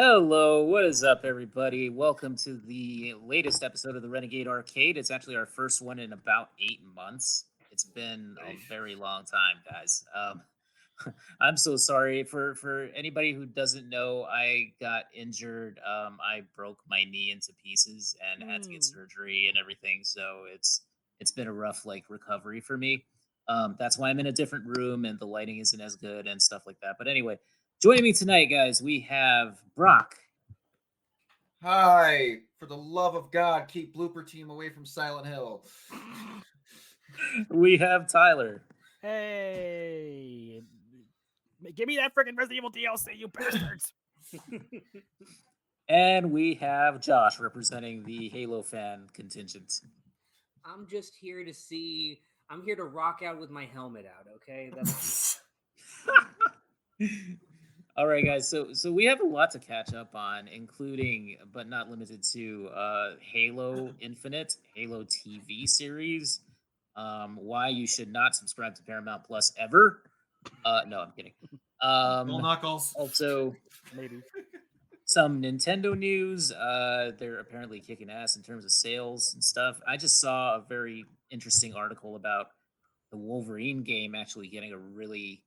Hello, what is up, everybody? Welcome to the latest episode of the Renegade Arcade. It's actually our first one in about 8 months. It's been a Nice. very long time, guys. I'm so sorry for anybody who doesn't know. I got injured. I broke my knee into pieces and had to get Mm. surgery and everything. So it's been a rough recovery for me. That's why I'm in a different room and the lighting isn't as good and stuff like that. But anyway. Joining me tonight, guys, we have Brock. Hi, for the love of God, keep Blooper Team away from Silent Hill. We have Tyler. Hey, give me that freaking Resident Evil DLC, you bastards! And we have Josh representing the Halo fan contingent. I'm just here to see. I'm here to rock out with my helmet out. Okay, that's All right, guys. So we have a lot to catch up on, including but not limited to Halo Infinite, Halo TV series, why you should not subscribe to Paramount Plus ever. No, I'm kidding. Bill Knuckles. Also, Maybe. some Nintendo news. They're apparently kicking ass in terms of sales and stuff. I just saw a very interesting article about the Wolverine game actually getting a really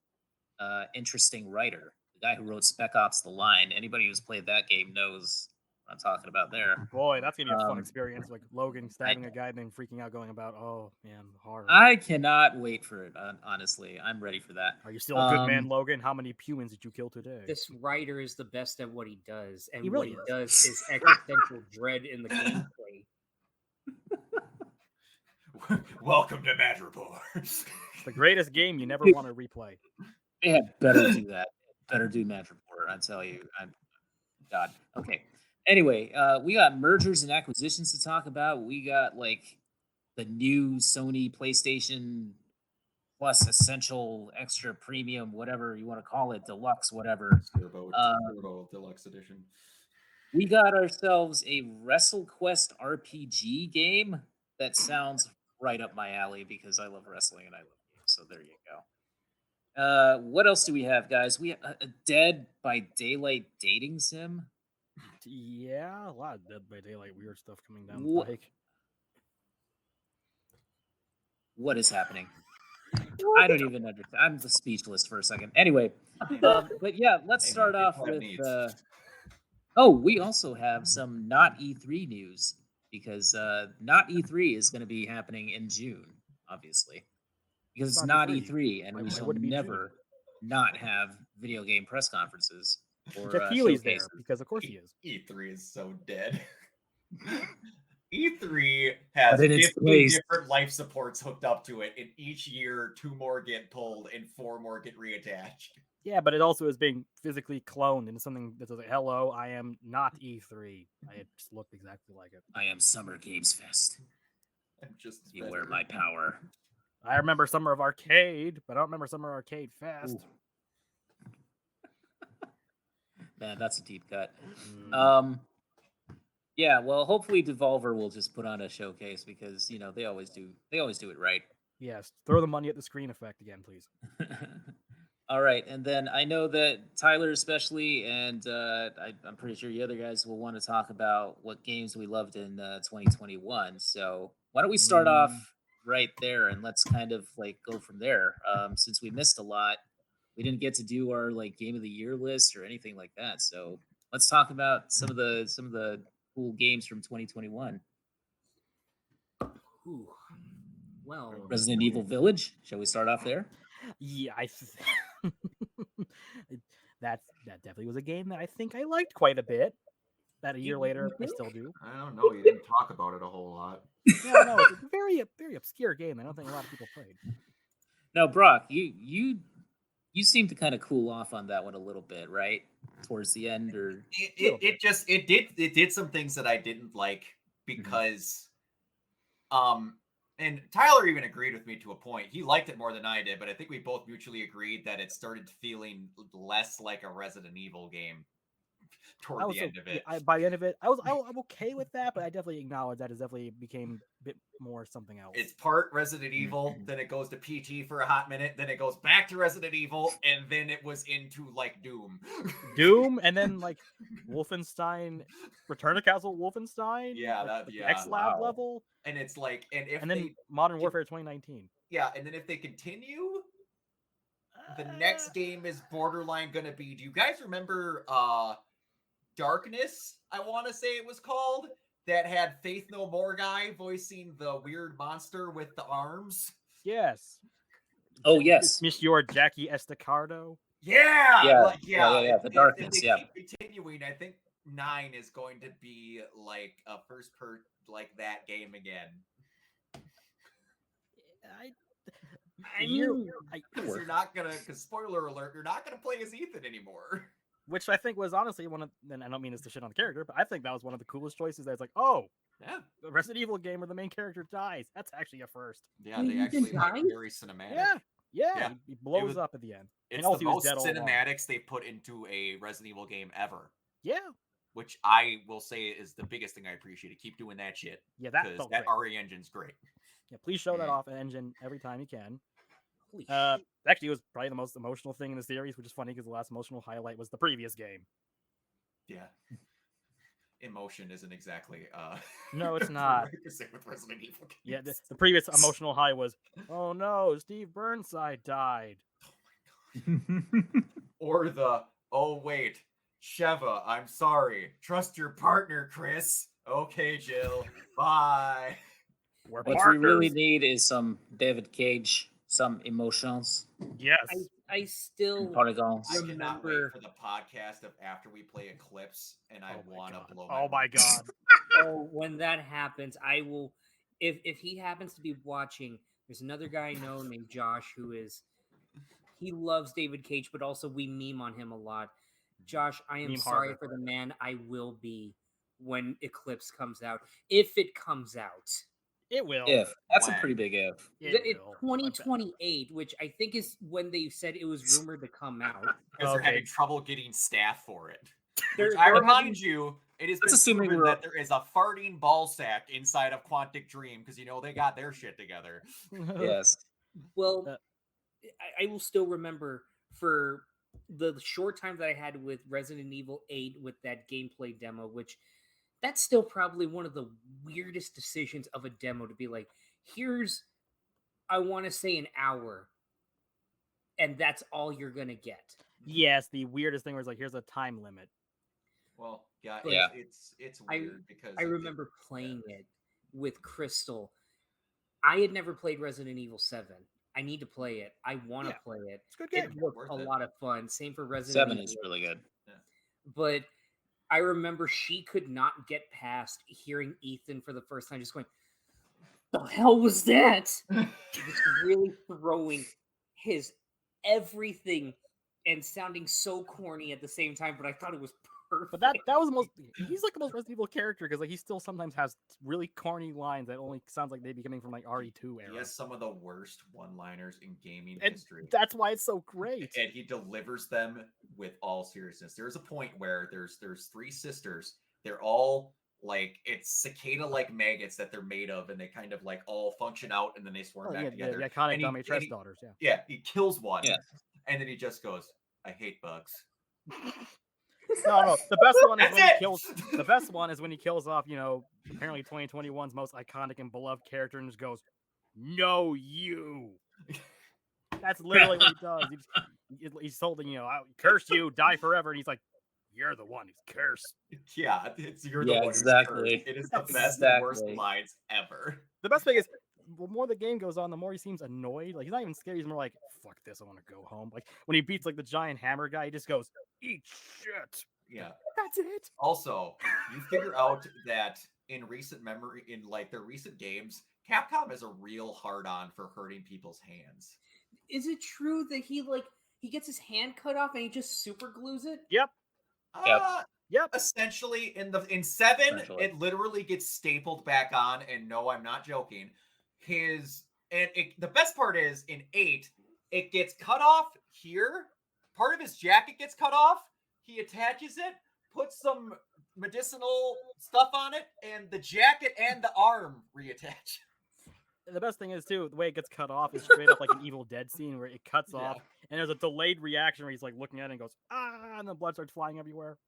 interesting writer. The guy who wrote Spec Ops: The Line. Anybody who's played that game knows what I'm talking about there. Boy, that's gonna be a fun Um, experience. Like Logan I, stabbing a guy and then freaking out, going about, "Oh man, horror." I cannot wait for it. Honestly, I'm ready for that. Are you still a good man, Logan? How many humans did you kill today? this writer is the best at what he does, and He what really he is. does is existential dread in the gameplay. Welcome to Madripoor. The greatest game you never want to replay. Yeah, better do that. Better do Match Report. I tell you. I'm God. Okay. Anyway, we got mergers and acquisitions to talk about. We got the new Sony PlayStation Plus Essential Extra Premium, whatever you want to call it, Deluxe, whatever. Turbo Deluxe Edition. We got ourselves a WrestleQuest RPG game that sounds right up my alley because I love wrestling and I love games. So there you go. What else do we have, guys? We have a Dead by Daylight dating sim. Yeah, a lot of Dead by Daylight weird stuff coming down the What, pike. what is happening? I don't even understand. I'm speechless for a second. Anyway, but yeah, let's start off with. Oh, we also have some not E3 news because not E3 is going to be happening in June, obviously, because it's not E3, and we shall would it be never not have video game press conferences or Jeff Keighley's showcases. there because of course he is. E3 is so dead. E3 has But in its 50 place- different life supports hooked up to it, and each year 2 more get pulled and 4 more get reattached. Yeah, but it also is being physically cloned into something that says, "Hello, I am not E3." I just looked exactly like it. I am Summer Games Fest. I'm just Beware my power. I remember Summer of Arcade, but I don't remember Summer Arcade Fest. Man, that's a deep cut. Mm. Yeah, well, hopefully Devolver will just put on a showcase because they always do. They always do it right. Yes, throw the money at the screen effect again, please. All right, and then I know that Tyler especially, and I'm pretty sure the other guys will want to talk about what games we loved in 2021. So why don't we start off right there and let's kind of go from there. Since we missed a lot, we didn't get to do our game of the year list or anything like that. So let's talk about some of the cool games from 2021. Ooh. Well, Resident Evil Village. Shall we start off there? Yeah, that definitely was a game that I think I liked quite a bit. That a year later, I still do. I don't know. You didn't talk about it a whole lot. Yeah, no, it's a very obscure game. I don't think a lot of people played. Now, Brock, you seem to kind of cool off on that one a little bit, right? Towards the end, or it did some things that I didn't like because and Tyler even agreed with me to a point. He liked it more than I did, but I think we both mutually agreed that it started feeling less like a Resident Evil game toward the end of it. By the end of it, I'm okay with that, but I definitely acknowledge that it definitely became a bit more something else. It's part Resident Evil, then it goes to PT for a hot minute, then it goes back to Resident Evil, and then it was into like Doom. Doom, and then like Wolfenstein, Return to Castle Wolfenstein, Yeah, like, that- the yeah. X-Lab Wow. level, And it's like, and if and then they, Modern Warfare 2019. yeah, and then if they continue, the next game is borderline gonna be. Do you guys remember Darkness? I want to say it was called, that had Faith No More guy voicing the weird monster with the arms. Yes. Oh, yes. Monsieur Jackie Estacado. Yeah, Yeah, like, yeah, the Darkness, If they yeah. keep continuing, I think 9 is going to be like a like that game again. I mean, Because you're not gonna, because spoiler alert, you're not gonna play as Ethan anymore. Which I think was honestly one of, and I don't mean this to shit on the character, but I think that was one of the coolest choices. That's like, oh, Yeah, the Resident Evil game where the main character dies. That's actually a first. yeah, Wait, they Ethan actually like dies? very cinematic. Yeah, Yeah. he blows was- up at the end. It's And also the he was most dead all along. cinematics they put into a Resident Evil game ever, Yeah, which I will say is the biggest thing I appreciate. Keep doing that shit, yeah, that because felt that great. RE engine's great. Yeah, please show that Mm. off engine every time you can. holy Actually, it was probably the most emotional thing in the series, which is funny because the last emotional highlight was the previous game. Yeah. Emotion isn't exactly No, it's not. prerequisite with Resident Evil games. Yeah, the previous emotional high was, oh no, Steve Burnside died. Or the, oh wait, Sheva, I'm sorry. Trust your partner, Chris. Okay, Jill. Bye. We're What we really partners. need is some David Cage, some emotions, Yes. I still polygons. I cannot wait remember- for the podcast of after we play Eclipse, and I Oh my want God. to blow Oh my mind. god. Oh, when that happens, I will. If he happens to be watching, there's another guy I know named Josh he loves David Cage, but also we meme on him a lot. Josh, I am Meme sorry harbor. for the man I will be when Eclipse comes out, if it comes out. It will. If that's When? a pretty big if. It will. 2028, which I think is when they said it was rumored to come out. Because they're Okay. having trouble getting staff for it. They're- Which I they're remind having- you, it is That's assuming proven we're- that there is a farting ball sack inside of Quantic Dream, because you know they got their shit together. Yes. Well, Uh, I will still remember for the short time that I had with Resident Evil 8 with that gameplay demo, which that's still probably one of the weirdest decisions of a demo to be like, here's, I want to say an hour, and that's all you're going to get. Yes, the weirdest thing was like, here's a time limit. Well, yeah, Yeah. it's I- weird because I remember playing it with Crystal. I had never played Resident Evil 7. I need to play it. I want to Yeah. play it. It's a good It game. looked Worth a it. lot of fun. Same for Resident 7 Evil. is really good. But I remember she could not get past hearing Ethan for the first time, just going, "The hell was that?" Just really throwing his everything and sounding so corny at the same time. But I thought it was perfect. But that was the most. He's like the most Resident Evil character because like he still sometimes has really corny lines that only sounds like they'd be coming from like RE2 He era. has some of the worst one-liners in gaming And history. that's why it's so great. And he delivers them with all seriousness. There's a point where there's 3 sisters. They're all like, it's cicada-like maggots that they're made of, and they kind of like all function out, and then they swarm Oh, back yeah, together. the iconic And he- dominatress and he- daughters. Yeah. Yeah, he kills one, Yeah. and then he just goes, "I hate bugs." No. The best one is That's when he it! kills. The best one is when he kills off, apparently 2021's most iconic and beloved character, and just goes, "No, you." That's literally what he does. He's told, "I curse you, die forever," and he's like, "You're the one who's cursed." Yeah, you're the Yeah, one who's exactly. cursed. It is the best and worst Exactly. lines ever. The best thing is, the more the game goes on, the more he seems annoyed. Like he's not even scared. He's more like, "Fuck this, I want to go home." Like when he beats like the giant hammer guy, he just goes, "Eat shit." Yeah. That's it. Also, you figure out that in recent memory, in like their recent games, Capcom is a real hard-on for hurting people's hands. Is it true that he gets his hand cut off and he just super glues it? Yep. Yep. Essentially, in 7, Essentially. it literally gets stapled back on, and no, I'm not joking. The best part is in 8, it gets cut off here. Part of his jacket gets cut off. He attaches it, put some medicinal stuff on it, and the jacket and the arm reattach. The best thing is too, the way it gets cut off is straight up like an Evil Dead scene where it cuts Yeah. off, and there's a delayed reaction where he's like looking at it and goes, ah, and the blood starts flying everywhere.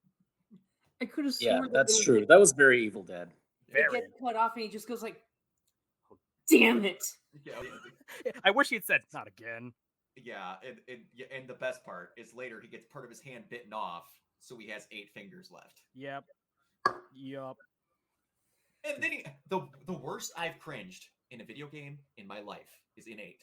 I could have Yeah, sworn that's it was true. like, That was very Evil Dead. it gets cut off and he just goes like, oh, damn it. Yeah, I wish he'd said not again. yeah, and the best part is later he gets part of his hand bitten off, so he has 8 fingers left. Yep. And then the worst I've cringed in a video game in my life is in 8.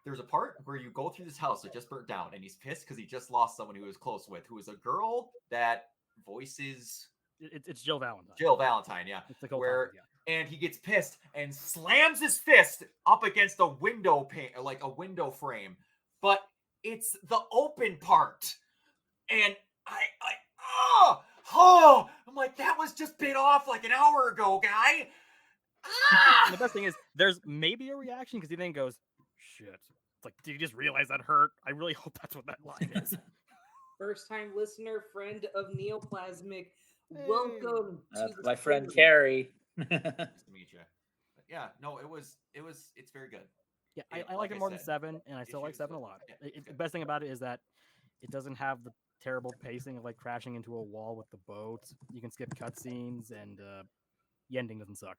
There's a part where you go through this house that just burnt down, and he's pissed because he just lost someone he was close with, who is a girl that voices It's Jill Valentine. Jill Valentine, yeah. It's the whole Where time, yeah. and he gets pissed and slams his fist up against a window pane, like a window frame, but it's the open part, and I'm like, that was just bit off like an hour ago, guy. And the best thing is, there's maybe a reaction because he then goes, shit. It's like, did you just realize that hurt? I really hope that's what that line is. First time listener, friend of Neoplasmic. Welcome to the my friend stream. Carrie. Nice to meet you. But yeah, no, it's very good. Yeah, It- I like it I more than said, 7, and I still like issues 7 a with- lot. yeah, it's The good. best thing about it is that it doesn't have the terrible pacing of like crashing into a wall with the boat. You can skip cutscenes, and the ending doesn't suck.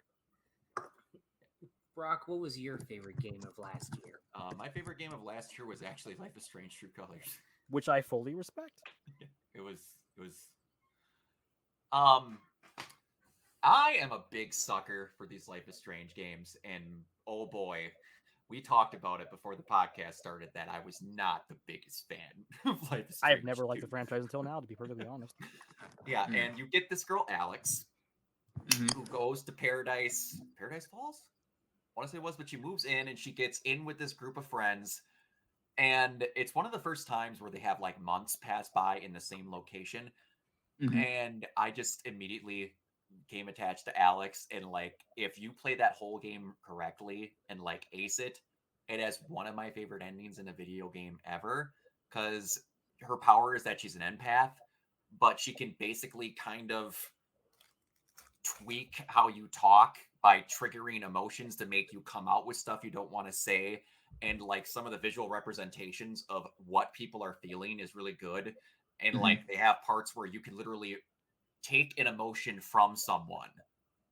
Brock, what was your favorite game of last year? My favorite game of last year was actually Life is Strange: True Colors. Which I fully respect. It was. I am a big sucker for these Life is Strange games, and oh boy, we talked about it before the podcast started that I was not the biggest fan of Life is Strange. I've never liked the 2. franchise until now, to be perfectly honest. Yeah, Mm. and you get this girl Alex Mhm. who goes to Paradise Falls. I want to say it was, but she moves in and she gets in with this group of friends, and it's one of the first times where they have like months pass by in the same location. Mhm. And I just immediately became attached to Alex. And like, if you play that whole game correctly and like ace it, it has one of my favorite endings in a video game ever. Because her power is that she's an empath, but she can basically kind of tweak how you talk by triggering emotions to make you come out with stuff you don't want to say. And like some of the visual representations of what people are feeling is really good. And Mhm. like they have parts where you can literally take an emotion from someone,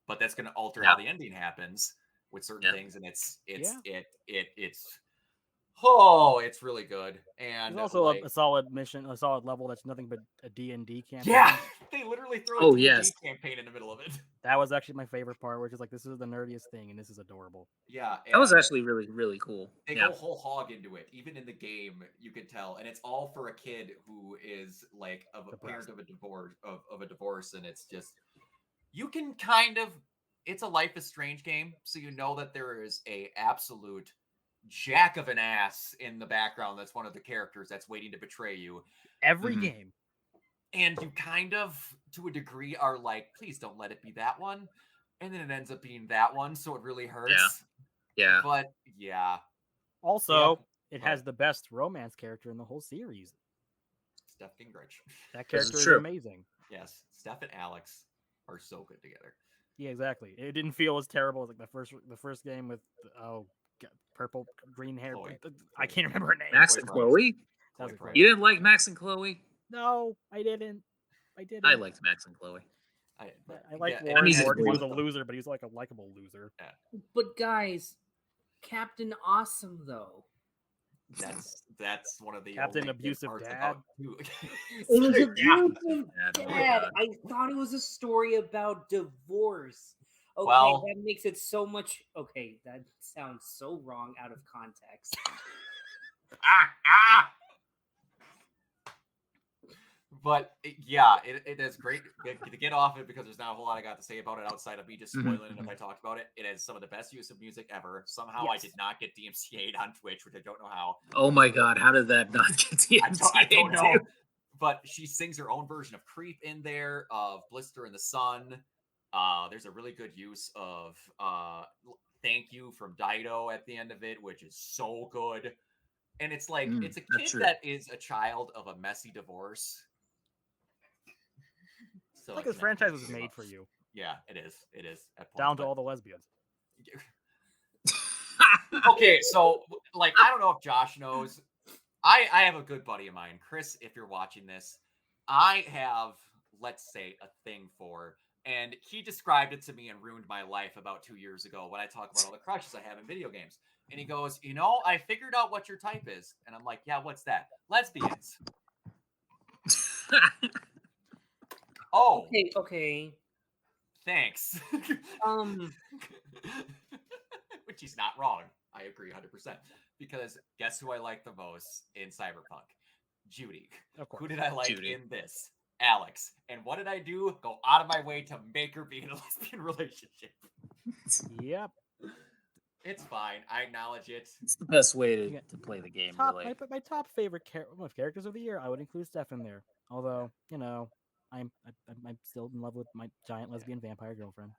but that's going to alter how the ending happens with certain things. And it's really good. And There's also like, a solid mission, a solid level that's nothing but a D&D campaign. yeah, they literally throw a Oh, D&D yes. campaign in the middle of it. That was actually my favorite part, which is like, this is the nerdiest thing, and this is adorable. Yeah, That was and actually really, really cool. they Yeah. go whole hog into it. Even in the game, you can tell, and it's all for a kid who is like of a parent of a divorce, and it's just you can kind of. It's a Life is Strange game, so you know that there is a absolute jack of an ass in the background. That's one of the characters that's waiting to betray you. Every Mhm. game. And you kind of, to a degree, are like, please don't let it be that one. And then it ends up being that one, so it really hurts. Yeah. But yeah, Also, it but- has the best romance character in the whole series. Steph Gingrich. That This is character is true. amazing. Yes, Steph and Alex are so good together. Yeah, exactly. It didn't feel as terrible as like the first game with purple green hair. Chloe. I can't remember her name. Max Chloe and Price. Chloe? That was Chloe a Price. You didn't like Max and Chloe? No, I didn't. I liked Max and Chloe. I Yeah, like and Warren. he's a Warren was dweeb. a loser, but he was like a likable loser. But guys, Captain Awesome though. That's one of the Captain only good Abusive parts Dad. about two. It was a beautiful Yeah, oh my dad. God. I thought it was a story about divorce. Okay, Well- that makes it so much. Okay, that sounds so wrong out of context. ah! But yeah, it is great to get off it because there's not a whole lot I got to say about it outside of me just spoiling it if I talked about it. It has some of the best use of music ever. Somehow I Yes. did not get DMCA'd on Twitch, which I don't know how. Oh my God, how did that not get I don't know. DMCA'd? But she sings her own version of Creep in there, of Blister in the Sun. There's a really good use of Thank You from Dido at the end of it, which is so good. And it's like, it's a that's kid true. that is a child of a messy divorce. So Like it's this franchise was Netflix made love. for you, Yeah, it is. It is at points, down to but- all the lesbians. Okay, so like I don't know if Josh knows. I have a good buddy of mine, Chris. If you're watching this, I have, let's say, a thing for, and he described it to me and ruined my life about 2 years ago when I talk about all the crushes I have in video games. And he goes, I figured out what your type is, and I'm like, yeah, what's that? Lesbians. Oh, Okay. thanks. Which he's not wrong. I agree 100%. Because guess who I like the most in Cyberpunk? Judy. Of course. Who did I like Judy. in this? Alex. And what did I do? Go out of my way to make her be in a lesbian relationship. Yep. It's fine. I acknowledge it. It's the best way to, Yeah. to play the game, Top really. my top favorite characters of the year. I would include Steph in there. Although I'm still in love with my giant lesbian vampire girlfriend.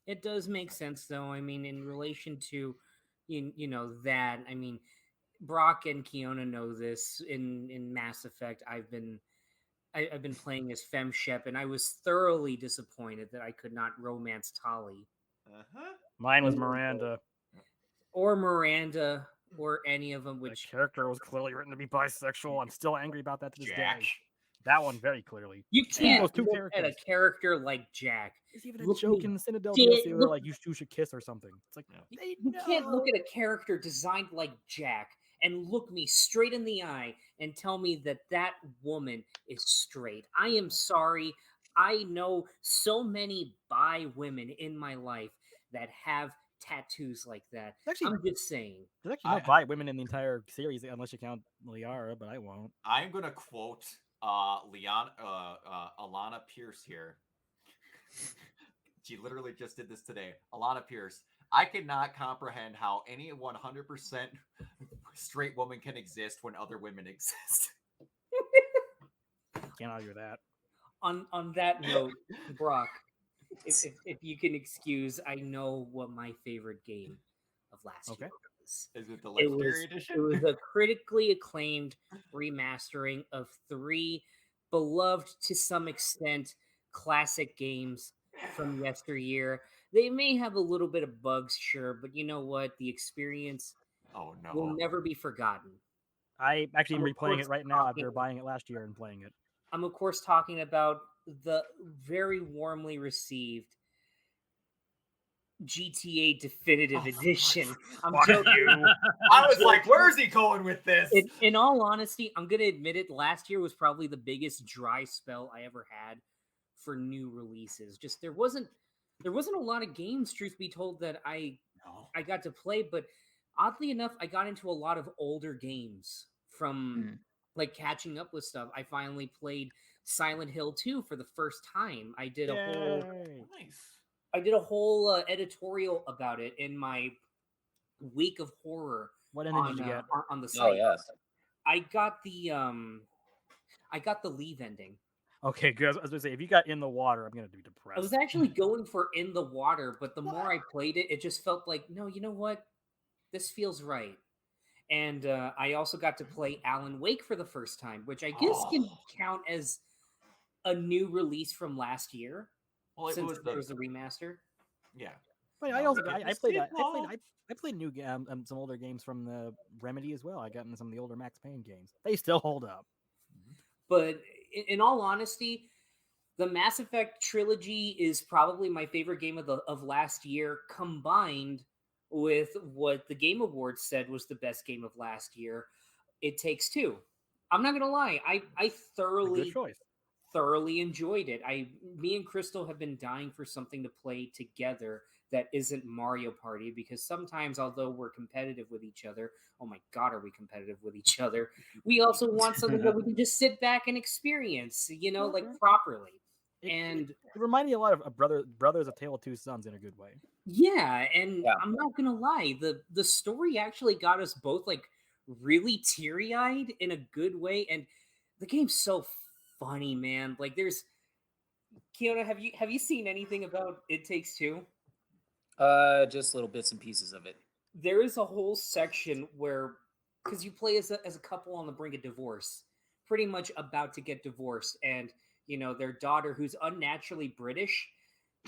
It does make sense, though. I mean, in relation to, that. I mean, Brock and Kiona know this. In Mass Effect, I've been playing as Fem Shep, and I was thoroughly disappointed that I could not romance Tali Uh-huh. Mine was Miranda. or Miranda or any of them. The Which character was clearly written to be bisexual. I'm still angry about that to this Jack. day. That one very clearly. you can't those two look at a characters. character like Jack. There's even a Look joke me in the Citadel dead- DLC where look- like you two should kiss or something. It's like Yeah. You can't look at a character designed like Jack and look me straight in the eye and tell me that that woman is straight. I am sorry. I know so many bi women in my life that have tattoos like that. Actually, I'm just saying. there's actually no I- bi women in the entire series unless you count Liara, but I won't. I'm gonna quote Alana Pierce here. She literally just did this today. Alana Pierce. I cannot comprehend how any 100% straight woman can exist when other women exist. Can't argue with that. On that note, Brock, if you can excuse, I know what my favorite game of last Okay. year was. Is it the It Legendary was, Edition? it was a critically acclaimed remastering of 3 beloved to some extent classic games from yesteryear. They may have a little bit of bugs, sure, but you know what? The experience Oh no. will never be forgotten. I actually am I'm of replaying course it right now talking- after buying it last year and playing it. I'm of course talking about the very warmly received GTA Definitive Oh, Edition. I'm Fuck joking. you. I was like, where's he going with this? In all honesty, I'm gonna admit it. Last year was probably the biggest dry spell I ever had for new releases. Just there wasn't a lot of games, truth be told, that I got to play. But oddly enough, I got into a lot of older games from like catching up with stuff. I finally played Silent Hill 2 for the first time. I did a whole Yay. Nice. editorial about it in my week of horror What ending on, did you get? on the Oh site. yes. I got the leave ending. Okay, good. I was gonna say if you got in the water, I'm gonna be depressed. I was actually going for in the water, but the more I played it, it just felt like, no, you know what? This feels right. And I also got to play Alan Wake for the first time, which I guess can count as a new release from last year, Well, it since was it was the remaster. yeah. But I No, also it I was played it, Paul. I played new some older games from the Remedy as well. I got into some of the older Max Payne games. They still hold up. But in all honesty, the Mass Effect trilogy is probably my favorite game of last year, combined with what the Game Awards said was the best game of last year. It Takes Two. I'm not gonna lie, I A thoroughly good choice. thoroughly enjoyed it. Me and Crystal have been dying for something to play together that isn't Mario Party, because sometimes, although we're competitive with each other, oh my god, are we competitive with each other? We also want something that we can just sit back and experience, like Okay. properly. It And reminded me a lot of Brothers: A Tale of Two Sons in a good way. yeah, and Yeah. I'm not gonna lie, the story actually got us both like really teary-eyed in a good way, and the game's so funny, man. Like there's Kiona, have you seen anything about It Takes Two? Just little bits and pieces of it. There is a whole section where, because you play as a couple on the brink of divorce, pretty much about to get divorced, and their daughter, who's unnaturally British,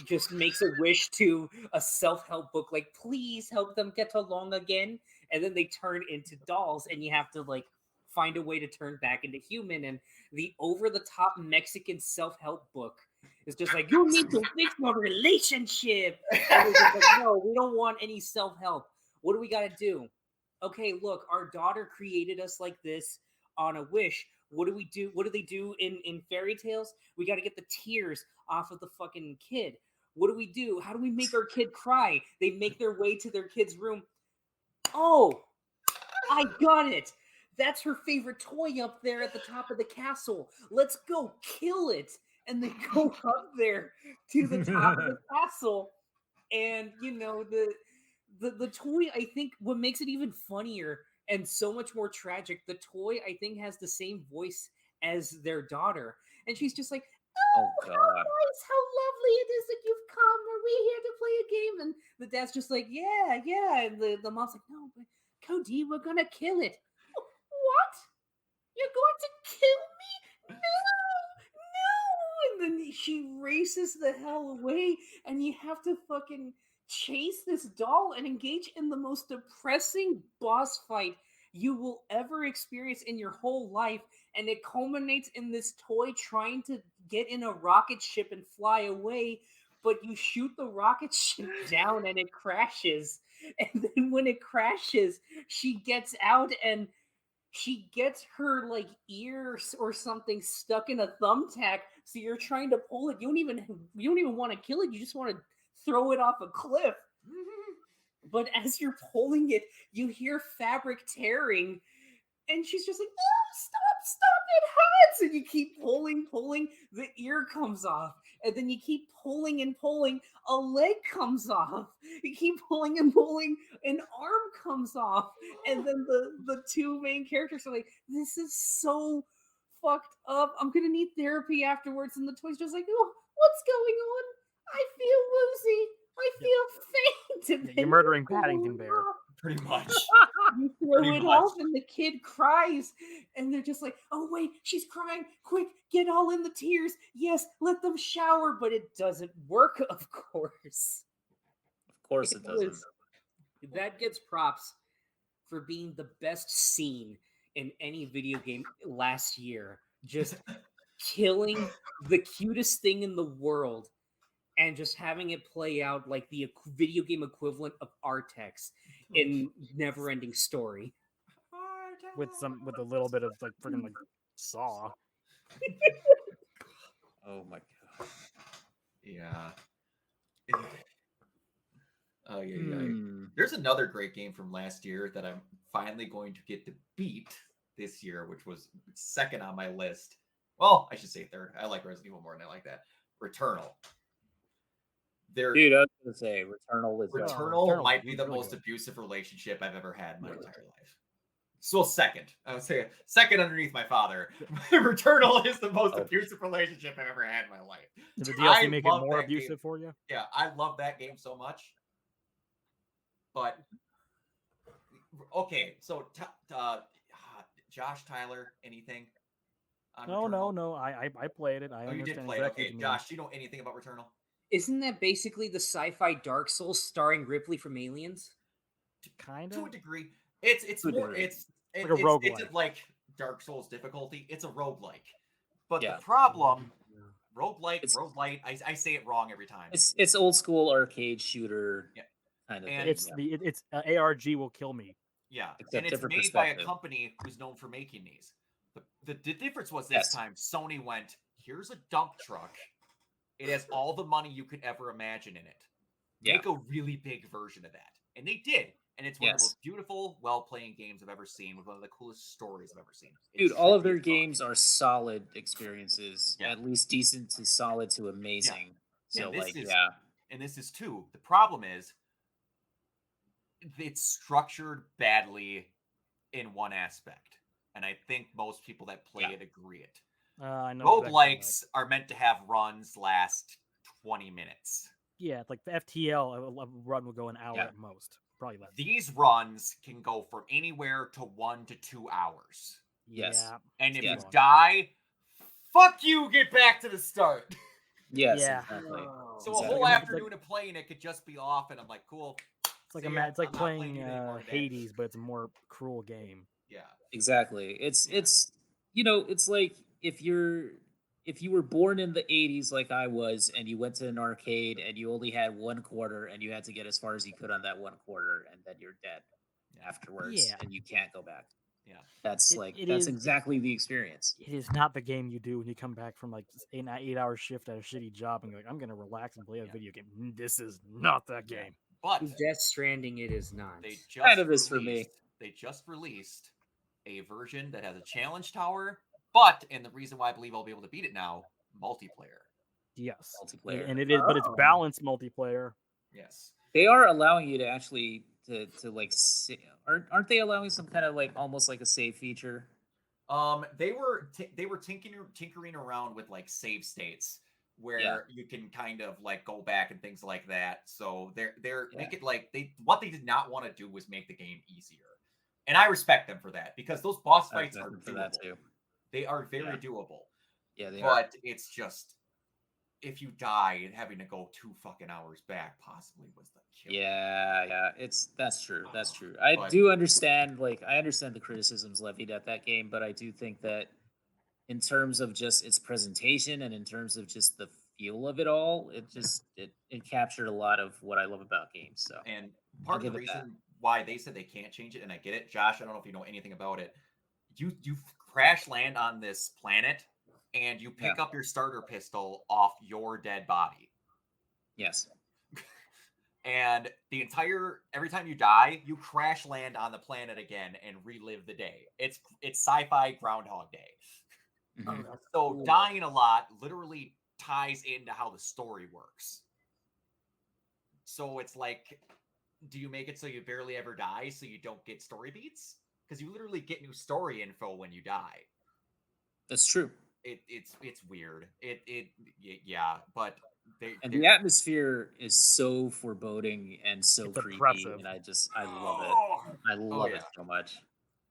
just makes a wish to a self-help book, like, please help them get along again. And then they turn into dolls, and you have to like find a way to turn back into human. And the over-the-top Mexican self-help book is just like, you need to fix your relationship. And they're just like, no, we don't want any self-help. What do we got to do? Okay, look, our daughter created us like this on a wish. What do we do? What do they do in fairy tales? We got to get the tears off of the fucking kid. What do we do? How do we make our kid cry? They make their way to their kid's room. Oh, I got it. That's her favorite toy up there at the top of the castle. Let's go kill it. And they go up there to the top of the castle. And the toy, I think what makes it even funnier and so much more tragic, the toy, I think, has the same voice as their daughter. And she's just like, Oh, how God. nice, how lovely it is that you've come. Are we here to play a game? And the dad's just like, yeah. And the mom's like, no, but Cody, we're going to kill it. What? You're going to kill me? No. And then she races the hell away, and you have to fucking chase this doll and engage in the most depressing boss fight you will ever experience in your whole life. And it culminates in this toy trying to get in a rocket ship and fly away, but you shoot the rocket ship down and it crashes. And then when it crashes, she gets out and she gets her like ear or something stuck in a thumbtack. So you're trying to pull it. You don't even want to kill it. You just want to throw it off a cliff. But as you're pulling it, you hear fabric tearing, and she's just like, "Oh, stop! It hurts!" And you keep pulling. The ear comes off, and then you keep pulling and pulling. A leg comes off. You keep pulling and pulling. An arm comes off, and then the two main characters are like, "This is so fucked up. I'm gonna need therapy afterwards." And the toy's just like, "Oh, what's going on? I feel woozy. I feel faint." And You're then murdering you throw Paddington it Bear. off. Pretty much. You throw Pretty it much. off, and the kid cries, and they're just like, "Oh wait, she's crying! Quick, get all in the tears! Yes, let them shower." But it doesn't work, of course. Of course it doesn't. That gets props for being the best scene in any video game last year. Just killing the cutest thing in the world and just having it play out like the video game equivalent of Artex in Never Ending Story. with a little bit of like freaking like Saw. Oh my God. Yeah. Oh yeah. Hmm. There's another great game from last year that I'm finally going to get to beat this year, which was second on my list. Well, I should say third. I like Resident Evil more than I like that. Returnal. Dude, I was gonna say Returnal is Returnal might be the really most good. abusive relationship I've ever had in my entire life. So second, I would say second underneath my father. Returnal is the most abusive relationship I've ever had in my life. Did the DLC I make it love more that abusive game. for you? Yeah, I love that game so much. But okay, so Josh, Tyler, anything? On Returnal? No. I played it. I Oh, you did understand play it. exactly Okay, what you mean. Josh, do you know anything about Returnal? Isn't that basically the sci-fi Dark Souls starring Ripley from Aliens? Kind To a of. degree. It's To a more degree. it's Like a roguelike. like Dark Souls difficulty. It's a roguelike. But Yeah. the problem, roguelike, It's- roguelite, I say it wrong every time. It's old school arcade shooter Yeah. kind of And thing. It's ARG will kill me. Yeah, Except and it's different made by a perspective. company who's known for making these. The difference was this time Sony went, here's a dump truck. It has all the money you could ever imagine in it. Yeah. Make a really big version of that. And they did. And it's one of the most beautiful, well-playing games I've ever seen, with one of the coolest stories I've ever seen. Dude, all of their games are solid experiences. Yeah. At least decent to solid to amazing. So And this like, is- yeah. And this is too. The problem is it's structured badly in one aspect. And I think most people that play it agree it. I know. Roguelikes are meant to have runs last 20 minutes. Yeah, it's like the FTL a run will go an hour at most. Probably less. These runs can go from anywhere to 1 to 2 hours. Yes. Yeah. And if Yes. you die fuck you, get back to the start. Yes, Yeah. exactly. So a Exactly. whole It's like- afternoon of playing it could just be off, and I'm like, cool. It's like See a ya. it's like I'm not playing playing you anymore today. Hades, but it's a more cruel game. Yeah. Exactly. Yeah. It's it's like if you were born in the 80s like I was and you went to an arcade and you only had one quarter and you had to get as far as you could on that one quarter and then you're dead Yeah. afterwards Yeah. and you can't go back. Yeah. That's It that's is- exactly the experience. It is not the game you do when you come back from like an 8-hour shift at a shitty job and you're like, I'm gonna relax and play a Yeah. video game. This is not that Yeah. game. But Death Stranding, it is not. they just Kind of is for me. They just released a version that has a challenge tower, but and the reason why I believe I'll be able to beat it now, multiplayer. Yes. Multiplayer. And it is, but it's Oh. balanced multiplayer. Yes. They are allowing you to actually to like aren't they allowing some kind of like almost like a save feature? They were tinkering around with like save states where you can kind of like go back and things like that. So they're make it like what they did not want to do was make the game easier. And I respect them for that because those boss I fights respect are them for doable. that too. They are very Yeah. doable. Yeah, they are. But it's just if you die and having to go 2 fucking hours back possibly was the killer. Yeah, that's true. That's true. I But- do understand I understand the criticisms levied at that game, but I do think that in terms of just its presentation and in terms of just the feel of it all, it captured a lot of what I love about games. So And part of the give it that. reason why they said they can't change it, and I get it, Josh, I don't know if you know anything about it. You crash land on this planet and you pick up your starter pistol off your dead body. Yes. And every time you die, you crash land on the planet again and relive the day. It's sci-fi Groundhog Day. Mhm. So cool. dying a lot literally ties into how the story works. So it's like, do you make it so you barely ever die so you don't get story beats? Because you literally get new story info when you die. That's true. It's weird. Yeah, but The atmosphere is so foreboding and so It's creepy, oppressive. and I love it. I love it so much.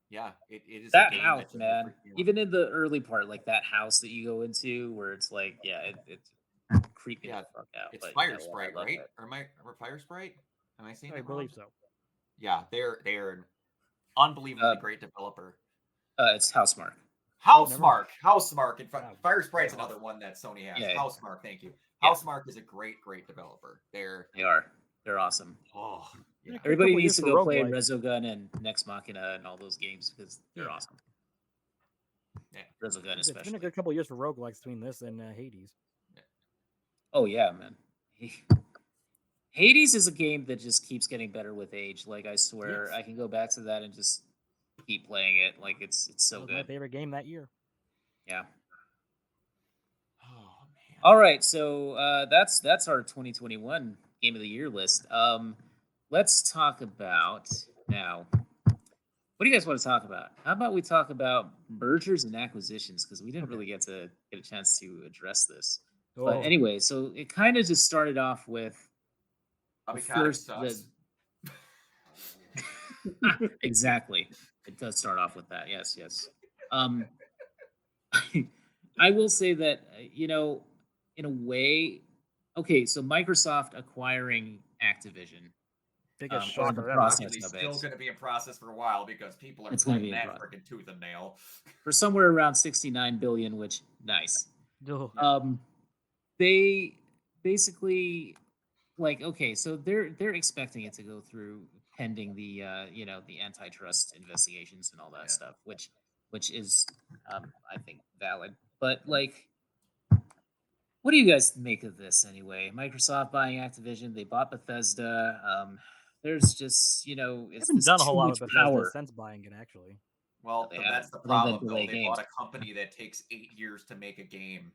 Yeah, it is That a game house, just man. freaks me out. Even in the early part, like that house that you go into, where it's like, it's creepy Yeah, the fuck out. it's but Fire you know what, Sprite, I love right? it. Or Fire Sprite? Am I saying I that believe wrong? so. Yeah, they're an unbelievably great developer. It's Housemark. Housemark, and Fire Sprite's Yeah. another one that Sony has. Yeah. Housemark, thank you. Yeah. Housemark is a great developer. They're awesome. oh yeah. Everybody couple needs years to for go play roguelike. Resogun and Nex Machina and all those games because they're Yeah. awesome. Yeah. Resogun It's been especially. a good couple of years for roguelikes between this and Hades. Oh yeah, man. Hades is a game that just keeps getting better with age. Like I swear, Yes. I can go back to that and just keep playing it. Like it's That so was my good. favorite game that year. Yeah. Oh man. All right, so that's our 2021 Game of the Year list. Let's talk about now. What do you guys want to talk about? How about we talk about mergers and acquisitions because we didn't really get a chance to address this. But Oh. anyway, so it kind of just started off with Avocado first sucks. exactly. It does start off with that. Yes. I will say that in a way, okay. So Microsoft acquiring Activision, Biggest or shocker the ever. process Actually, of still it going to be in process for a while because people are It's gonna fighting be in that process. freaking tooth and nail. for somewhere around 69 billion, which nice. Ugh. They basically okay, so they're expecting it to go through pending the the antitrust investigations and all that Yeah. stuff, which is I think valid. But what do you guys make of this anyway? Microsoft buying Activision, they bought Bethesda. There's just They it's haven't done a whole too lot much with Bethesda power. since buying it, actually. Well, They that's haven't, the other than problem though. delay They bought games. a company that takes 8 years to make a game.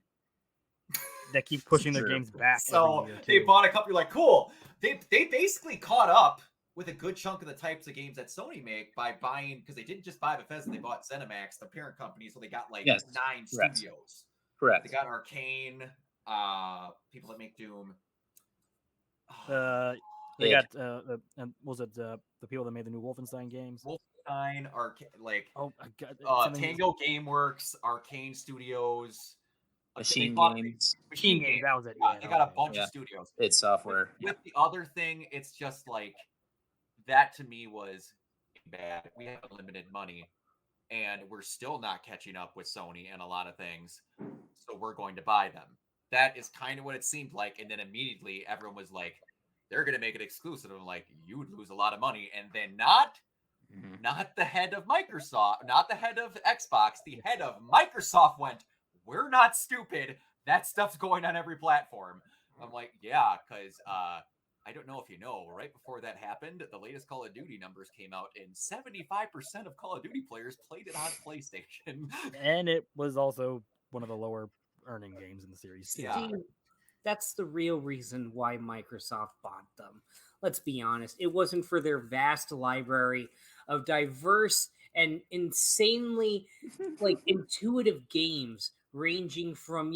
That keep pushing their True. games back. So every year, they too. bought a company like cool. They basically caught up with a good chunk of the types of games that Sony make by buying because they didn't just buy Bethesda, they bought ZeniMax, the parent company, so they got like Yes, 9 correct. studios. Correct. They got Arcane, people that make Doom. They Id. got was it the people that made the new Wolfenstein games? Wolfenstein, Oh my god! Tango GameWorks, Arcane Studios. Machine bought Games, Machine Games, that was it. Yeah, Yeah, they that got was a it. bunch Yeah. of studios. id Software. With the other thing, it's just like that to me was bad. We have limited money, and we're still not catching up with Sony and a lot of things, so we're going to buy them. That is kind of what it seemed like, and then immediately everyone was like, "They're going to make it exclusive." I'm like, "You would lose a lot of money," and then not the head of Microsoft, not the head of Xbox, the head of Microsoft went, "We're not stupid. That stuff's going on every platform." I'm like, yeah, because I don't know if you know, right before that happened, the latest Call of Duty numbers came out, and 75% of Call of Duty players played it on PlayStation. And it was also one of the lower earning games in the series too. Yeah. See, that's the real reason why Microsoft bought them. Let's be honest. It wasn't for their vast library of diverse and insanely intuitive games ranging from,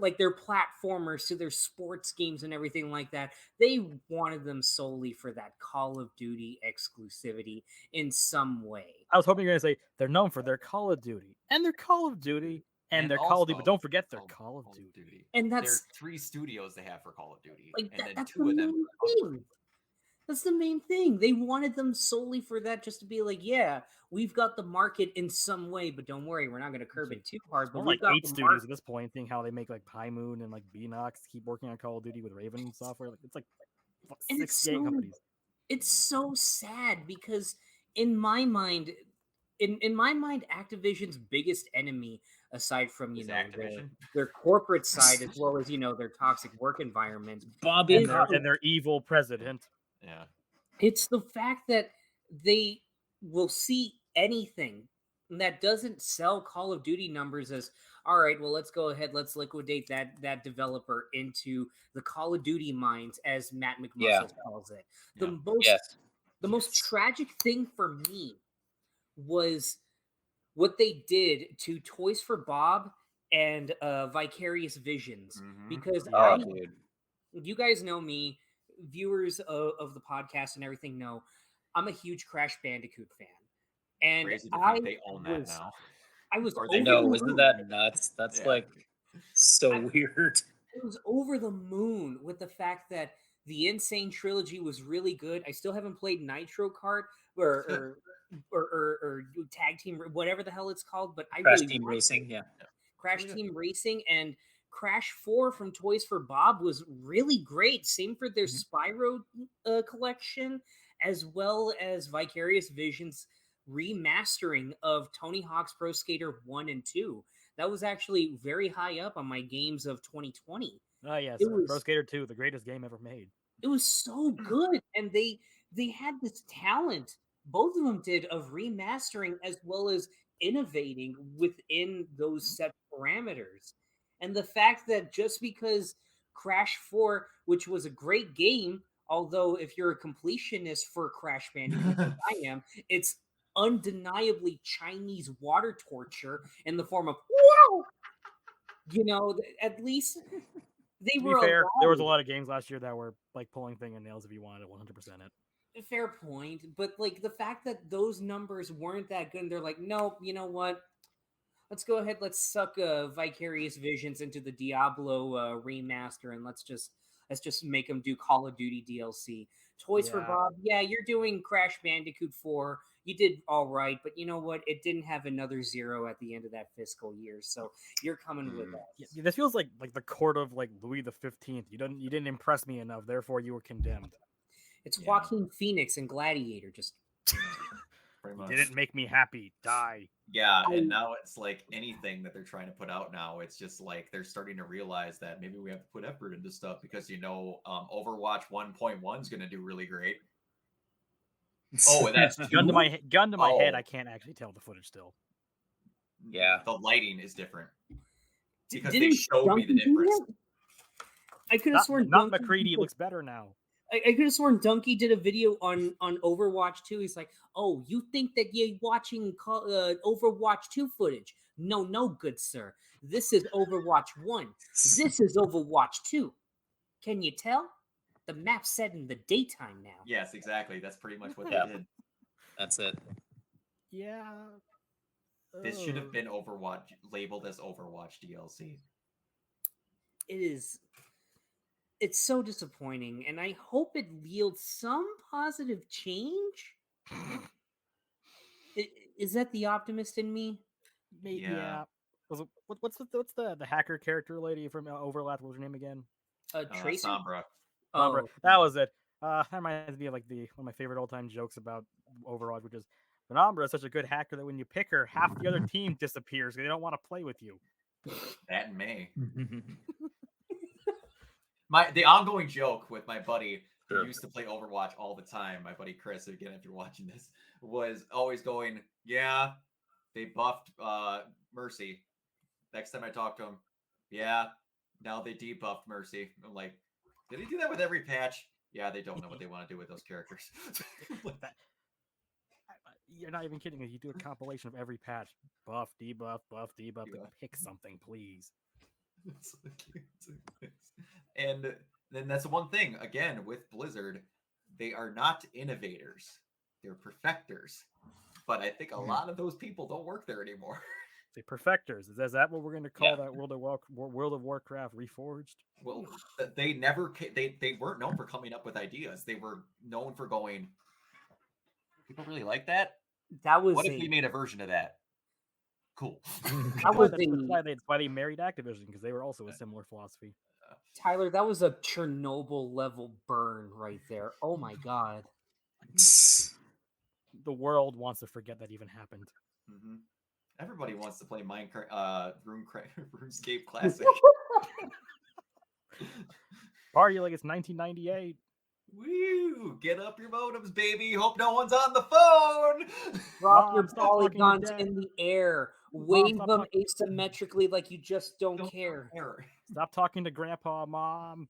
like their platformers to their sports games and everything like that. They wanted them solely for that Call of Duty exclusivity in some way. I was hoping you were going to say they're known for their Call of Duty and their Call of Duty and their Call of Duty, but also don't forget their Call of Duty. And There's that's 3 studios they have for Call of Duty, like and then that's 2 the of them. main thing. That's the main thing. They wanted them solely for that, just to be like, yeah, we've got the market in some way, but don't worry, we're not going to curb it too hard. But More we've like got 8 the studios market. at this point, seeing how they make like High Moon and like Beanox keep working on Call of Duty with Raven software. Like, it's like And 6 game companies. It's so sad because in my mind, in my mind, Activision's biggest enemy, aside from Is their, Activision? their corporate side as well as their toxic work environment, Bobby is And their evil president. Yeah. it's the fact that they will see anything that doesn't sell Call of Duty numbers as all right. Well, let's go ahead. Let's liquidate that developer into the Call of Duty mines, as Matt Yeah. McMuscle calls it. Yeah. The most tragic thing for me was what they did to Toys for Bob and Vicarious Visions, Mhm. because Oh, dude. you guys know me, viewers of the podcast and everything know I'm a huge Crash Bandicoot fan, and Crazy to I think they own that was now. I was Or over they the No, do. isn't moon. that nuts? That's Yeah. like so I- weird. I was over the moon with the fact that the Insane trilogy was really good. I still haven't played Nitro Kart or Tag Team, whatever the hell it's called, but I Crash really Team want Racing, to. yeah. Crash yeah. Team Racing and Crash 4 from Toys for Bob was really great. Same for their Spyro collection, as well as Vicarious Visions remastering of Tony Hawk's Pro Skater 1 and 2. That was actually very high up on my games of 2020. Oh yes, It was Pro Skater 2, the greatest game ever made. it was so good, and they had this talent, both of them did, of remastering as well as innovating within those set parameters. And the fact that just because Crash 4, which was a great game, although if you're a completionist for Crash Bandicoot like I am, it's undeniably Chinese water torture in the form of wow. At least they To be were fair, there was a allowed. lot of games last year that were like pulling fingernails if you wanted to 100% it. Fair point, but like the fact that those numbers weren't that good, and they're like, nope, you know what? Let's go ahead. Let's suck Vicarious Visions into the Diablo remaster, and let's just make them do Call of Duty DLC. Toys for Yeah. Bob, yeah, you're doing Crash Bandicoot 4. You did all right, but you know what? It didn't have another 0 at the end of that fiscal year, so you're coming with us. Yeah, this feels like the court of like Louis the 15th. You didn't impress me enough, therefore you were condemned. It's Yeah. Joaquin Phoenix and Gladiator. Just Pretty You much. didn't make me happy. Die. Yeah, and now it's like anything that they're trying to put out now, it's just like they're starting to realize that maybe we have to put effort into stuff because Overwatch 1.1 is going to do really great. Oh, and that's Gun to my head, Oh. I can't actually tell the footage still. Yeah. The lighting is different because they Didn't showed me the Donkey do difference. that? I could have sworn Not Donkey McCready did- looks better now. I could have sworn Donkey did a video on Overwatch 2. He's like, "Oh, you think that you're watching Overwatch 2 footage? No, good sir. This is Overwatch 1. This is Overwatch 2. Can you tell? The map's set in the daytime now." Yes, exactly. That's pretty much what Yeah. they did. That's it. Yeah. This should have been Overwatch, labeled as Overwatch DLC. It's so disappointing, and I hope it yields some positive change. Is that the optimist in me? Yeah. What's the hacker character lady from Overlap? What was her name again? Tracer? Sombra. Sombra. Oh, That was it. That reminds me of like one of my favorite old time jokes about Overwatch, which is Sombra is such a good hacker that when you pick her, half the other team disappears. They don't want to play with you. That and May. The ongoing joke with my buddy who used to play Overwatch all the time, my buddy Chris, again, if you're watching this, was always going, yeah, they buffed Mercy. Next time I talk to him, yeah, now they debuffed Mercy. I'm like, did they do that with every patch? Yeah, they don't know what they want to do with those characters. You're not even kidding. You do a compilation of every patch. Buff, debuff, buff, debuff. Yeah. Pick something, please. And then that's the one thing, again, with Blizzard, they are not innovators. They're perfecters. But I think a lot of those people don't work there anymore. The perfectors. Is that what we're going to call that World of Warcraft Reforged? Well, they never they weren't known for coming up with ideas. They were known for going, people really like that? that was What if we made a version of that? Cool. That's why they married Activision, because they were also a similar philosophy. Tyler, that was a Chernobyl level burn right there. Oh my god. The world wants to forget that even happened. Mm-hmm. Everybody wants to play Minecraft, RuneScape Classic. Party like it's 1998. Woo! Get up your modems, baby. Hope no one's on the phone. Drop your stop talking to polygons Dad. in the air. Mom, Wave stop them talking- asymmetrically like you just don't care. Stop talking to Grandpa, Mom.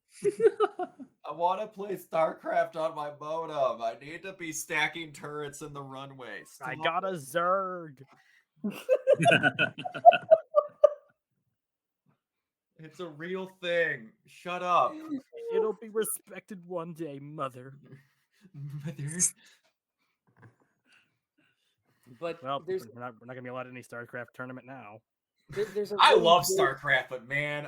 I want to play StarCraft on my modem. I need to be stacking turrets in the runway. I got a Zerg. It's a real thing. Shut up. It'll be respected one day, Mother. Mother. But Well, there's we're not gonna be allowed any StarCraft tournament now. there's a I really love big- StarCraft, but man,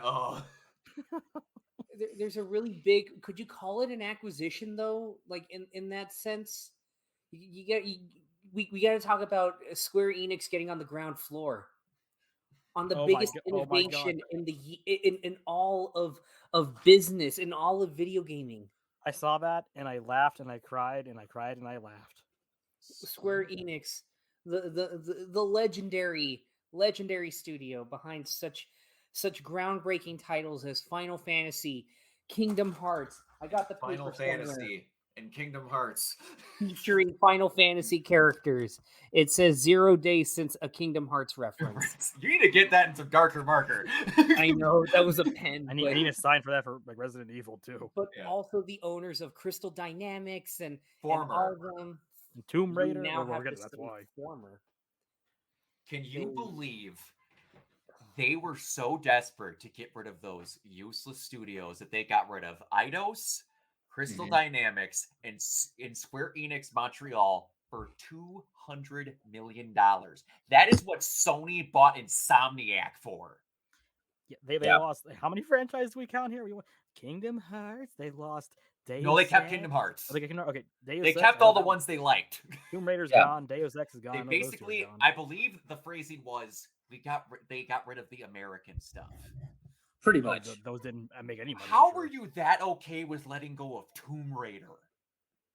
there's a really big, could you call it an acquisition though, like in that sense? We got to talk about Square Enix getting on the ground floor on the biggest innovation in all of business, in all of video gaming. I saw that and I laughed and I cried and I cried and I laughed. Square Enix, the legendary studio behind such groundbreaking titles as Final Fantasy, Kingdom Hearts. I got the Final paper somewhere. Fantasy and Kingdom Hearts. Featuring Final Fantasy characters. It says 0 days since a Kingdom Hearts reference. You need to get that in some darker marker. I know, that was a pen. I need a sign for that for like Resident Evil too. But also the owners of Crystal Dynamics and Former. all of them. Tomb You Raider. now Well, have to that's say why. former. Can you believe they were so desperate to get rid of those useless studios that they got rid of Eidos, Crystal Dynamics, and Square Enix Montreal for $200 million? That is what Sony bought Insomniac for. Yeah, they lost. How many franchises we count here? Kingdom Hearts. They lost. No, they kept Kingdom Hearts. Oh, okay, they kept all the ones they liked. Tomb Raider's gone. Deus Ex is gone. They basically, I believe the phrasing was, they got rid of the American stuff. Pretty much. Those didn't make any money. How were you that okay with letting go of Tomb Raider?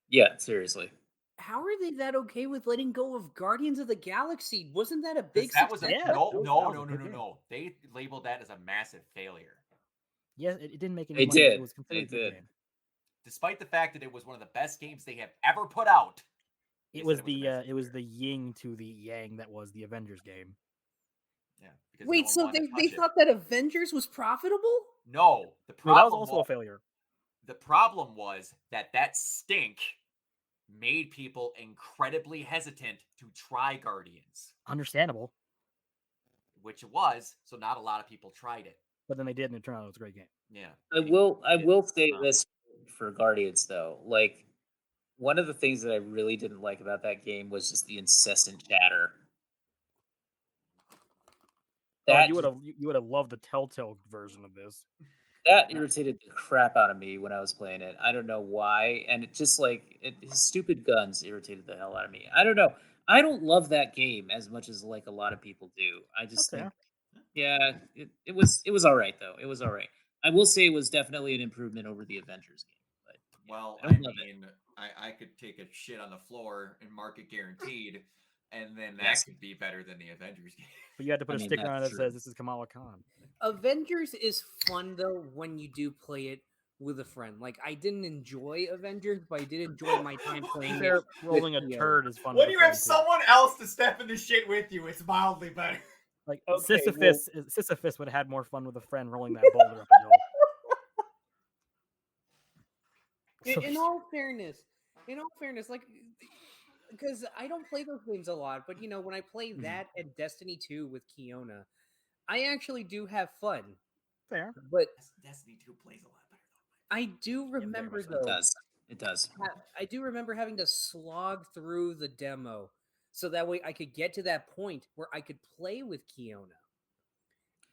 Yeah, seriously. How are they that okay with letting go of Guardians of the Galaxy? Wasn't that a big success? No. They labeled that as a massive failure. Yes, it didn't make any They money. did. It was They did. Game. Despite the fact that it was one of the best games they have ever put out. It was the yin to the yang that was the Avengers game. Yeah. Wait, so they thought that Avengers was profitable? No, the problem that was also a failure. The problem was that stink made people incredibly hesitant to try Guardians. Understandable. Which it was, so not a lot of people tried it. But then they did, and it turned out it was a great game. Yeah. I will say this for Guardians though. Like, one of the things that I really didn't like about that game was just the incessant chatter. That you would have loved the Telltale version of this. that irritated the crap out of me when I was playing it. I don't know why, and it just his stupid guns irritated the hell out of me. I don't know. I don't love that game as much as like a lot of people do. I just That's think, fair. yeah, it was all right though. It was all right. I will say it was definitely an improvement over the Avengers game, but yeah, Well, I I don't love it. mean, I could take a shit on the floor and mark it guaranteed, and then that Yes. could be better than the Avengers game. But you had to put I a mean, sticker on it that that's says true. this is Kamala Khan. Avengers is fun though when you do play it with a friend. Like I didn't enjoy Avengers, but I did enjoy my time playing Fair, it. rolling a Fiona. turd is fun. When with a you have friend, too. someone else to step in the shit with you, it's mildly better. Like Okay, Sisyphus would have had more fun with a friend rolling that boulder up a hill. So- in all fairness, like because I don't play those games a lot, but you know when I play Mhm. that and Destiny 2 with Kiona, I actually do have fun. Fair. But Destiny 2 plays a lot better I do very remember much so. It though. does. It does. I do remember having to slog through the demo so that way I could get to that point where I could play with Kiona.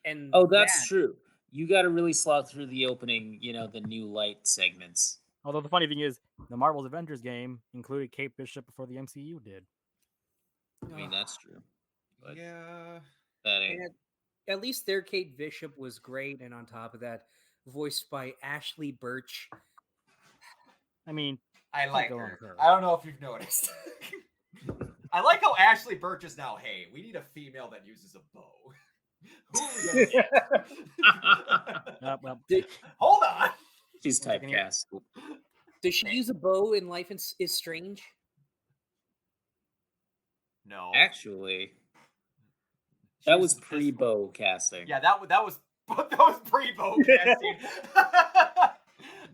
And Oh, that's true. You got to really slog through the opening, the new light segments. Although the funny thing is, the Marvel's Avengers game included Kate Bishop before the MCU did. I mean, that's true. But Yeah. that ain't. And at least their Kate Bishop was great, and on top of that, voiced by Ashley Birch. I mean, I like go her. on her. I don't know if you've noticed. I like how Ashley Birch is now, hey, we need a female that uses a bow. Who are we gonna get? well, Hold on. She's One second here. typecast. Does she use a bow in Life is Strange? No. Actually, She that was uses this pre-bow casting. Yeah, that was pre-bow casting.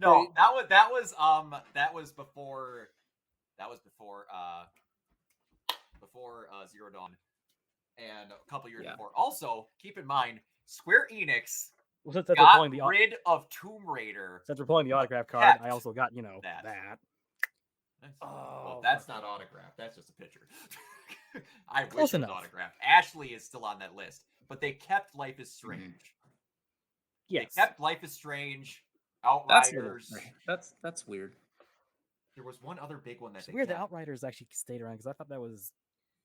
No, Wait. that was before Zero Dawn, and a couple years Yeah. before. Also, keep in mind, Square Enix well, since we're got pulling the rid of Tomb Raider. since we're pulling the autograph card, kept I also got that. that. Well, that's not autographed. That's just a picture. I wish Close it was enough. autographed. Ashley is still on that list, but they kept Life is Strange. Yes. They kept Life is Strange, That's a little, Outriders. that's weird. There was one other big one that It's they weird the kept. Outriders actually stayed around because I thought that was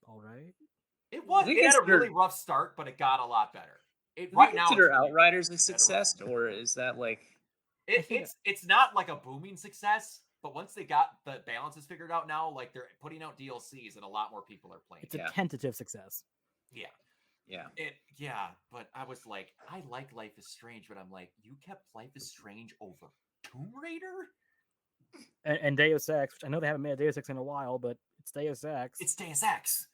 all right. It was. They It had a really consider- rough start, but it got a lot better. Do Right you now, consider it's really Outriders a at a rough- success, or is that like? It's not like a booming success, but once they got the balances figured out now, like they're putting out DLCs and a lot more people are playing. It's a Yeah. tentative success. Yeah. Yeah. But I was like, I like Life is Strange, but I'm like, you kept Life is Strange over Tomb Raider? And Deus Ex, which I know they haven't made a Deus Ex in a while, but it's Deus Ex. It's Deus Ex.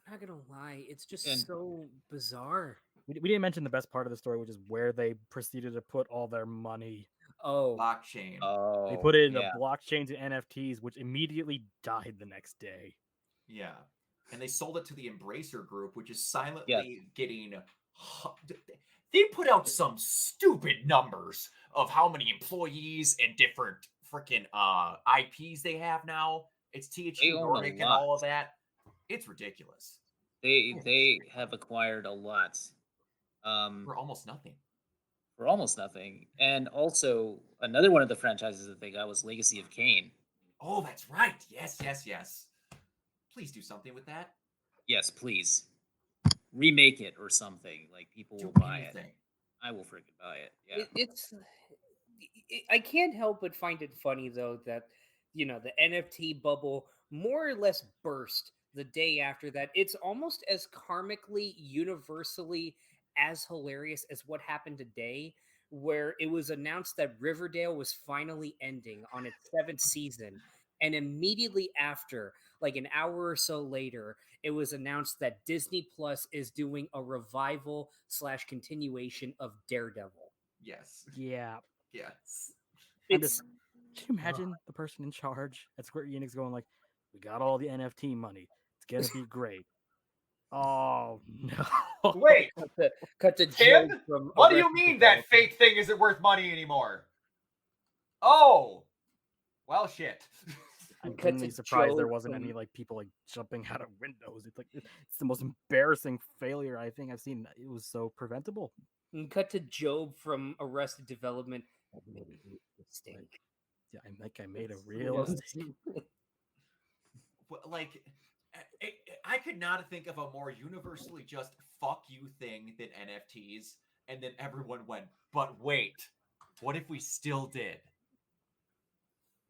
I'm not gonna lie, it's just And- so bizarre. We didn't mention the best part of the story, which is where they proceeded to put all their money. Oh, Blockchain. Oh, They put it into yeah. blockchains and NFTs, which immediately died the next day. Yeah. And they sold it to the Embracer Group, which is silently getting. They put out some stupid numbers of how many employees and different freaking IPs they have now. It's They THQ own a Nordic and all lot. of that. It's ridiculous They have acquired a lot. for almost nothing. For almost nothing. And also another one of the franchises that they got was Legacy of Kain. Oh, that's right. Yes. Please do something with that. Yes, please. Remake it or something. Like people Do will buy it. anything. I will freaking buy it. Yeah. I can't help but find it funny though that the NFT bubble more or less burst the day after that. It's almost as karmically universally as hilarious as what happened today, where it was announced that Riverdale was finally ending on its 7th season, and immediately after, like an hour or so later, it was announced that Disney Plus is doing a revival / continuation of Daredevil. Yes. Yeah. Yes. I'm It's just- Can you imagine the person in charge at Square Enix going like, "We got all the NFT money. It's gonna be great." Oh no! Wait, cut to Tim? Joe from what do you Arrested mean that Development. fake thing isn't worth money anymore? Oh, well, shit. I'm Cut to genuinely surprised there Joe wasn't from- any like people like jumping out of windows. It's like it's the most embarrassing failure I think I've seen. It was so preventable. And cut to Job from Arrested Development. I made a mistake. Yeah, I made a real mistake. Like, I could not think of a more universally just fuck you thing than NFTs. And then everyone went, but wait, what if we still did?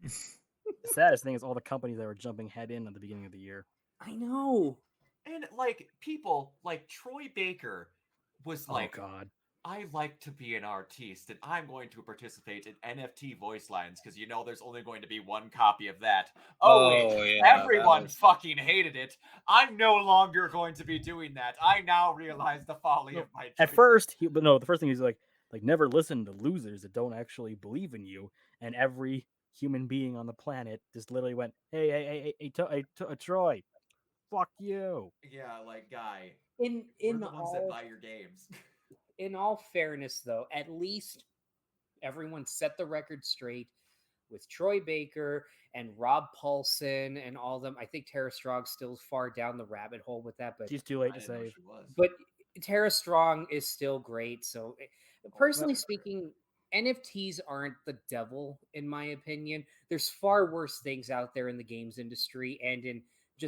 The saddest thing is all the companies that were jumping head in at the beginning of the year. I know. And like people like Troy Baker was like, oh God. I like to be an artiste and I'm going to participate in NFT voice lines because there's only going to be one copy of that. Oh, wait, yeah, everyone fucking hated it. I'm no longer going to be doing that. I now realize the folly of my choice. At first, the first thing he's like never listen to losers that don't actually believe in you. And every human being on the planet just literally went, hey, Troy, fuck you. Yeah, like guy, In we're the ones that buy your games. in all fairness, though, at least everyone set the record straight with Troy Baker and Rob Paulson and all of them. I think Tara Strong's still far down the rabbit hole with that, but She's too late I to didn't know save. she was. but Tara Strong is still great. So, personally that's speaking, NFTs aren't the devil, in my opinion. There's far worse things out there in the games industry and in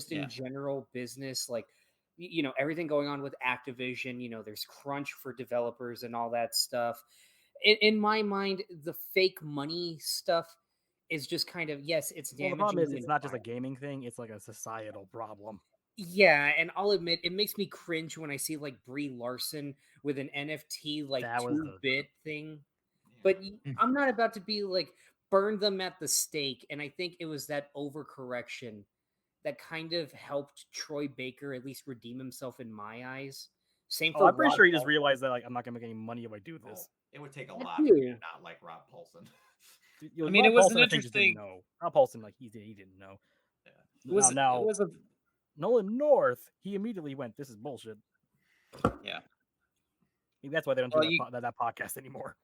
Yeah. general business, like everything going on with Activision. There's crunch for developers and all that stuff. In my mind, the fake money stuff is just kind of, yes, it's Well, damaging. the problem is the it's not just a environment. gaming thing; it's like a societal problem. Yeah, and I'll admit it makes me cringe when I see like Brie Larson with an NFT like That was 2-bit thing. Yeah. But I'm not about to be like burn them at the stake, and I think it was that overcorrection that kind of helped Troy Baker at least redeem himself in my eyes. Same Oh, for I'm pretty Rob sure he just Paulson. realized that like I'm not gonna make any money if I do this. It would take a That lot for me too. to not like Rob Paulson. I mean, Rob it was Paulson, an I think, just didn't interesting. know. Rob Paulson, like he didn't know. It was Now it was a Nolan North, he immediately went, "This is bullshit." yeah. Maybe that's why they don't Well, do that podcast anymore.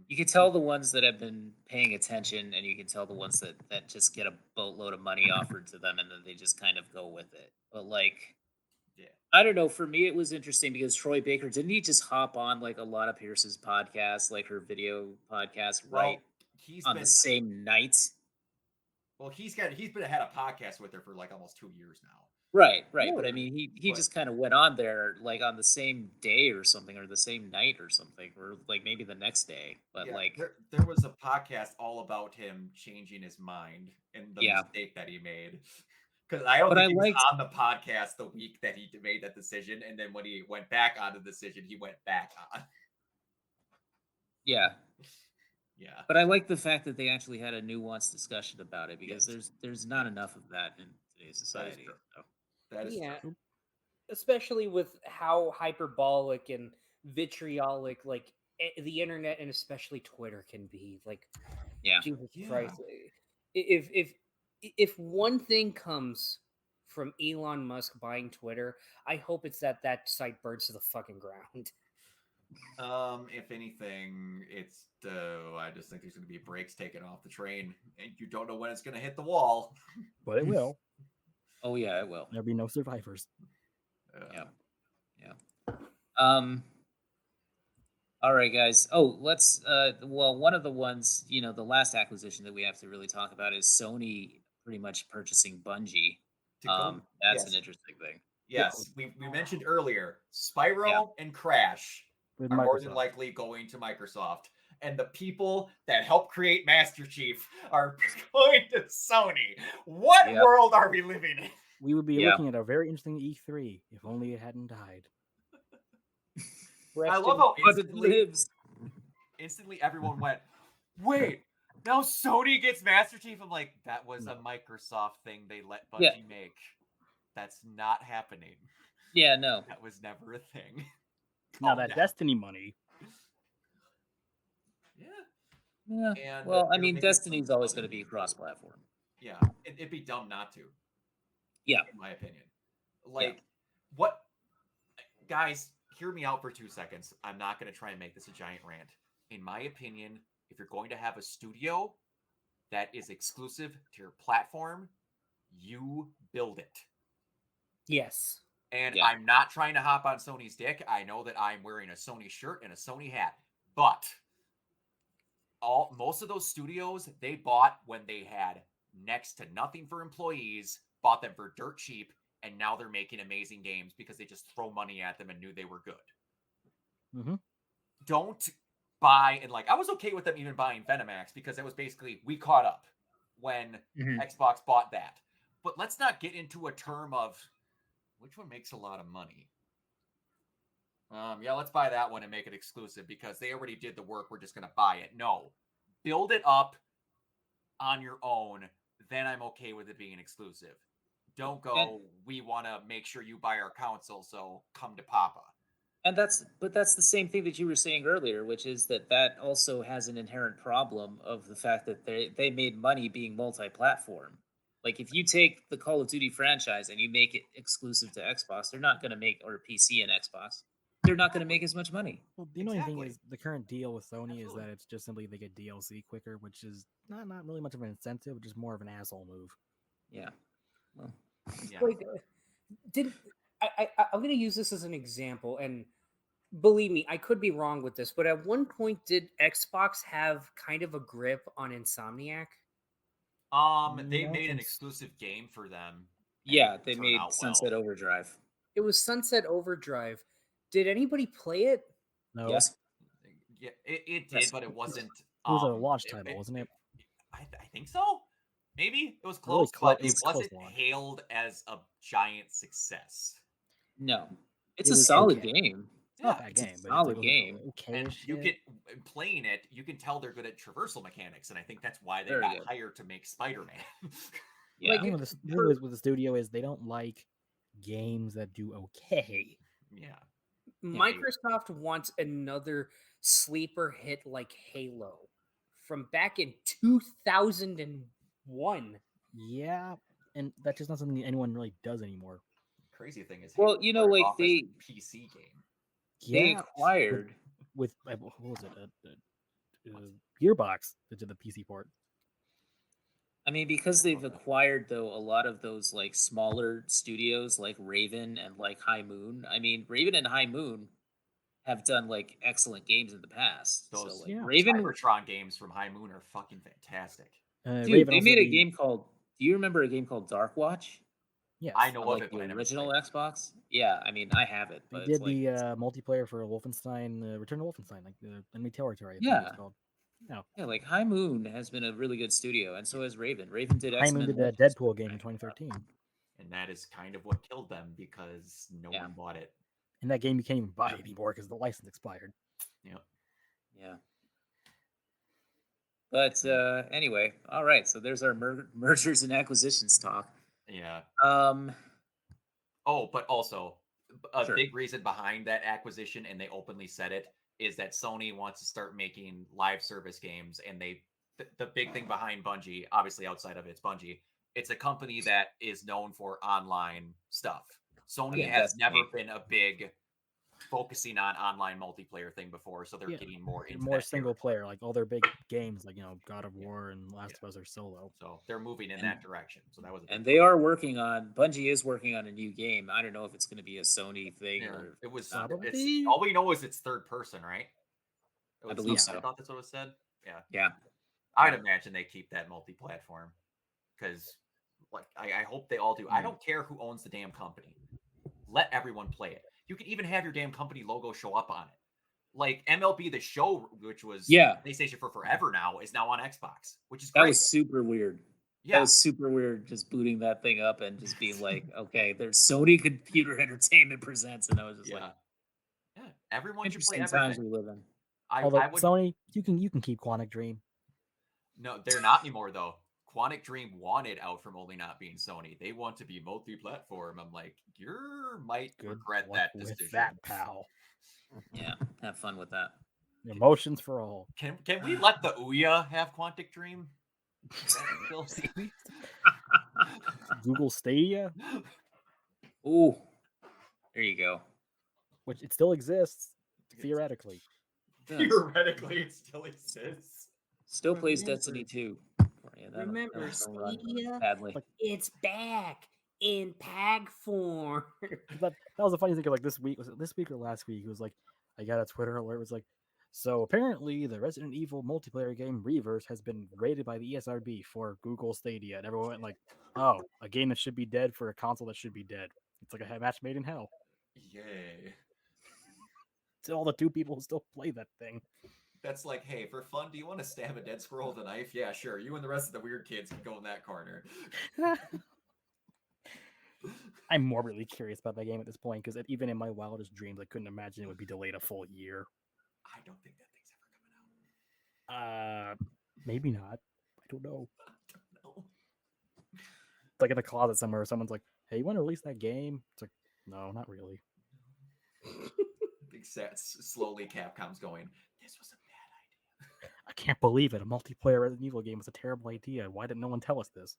you can tell the ones that have been paying attention, and you can tell the ones that just get a boatload of money offered to them, and then they just kind of go with it. But like, Yeah. I don't know. For me, it was interesting because Troy Baker didn't he just hop on like a lot of Pierce's podcasts, like her video podcast, right He's on been the same night. well. He's had a podcast with her for like almost 2 years now. Right. But I Really? mean, he But- just kind of went on there like on the same day or something, or the same night or something, or like maybe the next day. But Yeah, like, there was a podcast all about him changing his mind and the Yeah. mistake that he made. Because I don't But think I he was liked- on the podcast the week that he made that decision, and then when he went back on the decision, he went back on. yeah. Yeah, But I like the fact that they actually had a nuanced discussion about it because Yes. there's not enough of that in today's society. true. So. that is Yeah. true. Especially with how hyperbolic and vitriolic like the internet and especially Twitter can be. Like, Yeah. Jesus Yeah. Christ. If one thing comes from Elon Musk buying Twitter, I hope it's that site burns to the fucking ground. If anything, it's I just think there's going to be brakes taken off the train, and you don't know when it's going to hit the wall. But it will. Oh yeah, it will. There'll be no survivors. Yeah. All right, guys. Oh, let's. Well, one of the ones, the last acquisition that we have to really talk about is Sony pretty much purchasing Bungie. To go- That's yes. an interesting thing. Yes, we mentioned earlier, Spyro and Crash With are more than Microsoft. likely going to Microsoft. And the people that helped create Master Chief are going to Sony. What Yep. world are we living in? We would be Yeah. looking at a very interesting E3 if only it hadn't died. I love how But it lives. instantly everyone went, wait, now Sony gets Master Chief? I'm like, that was a Microsoft thing they let Bungie Yeah. make. That's not happening. Yeah, no. That was never a thing. Now Calm that down. Destiny money, Yeah. Yeah. And Well, I they're mean, making Destiny's some always other going to be games. cross-platform. Yeah, it'd be dumb not to. Yeah. In my opinion. Like, what? Guys, hear me out for 2 seconds. I'm not going to try and make this a giant rant. In my opinion, if you're going to have a studio that is exclusive to your platform, you build it. Yes. And Yeah. I'm not trying to hop on Sony's dick. I know that I'm wearing a Sony shirt and a Sony hat, but most of those studios they bought when they had next to nothing for employees, bought them for dirt cheap, and now they're making amazing games because they just throw money at them and knew they were good. Mm-hmm. Don't buy, and like I was okay with them even buying Venomax because it was basically we caught up when Xbox bought that. But let's not get into a term of which one makes a lot of money. Yeah, let's buy that one and make it exclusive because they already did the work. We're just going to buy it. No, build it up on your own. Then I'm okay with it being exclusive. Don't go, we want to make sure you buy our console, so come to Papa. And that's the same thing that you were saying earlier, which is that also has an inherent problem of the fact that they made money being multi-platform. Like if you take the Call of Duty franchise and you make it exclusive to Xbox, they're not going to make, or PC and Xbox, they're not going to make as much money. Well, the annoying thing Exactly. is the current deal with Sony is Absolutely. that it's just simply they get DLC quicker, which is not really much of an incentive, just more of an asshole move. Yeah. Well, Yeah. Like, I'm going to use this as an example, and believe me, I could be wrong with this, but at one point, did Xbox have kind of a grip on Insomniac? They No, made an it's- exclusive game for them. yeah, it they turned made out Sunset well. Overdrive. It was Sunset Overdrive. Did anybody play it? No. Yes. Yeah, it did, Yes. but it wasn't. It was a launch title, wasn't it? I think so. Maybe it was Really close, close- but it it was close wasn't launch. hailed as a giant success. No. It's It a was solid okay. game. It's not a Yeah, bad it's a game, but solid it's game. And okay-ish. you get playing it, you can tell they're good at traversal mechanics, and I think that's why they Very got good. hired to make Spider-Man. Yeah. The thing with the studio is they don't like games that do okay. Yeah. Microsoft wants another sleeper hit like Halo from back in 2001. Yeah, and that's just not something anyone really does anymore. Crazy thing is, Well, Halo you know, started like off as a PC game. they Yeah, acquired. with what was it? Gearbox that did the PC port. I mean, because they've acquired though a lot of those like smaller studios like Raven and like High Moon. I mean, Raven and High Moon have done like excellent games in the past. Those So like Yeah. Raven, Cybertron games from High Moon are fucking fantastic. dude, Raven they also made a did- game called. Do you remember a game called Dark Watch Yes, I know on of like it, the but I never original played. Xbox? Yeah, I mean, I have it, they but it's did like the multiplayer for Wolfenstein, Return to Wolfenstein, like the Enemy Territory. I think yeah, it's called. No, yeah, like High Moon has been a really good studio, and so has Raven. Raven did High Moon X-Men did the Legends. Deadpool game in 2013. And that is kind of what killed them because no Yeah. one bought it. And that game you can't even buy anymore because the license expired. Yeah. Yeah. But anyway, all right. So there's our mergers and acquisitions talk. Yeah. Um, Oh, but also a Sure. big reason behind that acquisition, and they openly said it, is that Sony wants to start making live service games. And the big thing behind Bungie, obviously outside of it's Bungie, it's a company that is known for online stuff. Sony Yeah, has Destiny. never been a big focusing on online multiplayer thing before, so they're Yeah, getting more into more that single territory. player, like all their big games, like God of War and Last of Us are solo. So they're moving in And- that direction. So that was a big And they are working on. Bungie is working on a new game. I don't know if it's going to be a Sony thing Yeah, or it was. Probably. It's all we know is it's third person, right? It I was- believe I so. thought that's what it said. Yeah, Yeah. I'd imagine they keep that multi-platform because, like, I hope they all do. I don't care who owns the damn company. Let everyone play it. You can even have your damn company logo show up on it. Like MLB The Show, which was PlayStation for forever now, is now on Xbox, which is That great. was super weird. Yeah. That was super weird. Just booting that thing up and just being like, okay, there's Sony Computer Entertainment presents, and I was just yeah. like, Yeah, everyone should play interesting times everything. we live in. Although I would. Sony, you can keep Quantic Dream. No, they're not anymore though. Quantic Dream wanted out from only not being Sony. They want to be multi-platform. I'm like, you might regret luck that with decision. that, pal. Yeah, have fun with that. Emotions for all. Can we let the Ouya have Quantic Dream? Is that still- Google Stadia, Ooh, there you go. which it still exists theoretically. Does. Theoretically, it still exists. Still But plays the answer Destiny is- 2. Yeah, Remember, that'll still run Stadia? badly. Like It's back in pack form. that was the funny thing. Like this week, was it this week or last week? It was like I got a Twitter alert. It was like, so apparently the Resident Evil multiplayer game Reverse has been rated by the ESRB for Google Stadia, and everyone went like, "Oh, a game that should be dead for a console that should be dead." It's like a match made in hell. Yay. To all the two people who still play that thing. That's like, hey, for fun, do you want to stab a dead squirrel with a knife? Yeah, sure. You and the rest of the weird kids can go in that corner. I'm morbidly curious about that game at this point because even in my wildest dreams, I couldn't imagine it would be delayed a full year. I don't think that thing's ever coming out. Maybe not. I don't know. No. It's like in a closet somewhere. Someone's like, "Hey, you want to release that game?" It's like, no, not really. Big set. Slowly, Capcom's going, this was a bad idea. I can't believe it. A multiplayer Resident Evil game was a terrible idea. Why didn't no one tell us this?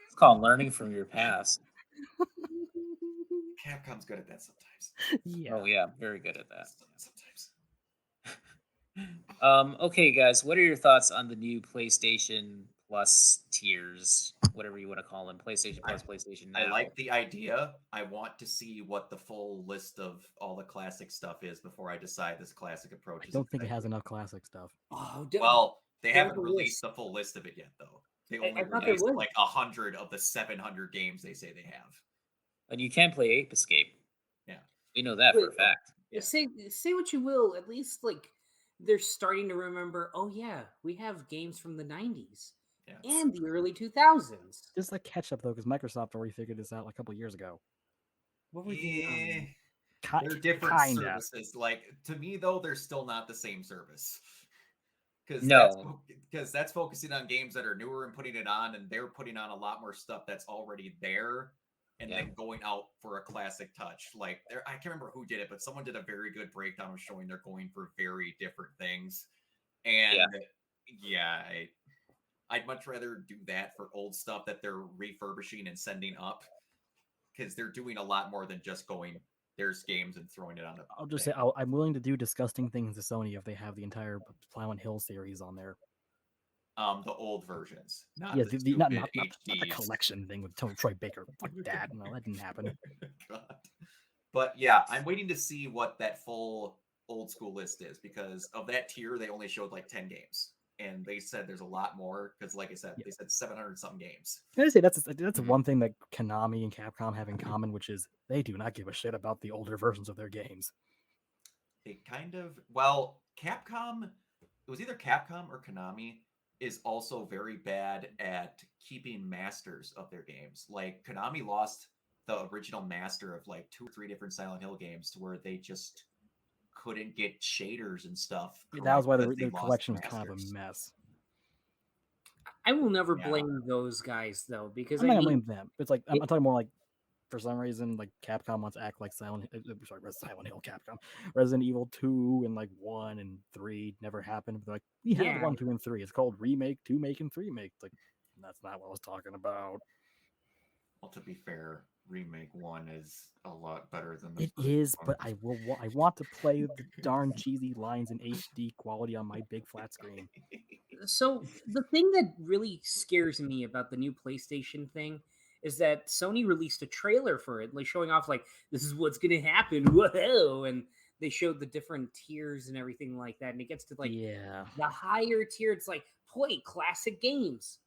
It's called learning from your past. Capcom's good at that sometimes. Yeah. Oh yeah, very good at that. Sometimes. Okay, guys, what are your thoughts on the new PlayStation Plus tiers, whatever you want to call them, PlayStation Plus, PlayStation Now? I like the idea. I want to see what the full list of all the classic stuff is before I decide this classic approach I is. don't think it has enough classic stuff. Oh, Well, they there's haven't a released list. the full list of it yet, though. They I only thought there released was. like 100 of the 700 games they say they have. And you can play Ape Escape. Yeah. We know that for a Wait, fact. Yeah. Say what you will. At least like they're starting to remember. Oh yeah, we have games from the '90s Yeah. and the early 2000s. Just like catch up though, because Microsoft already figured this out like a couple years ago. What were the? They're different Kinda. services. Like to me, though, they're still not the same service. Because No. that's focusing on games that are newer and putting it on, and they're putting on a lot more stuff that's already there, and Yeah. then going out for a classic touch. Like I can't remember who did it, but someone did a very good breakdown of showing they're going for very different things. And yeah, I'd much rather do that for old stuff that they're refurbishing and sending up, because they're doing a lot more than just going, there's games and throwing it on a I'll just thing. say I'm willing to do disgusting things to Sony if they have the entire Silent Hill series on there. The old versions, not Yeah, the not stupid the HDs. collection thing with Troy Baker. Fuck that. No, that didn't happen. God. But yeah, I'm waiting to see what that full old school list is, because of that tier, they only showed like 10 games. And they said there's a lot more, because like I said, they said 700 something games. I say that's one thing that Konami and Capcom have in common, which is they do not give a shit about the older versions of their games. They kind of, well, Capcom, it was either Capcom or Konami, is also very bad at keeping masters of their games. Like Konami lost the original master of like 2 or 3 different Silent Hill games to where they just couldn't get shaders and stuff. That was why because the they lost collection was kind of a masters. mess. I will never Yeah. blame those guys though, because I'm I not mean, gonna blame them. It's like I'm talking more like for some reason like Capcom wants to act like Silent Hill Capcom. Resident Evil 2 and like 1 and 3 never happened. But they're like, we have Yeah. 1, 2, and 3. It's called Remake, 2 Make, and 3 Make. It's like that's not what I was talking about. Well, to be fair, Remake 1 is a lot better than the It first is, one. but I want to play the darn cheesy lines in HD quality on my big flat screen. so the thing that really scares me about the new PlayStation thing is that Sony released a trailer for it, like showing off like this is what's gonna happen, whoa, and they showed the different tiers and everything like that, and it gets to like Yeah. the higher tier. It's like play classic games.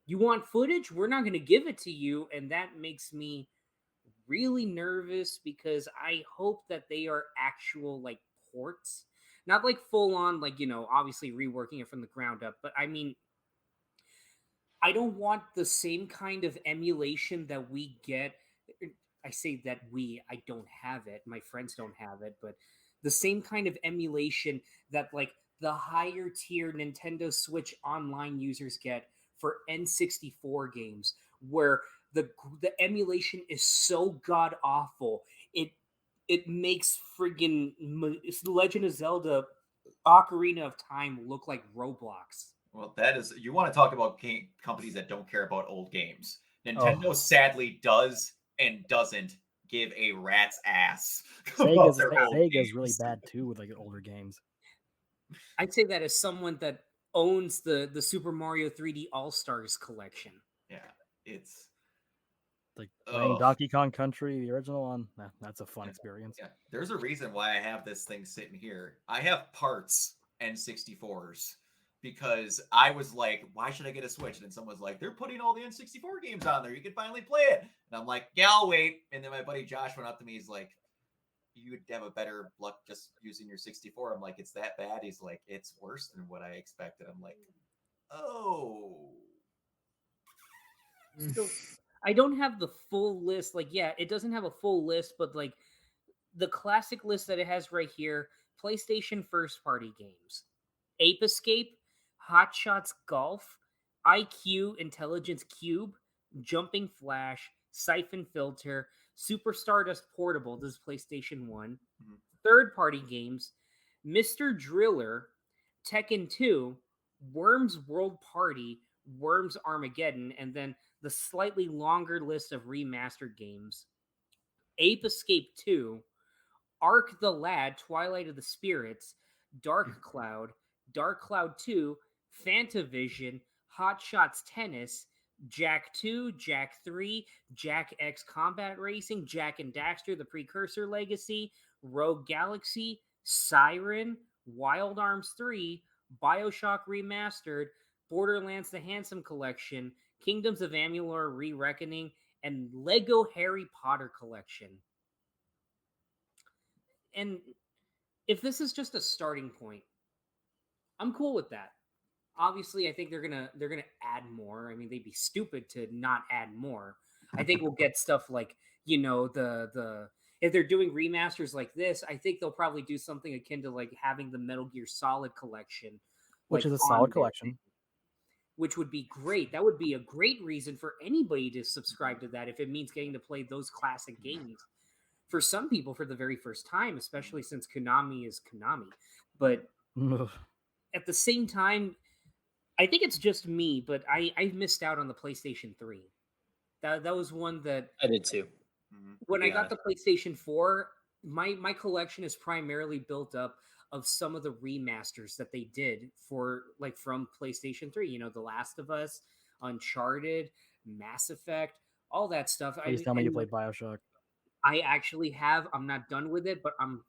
You want footage? We're not gonna give it to you, and that makes me really nervous because I hope that they are actual like ports, not like full on like obviously reworking it from the ground up, but I mean I don't want the same kind of emulation that we get. I say that I don't have it. My friends don't have it, but the same kind of emulation that like the higher tier Nintendo Switch online users get for N64 games, where the emulation is so god awful. It makes friggin' Legend of Zelda Ocarina of Time look like Roblox. Well, that is, you want to talk about companies that don't care about old games. Nintendo Oh. sadly does and doesn't give a rat's ass about Sega's their old really games. bad too with like older games. I'd say that as someone that owns the Super Mario 3D All Stars collection. Yeah, it's Like playing ugh. Donkey Kong Country, the original one, that's a fun Yeah. experience. Yeah, there's a reason why I have this thing sitting here. I have parts N64s because I was like, why should I get a Switch? And then someone's like, they're putting all the N64 games on there. You can finally play it. And I'm like, yeah, I'll wait. And then my buddy Josh went up to me. He's like, you would have a better luck just using your 64. I'm like, it's that bad? He's like, it's worse than what I expected. I'm like, oh. So I don't have the full list. Like, yeah, it doesn't have a full list, but like the classic list that it has right here: PlayStation first party games, Ape Escape, Hot Shots Golf, IQ Intelligence Cube, Jumping Flash, Siphon Filter, Super Stardust Portable. This is PlayStation 1. Mhm. Third party games: Mr. Driller, Tekken 2, Worms World Party, Worms Armageddon, and then the slightly longer list of remastered games: Ape Escape 2, Ark the Lad, Twilight of the Spirits, Dark Cloud, Dark Cloud 2, Fantavision, Hot Shots Tennis, Jack 2, Jack 3, Jack X Combat Racing, Jack and Daxter, The Precursor Legacy, Rogue Galaxy, Siren, Wild Arms 3, Bioshock Remastered, Borderlands The Handsome Collection, Kingdoms of Amalur Re-Reckoning, and Lego Harry Potter Collection. And if this is just a starting point, I'm cool with that. Obviously, I think they're gonna add more. I mean, they'd be stupid to not add more. I think we'll get stuff like, the if they're doing remasters like this, I think they'll probably do something akin to like having the Metal Gear Solid collection, Which like is a on solid there, collection. which would be great. That would be a great reason for anybody to subscribe to that if it means getting to play those classic games. For some people, for the very first time, especially since Konami is Konami. But at the same time, I think it's just me, but I missed out on the PlayStation 3. That was one that I did too. when I be got the PlayStation 4, my collection is primarily built up of some of the remasters that they did for like from PlayStation 3. The Last of Us, Uncharted, Mass Effect, all that stuff. Please tell me you played Bioshock. I actually have. I'm not done with it, but I'm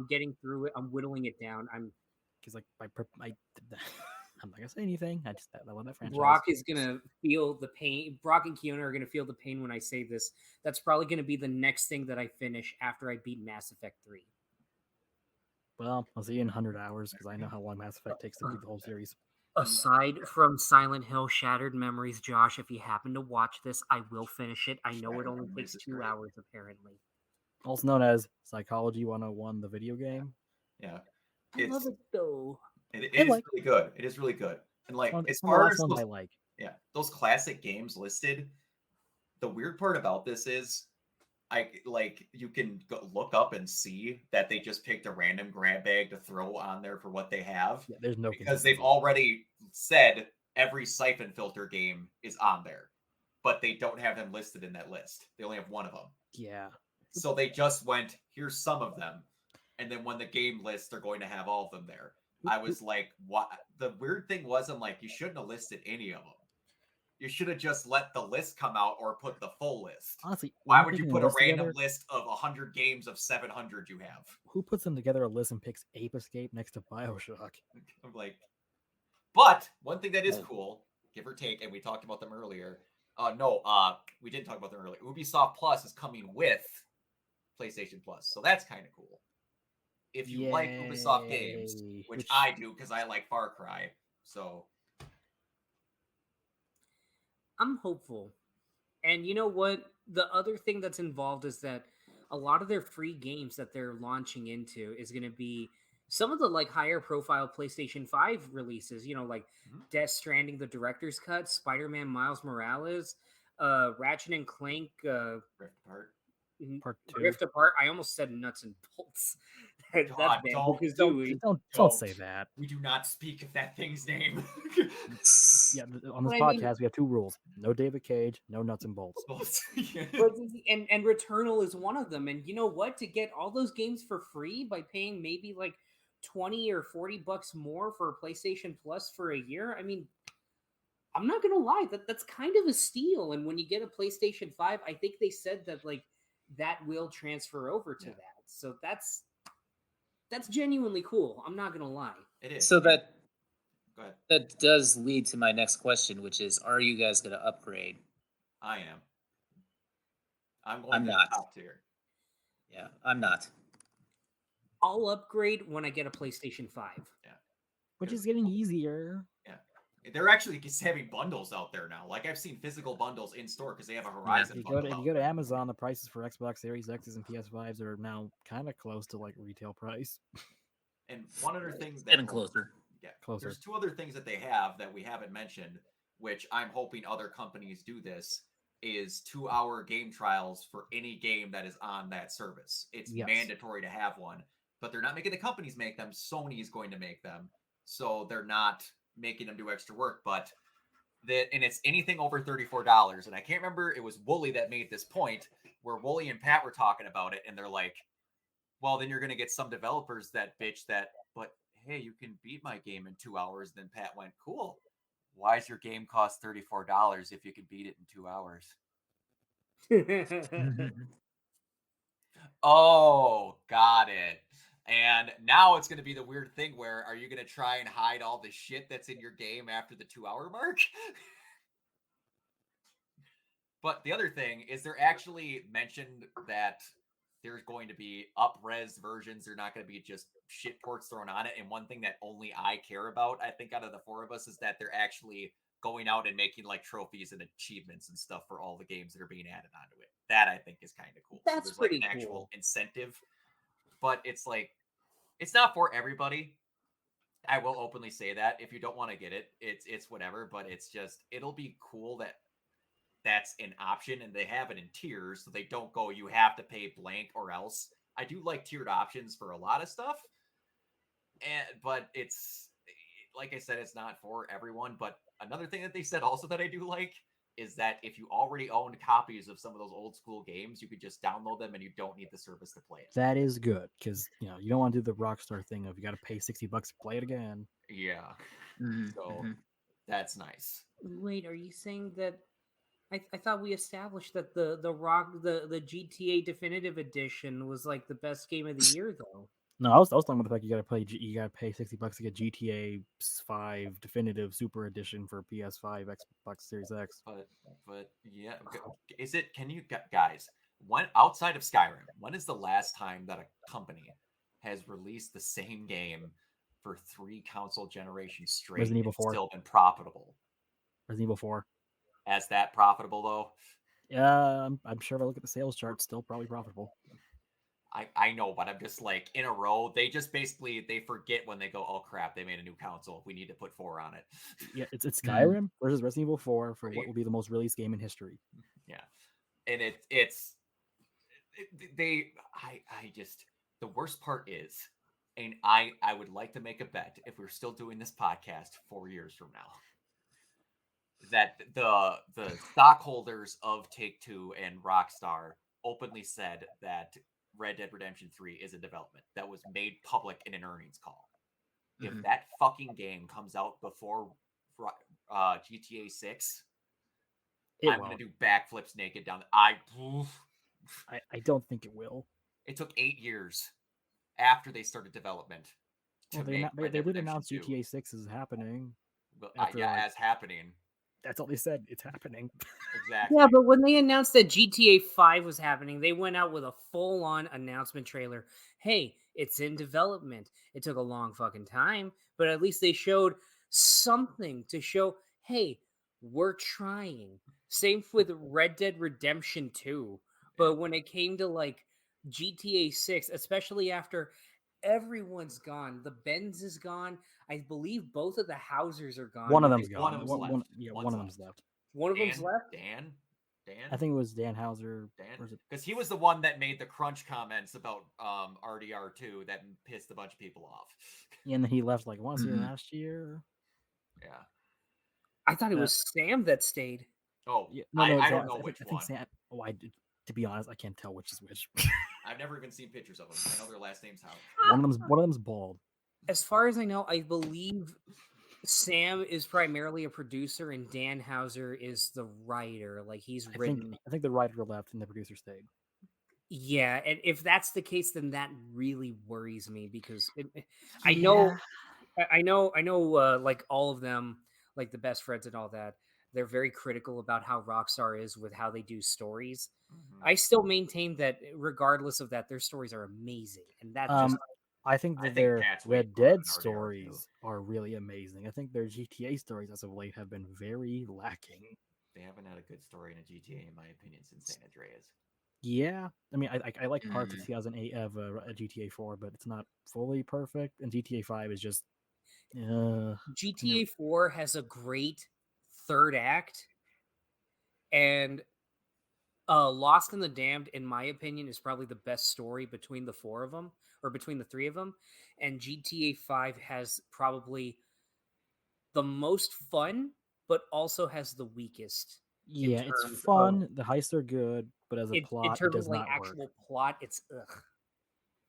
getting through it. I'm whittling it down. Because like I'm not gonna say anything. I love that franchise. Brock is gonna feel the pain. Brock and Keona are gonna feel the pain when I say this. That's probably gonna be the next thing that I finish after I beat Mass Effect 3. Well, I'll see you in 100 hours because I know how long Mass Effect takes to beat the whole series. Aside from Silent Hill Shattered Memories, Josh, if you happen to watch this, I will finish it. I know Shattered it only Memories takes is 2 great. hours, apparently. Also known as Psychology 101, the video game. Yeah, I love it though. It I is like- really good. It is really good. And like as It's one of the far last as ones those, I like. yeah, those classic games listed, the weird part about this is you can look up and see that they just picked a random grab bag to throw on there for what they have Yeah, there's no because they've consistency. already said every Siphon Filter game is on there, but they don't have them listed in that list. They only have one of them. Yeah. So they just went, here's some of them. And then when the game lists, they're going to have all of them there. I was like, what? The weird thing was, I'm like, you shouldn't have listed any of them. You should have just let the list come out or put the full list. Honestly, why would you put a random together, list of 100 games of 700 you have? Who puts them together a list and picks Ape Escape next to Bioshock? I'm like, but one thing that is cool, give or take, and we talked about them earlier. We didn't talk about them earlier. Ubisoft Plus is coming with PlayStation Plus, so that's kind of cool. If you like Ubisoft games, which I do because I like Far Cry, so I'm hopeful. And you know what? The other thing that's involved is that a lot of their free games that they're launching into is going to be some of the like higher profile PlayStation 5 releases, like Death Stranding, the director's cut, Spider-Man Miles Morales, Ratchet and Clank, Rift Apart. Part 2. Rift Apart. I almost said Nuts and Bolts. That's God, Banjo-Kazooie. Don't say that. We do not speak of that thing's name. Yeah, on this podcast we have 2 rules: no David Cage, no Nuts and Bolts. and Returnal is one of them. And you know what? To get all those games for free by paying maybe like $20 or $40 more for PlayStation Plus for a year, I mean, I'm not gonna lie, that's kind of a steal. And when you get a PlayStation 5, I think they said that like that will transfer over to that. So that's genuinely cool. I'm not gonna lie. It is. So that Go ahead. that does lead to my next question, which is, are you guys going to upgrade? I am. I'm going I'm to not. the top tier. Yeah, I'm not. I'll upgrade when I get a PlayStation 5. Which is getting easier. Yeah. They're actually just having bundles out there now. Like I've seen physical bundles in store because they have a Horizon If bundle. you go to Amazon, the prices for Xbox Series X's and PS5s are now kind of close to like retail price. And one other thing that Getting closer. Yeah, Closer. There's two other things that they have that we haven't mentioned, which I'm hoping other companies do this, is 2-hour game trials for any game that is on that service. It's mandatory to have one, but they're not making the companies make them. Sony is going to make them. So they're not making them do extra work, but and it's anything over $34. And I can't remember, it was Wooly that made this point where Wooly and Pat were talking about it, and they're like, well, then you're going to get some developers that bitch that, but hey, you can beat my game in 2 hours. Then Pat went, cool. Why does your game cost $34 if you can beat it in 2 hours? Oh, got it. And now it's going to be the weird thing where are you going to try and hide all the shit that's in your game after the 2-hour mark? But the other thing is they're actually mentioned that there's going to be up-res versions. They're not going to be just shit ports thrown on it. And one thing that only I care about, I think, out of the four of us, is that they're actually going out and making like trophies and achievements and stuff for all the games that are being added onto it. That I think is kind of cool. That's so there's pretty like an cool. actual incentive, but it's like it's not for everybody. I will openly say that if you don't want to get it, it's whatever. But it's just it'll be cool that that's an option, and they have it in tiers, so they don't go you have to pay blank or else. I do like tiered options for a lot of stuff, but it's like I said, it's not for everyone. But another thing that they said also that I do like is that if you already owned copies of some of those old school games, you could just download them and you don't need the service to play it. That is good because you don't want to do the Rockstar thing of you got to pay $60 to play it again. Yeah, so that's nice. Wait, are you saying that? I thought we established that the GTA Definitive Edition was like the best game of the year, though. No, I was talking about the fact you got to pay $60 to get GTA 5 Definitive Super Edition for PS5, Xbox Series X. But yeah, is it? Can you guys? When outside of Skyrim, when is the last time that a company has released the same game for 3 console generations straight Resident Evil 4. and still been profitable? Resident Evil 4. As that profitable though? Yeah, I'm sure if I look at the sales chart, still probably profitable. I know, but I'm just like in a row. They just basically they forget when they go, oh crap, they made a new console. We need to put 4 on it. Yeah, it's Skyrim versus Resident Evil 4 for what will be the most released game in history. Yeah, and I just the worst part is, and I would like to make a bet if we're still doing this podcast 4 years from now, that the stockholders of Take-Two and Rockstar openly said that Red Dead Redemption 3 is in development. That was made public in an earnings call. If that fucking game comes out before GTA 6, I'm going to do backflips naked down. I don't think it will. It took 8 years after they started development. They did announce GTA 6 is happening. But, as happening. That's all they said. It's happening. Exactly. Yeah, but when they announced that GTA 5 was happening, they went out with a full-on announcement trailer. Hey, it's in development. It took a long fucking time, but at least they showed something to show, hey, we're trying. Same with Red Dead Redemption 2. But when it came to like GTA 6, especially after everyone's gone, the Benz is gone. I believe both of the Housers are gone. One of them's gone. One of them's left. One of them's left. One of them's left? Dan? I think it was Dan Houser. Because he was the one that made the crunch comments about RDR2 that pissed a bunch of people off. Yeah, and then he left like once last year. Yeah. I thought it was Sam that stayed. Oh, yeah. I don't know which one. I think Sam. Oh, to be honest, I can't tell which is which. I've never even seen pictures of them. I know their last name's Howard. One of them's bald. As far as I know, I believe Sam is primarily a producer and Dan Houser is the writer. Like he's written. I think the writer left and the producer stayed. Yeah, and if that's the case, then that really worries me because I know, I know, like all of them, like the best friends and all that, they're very critical about how Rockstar is with how they do stories. Mhm. I still maintain that regardless of that, their stories are amazing, and that just I think I that think their Pat's way Red cooler Dead than RDR2. stories are really amazing. I think their GTA stories as of late have been very lacking. They haven't had a good story in a GTA, in my opinion, since San Andreas. Yeah, I mean, I like parts of Mm. 2008 of GTA 4, but it's not fully perfect. And GTA 5 is just, GTA 4 has a great third act, and Lost in the Damned, in my opinion, is probably the best story between the four of them, or between the three of them. And GTA 5 has probably the most fun, but also has the weakest in yeah, it's terms of fun. The heists are good, but as a in plot, it terms of does like not work. actual plot. It's ugh.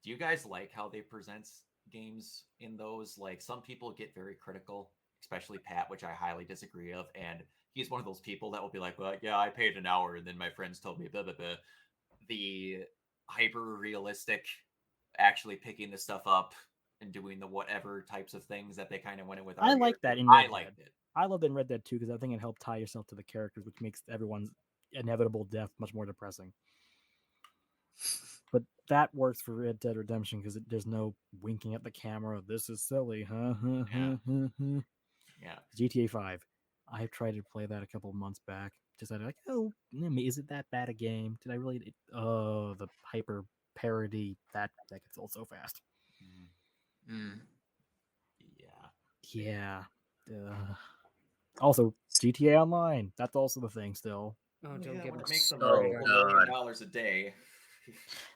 Do you guys like how they present games in those? Like some people get very critical, especially Pat, which I highly disagree of, and he's one of those people that will be like, "Well, yeah, I paid an hour, and then my friends told me blah blah blah." The hyper realistic, actually picking the stuff up and doing the whatever types of things that they kind of went in with I RDR2. like that in I Red Dead. liked it. I loved it in Red Dead 2 because I think it helped tie yourself to the characters, which makes everyone's inevitable death much more depressing. But that works for Red Dead Redemption because there's no winking at the camera. This is silly, huh? Yeah. GTA 5. I tried to play that a couple months back. Decided like, oh, is it that bad a game? Did I really? Oh, the hyper parody that gets old so fast. Mm, Mm. yeah. Yeah. Also, GTA Online. That's also the thing still. Oh, Yeah, don't get when me it makes them Oh, started multiple on million God. dollars a day,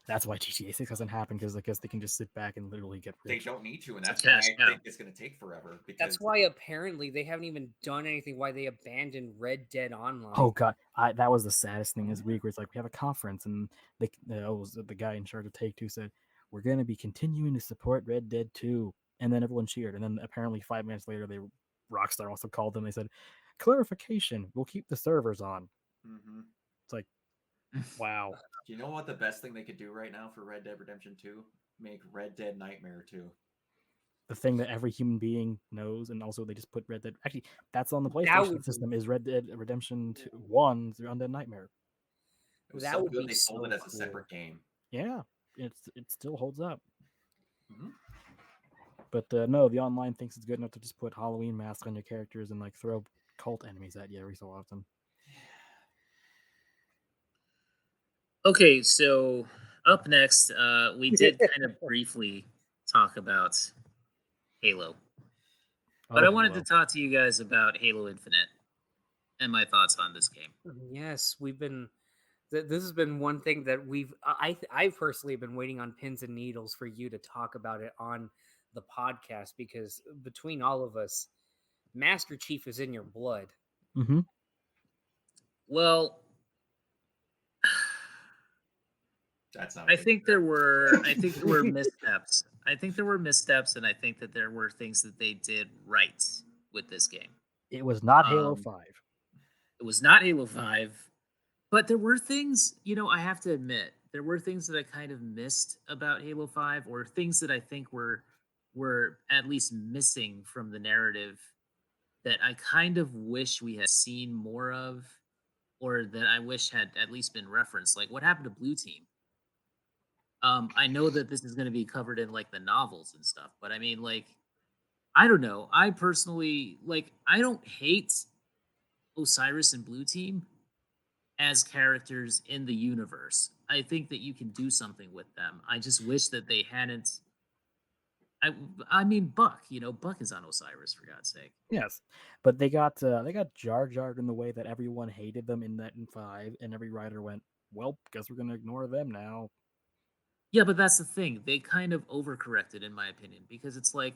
That's why GTA 6 hasn't happened because I guess they can just sit back and literally get they rich. don't need to, and It's a that's why cash I cow. think it's going to take forever. Because That's why apparently they haven't even done anything. Why they abandoned Red Dead Online? Oh god, that was the saddest thing this week. Where it's like we have a conference and the guy in charge of Take Two said we're going to be continuing to support Red Dead 2, and then everyone cheered. And then apparently 5 minutes later, Rockstar also called them. They said, clarification: we'll keep the servers on. Mhm. It's like, wow. Do you know what the best thing they could do right now for Red Dead Redemption 2? Make Red Dead Nightmare 2. The thing that every human being knows, and also they just put Red Dead. Actually, that's on the That PlayStation would system. be Is Red Dead Redemption 1's Undead Nightmare? It was that so would good be they sold so it as a cool. separate game. Yeah, it still holds up. Mhm. But no, the online thinks it's good enough to just put Halloween masks on your characters and like throw cult enemies at you every so often. Okay, so up next, we did kind of briefly talk about Halo, but Oh, I wanted to Halo. talk to you guys about Halo Infinite and my thoughts on this game. Yes, we've been. This has been one thing that I personally have been waiting on pins and needles for you to talk about it on the podcast because between all of us, Master Chief is in your blood. Mm-hmm. Well, That's not. I think there were missteps. I think there were missteps, and I think that there were things that they did right with this game. It was not Halo Um, 5. it was not Halo 5, but there were things, I have to admit, there were things that I kind of missed about Halo 5, or things that I think were at least missing from the narrative that I kind of wish we had seen more of, or that I wish had at least been referenced. Like what happened to Blue Team? I know that this is going to be covered in like the novels and stuff, but I mean, like, I don't know. I personally like. I don't hate Osiris and Blue Team as characters in the universe. I think that you can do something with them. I just wish that they hadn't. I, I mean, Buck. Buck is on Osiris for God's sake. Yes, but they got Jar Jar in the way that everyone hated them in 5, and every writer went, "Well, guess we're gonna ignore them now." Yeah, but that's the thing. They kind of overcorrected, in my opinion, because it's like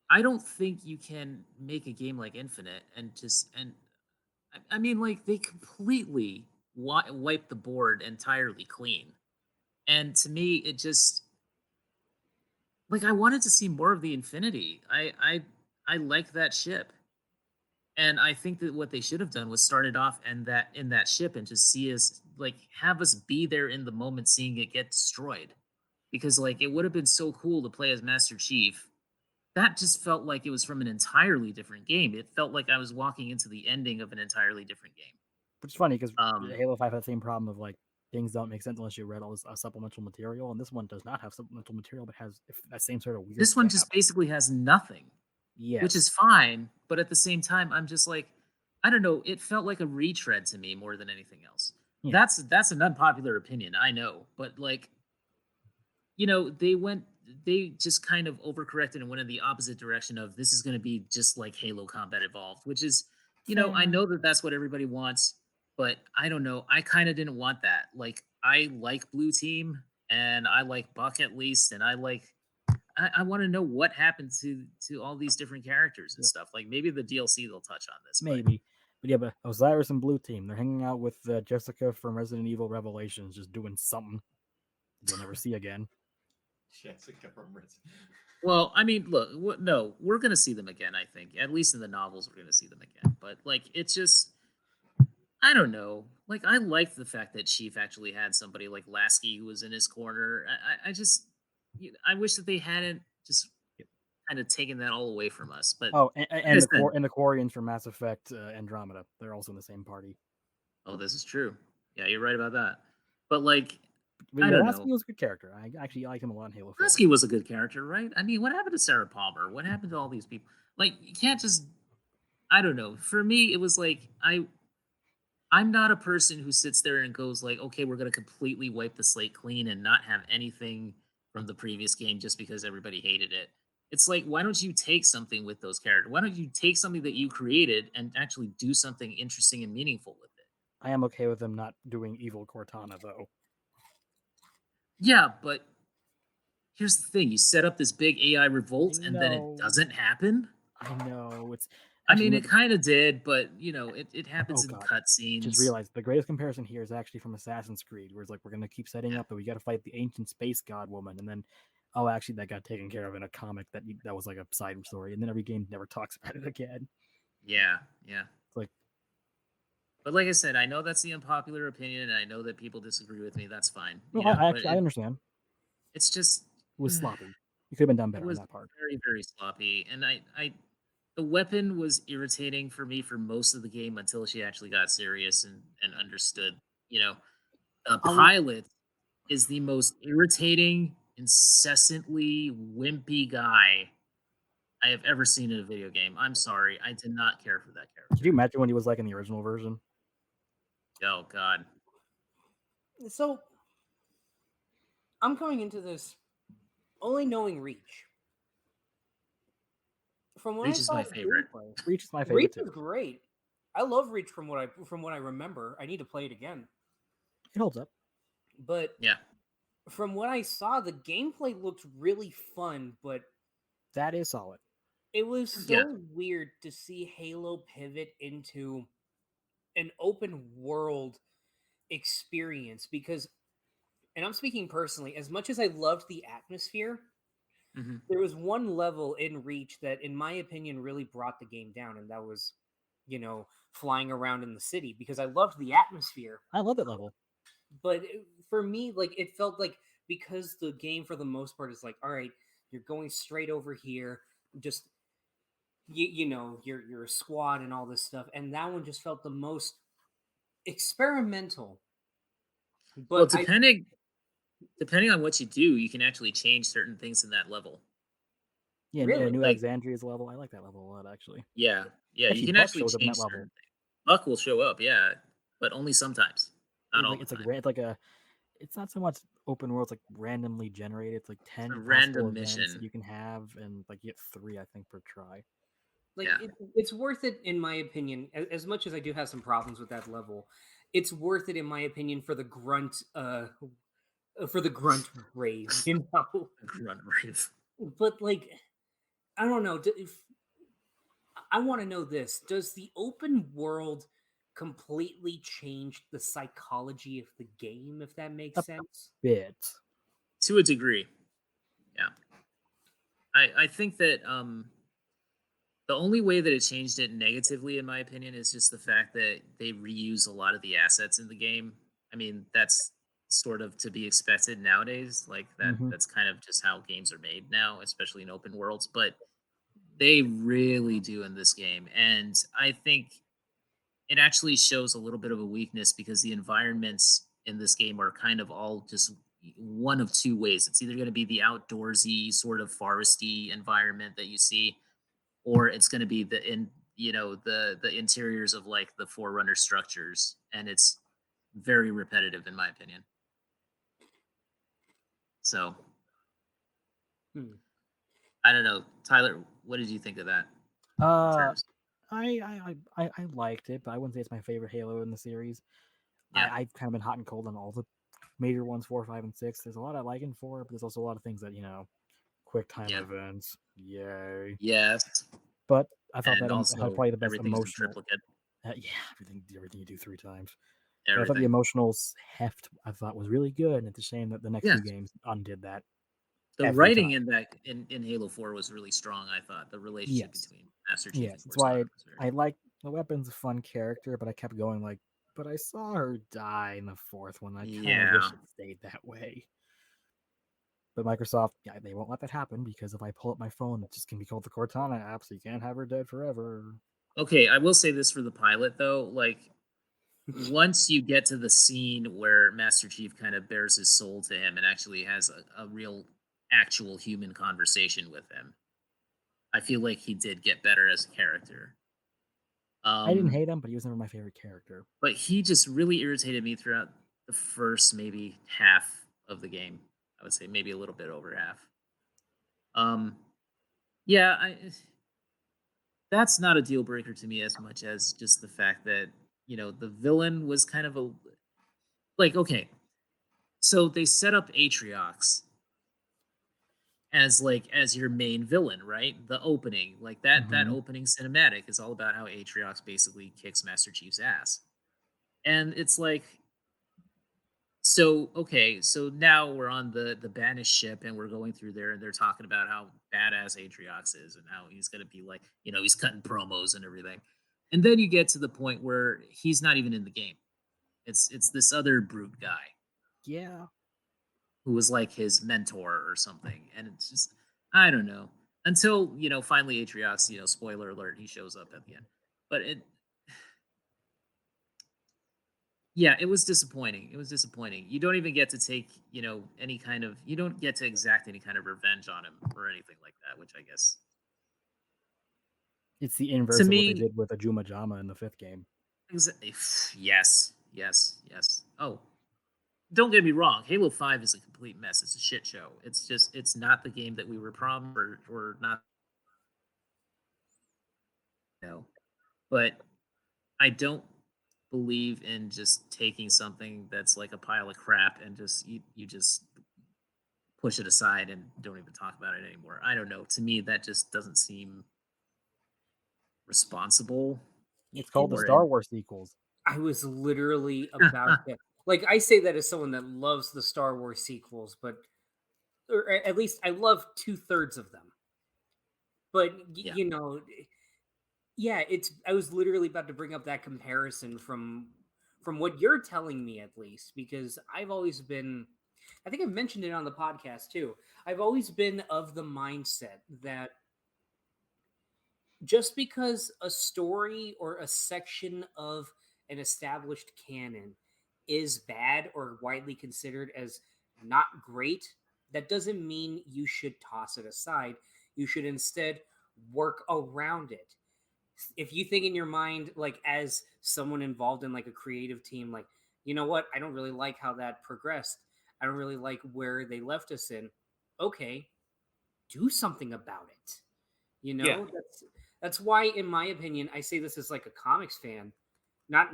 I don't think you can make a game like Infinite and I mean, like they completely wiped the board entirely clean, and to me, it just like I wanted to see more of the Infinity. I like that ship. And I think that what they should have done was started off and that in that ship and just see us like have us be there in the moment seeing it get destroyed. Because like it would have been so cool to play as Master Chief. That just felt like it was from an entirely different game. It felt like I was walking into the ending of an entirely different game. Which is funny because Um Halo 5 had the same problem of like things don't make sense unless you read all this supplemental material, and this one does not have supplemental material, but has that same sort of weird this one gap. just basically has nothing, which is Yes. fine, but at the same time I'm just like I don't know, it felt like a retread to me more than anything else. Yeah. That's an unpopular opinion, I know, but like they just kind of overcorrected and went in the opposite direction of this is going to be just like Halo Combat Evolved, which is, I Fair. know that that's what everybody wants, but I don't know. I kind of didn't want that. Like, I like Blue Team and I like Buck at least, and I want to know what happened to all these different characters and Yep. stuff. Like maybe the DLC they'll touch on this, Maybe. But yeah, but Osiris and Blue Team, they're hanging out with Jessica from Resident Evil Revelations, just doing something you'll never see again. Jessica from Resident. Well, I mean, look, no, we're gonna see them again. I think, at least in the novels, we're gonna see them again. But like, it's just, I don't know. Like, I liked the fact that Chief actually had somebody like Lasky who was in his corner. I just, I wish that they hadn't just kind of taken that all away from us. But Oh, like I and the said, and the Quarians from Mass Effect Andromeda, they're also in the same party. oh, this is true. Yeah, you're right about that. But like, But I yeah, don't Lasky know. was a good character. I actually liked him a lot in Halo 4. Lasky was a good character, right? I mean, what happened to Sarah Palmer? What happened to all these people? Like, you can't just. I don't know. For me, it was like I'm not a person who sits there and goes like, okay, we're going to completely wipe the slate clean and not have anything from the previous game just because everybody hated it. It's like, why don't you take something with those characters? Why don't you take something that you created and actually do something interesting and meaningful with it? I am okay with them not doing evil Cortana though. Yeah, but here's the thing: you set up this big AI revolt, and then it No. doesn't happen. I know it's. I Actually, mean, no, it kind of did, but it happens oh in god. cutscenes. Just realized the greatest comparison here is actually from Assassin's Creed, where it's like we're gonna keep setting Yeah. up that we got to fight the ancient space god woman, and then oh, actually that got taken care of in a comic that was like a side story, and then every game never talks about it again. Yeah, yeah. It's like, But like I said, I know that's the unpopular opinion, and I know that people disagree with me. That's fine, no, but I understand. it's just It was sloppy. You could have been done it better on was that part. very, very sloppy, and the weapon was irritating for me for most of the game until she actually got serious and understood. You know, the I'll, pilot is the most irritating, incessantly wimpy guy I have ever seen in a video game. I'm sorry, I did not care for that could you character. imagine what he was like in the original version? Oh God, So I'm coming into this only knowing Reach. From when I Reach is saw my the favorite. gameplay, Reach is my Reach favorite too. is great. I love Reach from what I remember. I need to play it again. It holds up. But Yeah. from what I saw, the gameplay looked really fun, but That is solid. it was Yeah. so weird to see Halo pivot into an open world experience because, and I'm speaking personally, as much as I loved the atmosphere, hmm there was one level in Reach that, in my opinion, really brought the game down, and that was, flying around in the city because I loved the atmosphere. I love that level. But for me, like, it felt like because the game, for the most part, is like, all right, you're going straight over here, just your squad and all this stuff, and that one just felt the most experimental. Well, But I depending on what you do, you can actually change certain things in that level. Yeah, really, New Like, Alexandria's level. I like that level a lot, actually. yeah, yeah, you Actually, can Buck actually shows up in change that level. certain things. Buck will show up, yeah, but only sometimes, not all the It's like time. it's like a. It's not so much open world. It's like randomly generated. It's like It's a 10 possible random events mission. you can have, and like you get 3, I think, per try. like Yeah, it's worth it in my opinion. As much as I do have some problems with that level, it's worth it in my opinion for the grunt rave, Grunt Rave. But like, I don't know. I want to know this: does the open world completely change the psychology of the game? If that makes A sense. bit. To a degree. Yeah. I think that the only way that it changed it negatively, in my opinion, is just the fact that they reuse a lot of the assets in the game. I mean, that's sort of to be expected nowadays. Like Hmm. that's kind of just how games are made now, especially in open worlds. But they really do in this game. And I think it actually shows a little bit of a weakness because the environments in this game are kind of all just one of two ways. It's either going to be the outdoorsy, sort of foresty environment that you see, or it's going to be the interiors of like the Forerunner structures, and it's very repetitive in my opinion. So Hmm. I don't know, Tyler. What did you think of that in Uh, terms? I liked it, but I wouldn't say it's my favorite Halo in the series. Yeah, I've kind of been hot and cold on all the major ones, 4, 5, and 6. There's a lot I like in 4, but there's also a lot of things that quick time yeah, events, yay. yes, But I thought and that had also probably the best everything's in emotional. triplicate. Yeah, everything you do 3 times. But I thought the Everything. emotional heft I thought was really good, and it's a shame that the next Yeah, few games undid that the every time. writing in that in Halo 4 was really strong. I thought the relationship Yes, between Master Chief and yes, that's Cortana why was very I like the weapon's a fun character, but I kept going like, but I saw her die in the fourth one. I kind of wish yeah. it stayed that way. But Microsoft, yeah, they won't let that happen because if I pull up my phone, it just can be called the Cortana app, so you can't have her dead forever. Okay, I will say this for the pilot though, like once you get to the scene where Master Chief kind of bears his soul to him and actually has a real actual human conversation with him, I feel like he did get better as a character. I didn't Um, hate him, but he was never my favorite character. but he just really irritated me throughout the first maybe half of the game. I would say maybe a little bit over half. Um, yeah, that's not a deal breaker to me as much as just the fact that the villain was kind of a like okay, so they set up Atriox as your main villain, right? The opening, like that Hmm. opening cinematic is all about how Atriox basically kicks Master Chief's ass. And it's like so okay, so now we're on the banished ship and we're going through there and they're talking about how badass Atriox is and how he's going to be like, he's cutting promos and everything. And then you get to the point where he's not even in the game. It's this other brute guy Yeah, who was like his mentor or something. And it's just, I don't know. Until, finally Atriox, spoiler alert, he shows up at the end. But yeah, it was disappointing. It was disappointing. You don't even get to take, any kind of, you don't get to exact any kind of revenge on him or anything like that, which I guess it's the to inverse of what they me, did with Ajuma Jama in the 5th game. yes, yes, yes. Oh, don't get me wrong. Halo 5 is a complete mess. It's a shit show. It's just, it's not the game that we were promised or not, but I don't believe in just taking something that's like a pile of crap and just you just push it aside and don't even talk about it anymore. I don't know. To me, that just doesn't seem responsible. It's called the Or Star Wars sequels. I was literally about to like I say that as someone that loves the Star Wars sequels, but or at least I love 2/3 of them. But yeah, yeah, it's I was literally about to bring up that comparison from what you're telling me at least because I've always been I think I've mentioned it on the podcast too. I've always been of the mindset that just because a story or a section of an established canon is bad or widely considered as not great, that doesn't mean you should toss it aside. You should instead work around it. If you think in your mind, like as someone involved in like a creative team, like, you know what, I don't really like how that progressed. I don't really like where they left us in. Okay, do something about it. yeah, That's why, in my opinion, I say this as like a comics fan, not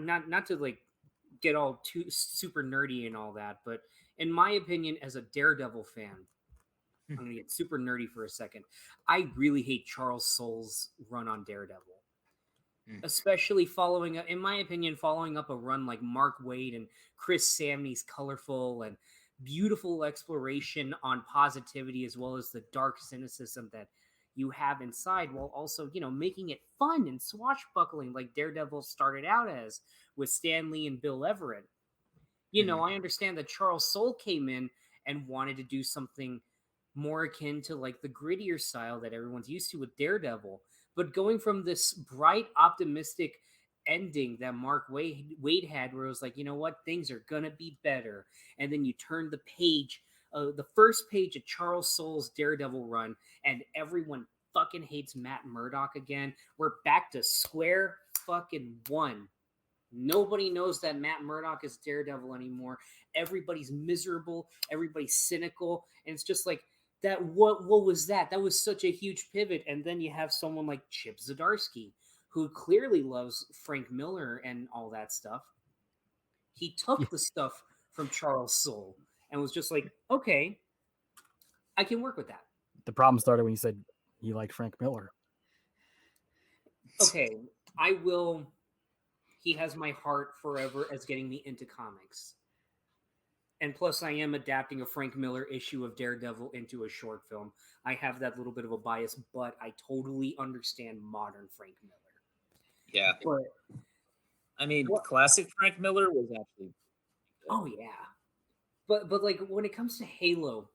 to like get all too super nerdy and all that, but in my opinion, as a Daredevil fan, Hmm. I'm gonna get super nerdy for a second. I really hate Charles Soule's run on Daredevil, Hmm. especially in my opinion, following up a run like Mark Waid and Chris Samney's colorful and beautiful exploration on positivity as well as the dark cynicism that you have inside, while also, making it fun and swashbuckling like Daredevil started out as with Stan Lee and Bill Everett. I understand that Charles Soule came in and wanted to do something more akin to like the grittier style that everyone's used to with Daredevil, but going from this bright, optimistic ending that Mark Wade had, where it was like, you know what, things are gonna be better, and then you turn the page, the first page of Charles Soule's Daredevil run, and everyone fucking hates Matt Murdock again. We're back to square fucking one. Nobody knows that Matt Murdock is Daredevil anymore. Everybody's miserable. Everybody's cynical, and it's just like that. What was that? That was such a huge pivot. And then you have someone like Chip Zdarsky, who clearly loves Frank Miller and all that stuff. He took the stuff from Charles Soule and was just like, okay, I can work with that. The problem started when you said you liked Frank Miller. Okay, I will. He has my heart forever as getting me into comics. And plus, I am adapting a Frank Miller issue of Daredevil into a short film. I have that little bit of a bias, but I totally understand modern Frank Miller. Yeah. But I mean, classic Frank Miller was actually good. Oh yeah. But like when it comes to Halo,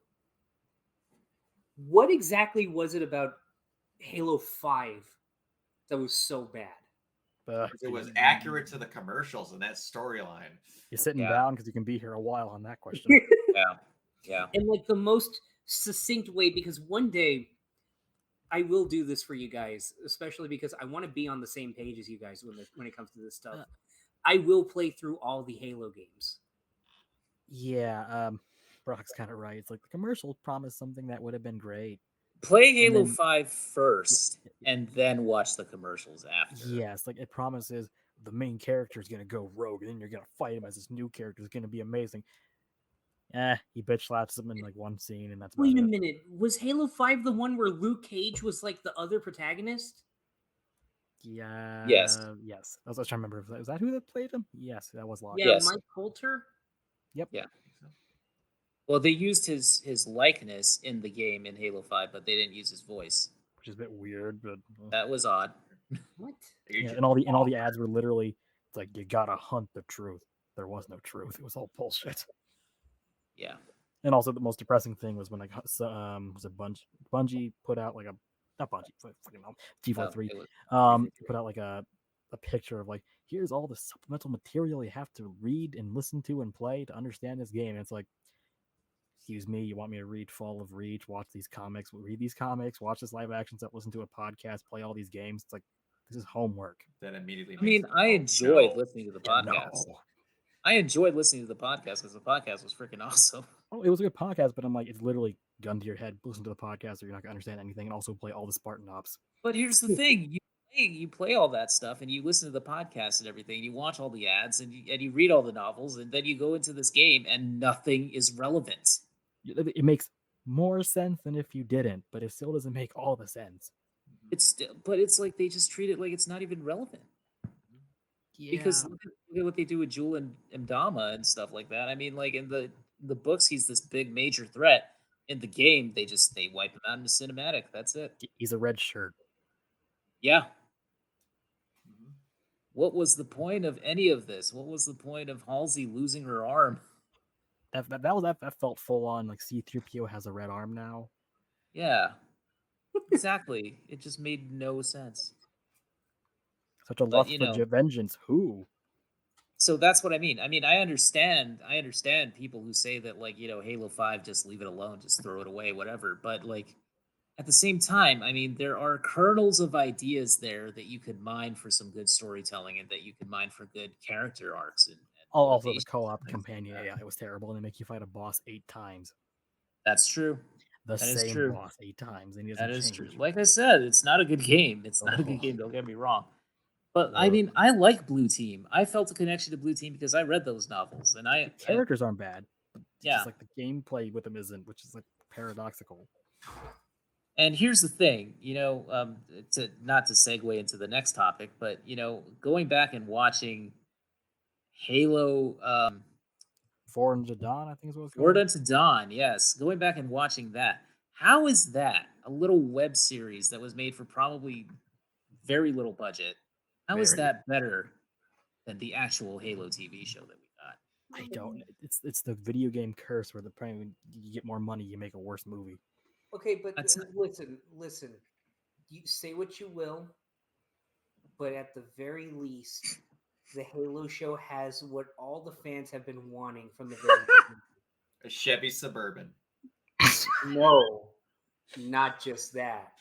what exactly was it about Halo 5 that was so bad? It was accurate to the commercials and that storyline. You're sitting down because you can be here a while on that question. Yeah. And like the most succinct way, because one day I will do this for you guys, especially because I want to be on the same page as you guys when it comes to this stuff. I will play through all the Halo games. Yeah, Brock's kind of right. It's like the commercial promised something that would have been great. Play Halo 5 first, and then watch the commercials after. Yes, like it promises the main character is going to go rogue, and then you're going to fight him as this new character is going to be amazing. He bitch slaps him in like one scene, and that's Wait a minute. Was Halo 5 the one where Luke Cage was like the other protagonist? Yeah. Yes. Yes. I was trying to remember. Was that who that played him? Yes, that was Locke. Yeah, yes. Mike Coulter? Yep. Yeah. Well, they used his likeness in the game in Halo 5, but they didn't use his voice, which is a bit weird. But that was odd. What? Yeah, and all the ads were literally, it's like, you gotta hunt the truth. There was no truth. It was all bullshit. Yeah. And also the most depressing thing was when like was a Bungie put out like not Bungie, fucking G43 put out like a picture of like, here's all the supplemental material you have to read and listen to and play to understand this game. And it's like, excuse me, you want me to read Fall of Reach, watch these comics, read these comics, watch this live action stuff, listen to a podcast, play all these games? It's like, this is homework. That immediately. I mean, I enjoyed listening to the podcast. I enjoyed listening to the podcast because the podcast was freaking awesome. Oh, it was a good podcast, but I'm like, it's literally gun to your head. Listen to the podcast, or you're not gonna understand anything, and also play all the Spartan ops. But here's the thing: you play all that stuff, and you listen to the podcast and everything. You watch all the ads, and you read all the novels, and then you go into this game, and nothing is relevant. It makes more sense than if you didn't, but it still doesn't make all the sense. But it's like they just treat it like it's not even relevant. Yeah. Because look at what they do with Jewel and Mdama and stuff like that. I mean, like in the books, he's this big major threat. In the game, they wipe him out in the cinematic. That's it. He's a red shirt. Yeah. What was the point of any of this? What was the point of Halsey losing her arm? That felt full on. Like C-3PO has a red arm now. Yeah. Exactly. It just made no sense. Such a lust for vengeance. Who? So that's what I mean. I mean, I understand people who say that, like, Halo 5, just leave it alone, just throw it away, whatever. But like, at the same time, I mean, there are kernels of ideas there that you could mine for some good storytelling and that you could mine for good character arcs. And also the co-op companion AI was terrible, and they make you fight a boss 8 times. That's true. That is true. Boss 8 times, and he doesn't change. True. Like I said, it's not a good game. It's not a good game. Don't get me wrong. But I mean, I like Blue Team. I felt a connection to Blue Team because I read those novels, and the characters aren't bad. Yeah, just like the gameplay with them isn't, which is like paradoxical. And here's the thing, not to segue into the next topic, but going back and watching Halo Forward into Dawn, I think is what it's Word called. Unto Dawn, yes. Going back and watching that. How is that a little web series that was made for probably very little budget? How is Very. that better than the actual Halo TV show that we got? I don't. It's the video game curse where the when you get more money, you make a worse movie. Okay, but That's not- listen. You say what you will, but at the very least, the Halo show has what all the fans have been wanting from the very beginning. A Chevy Suburban. No, not just that.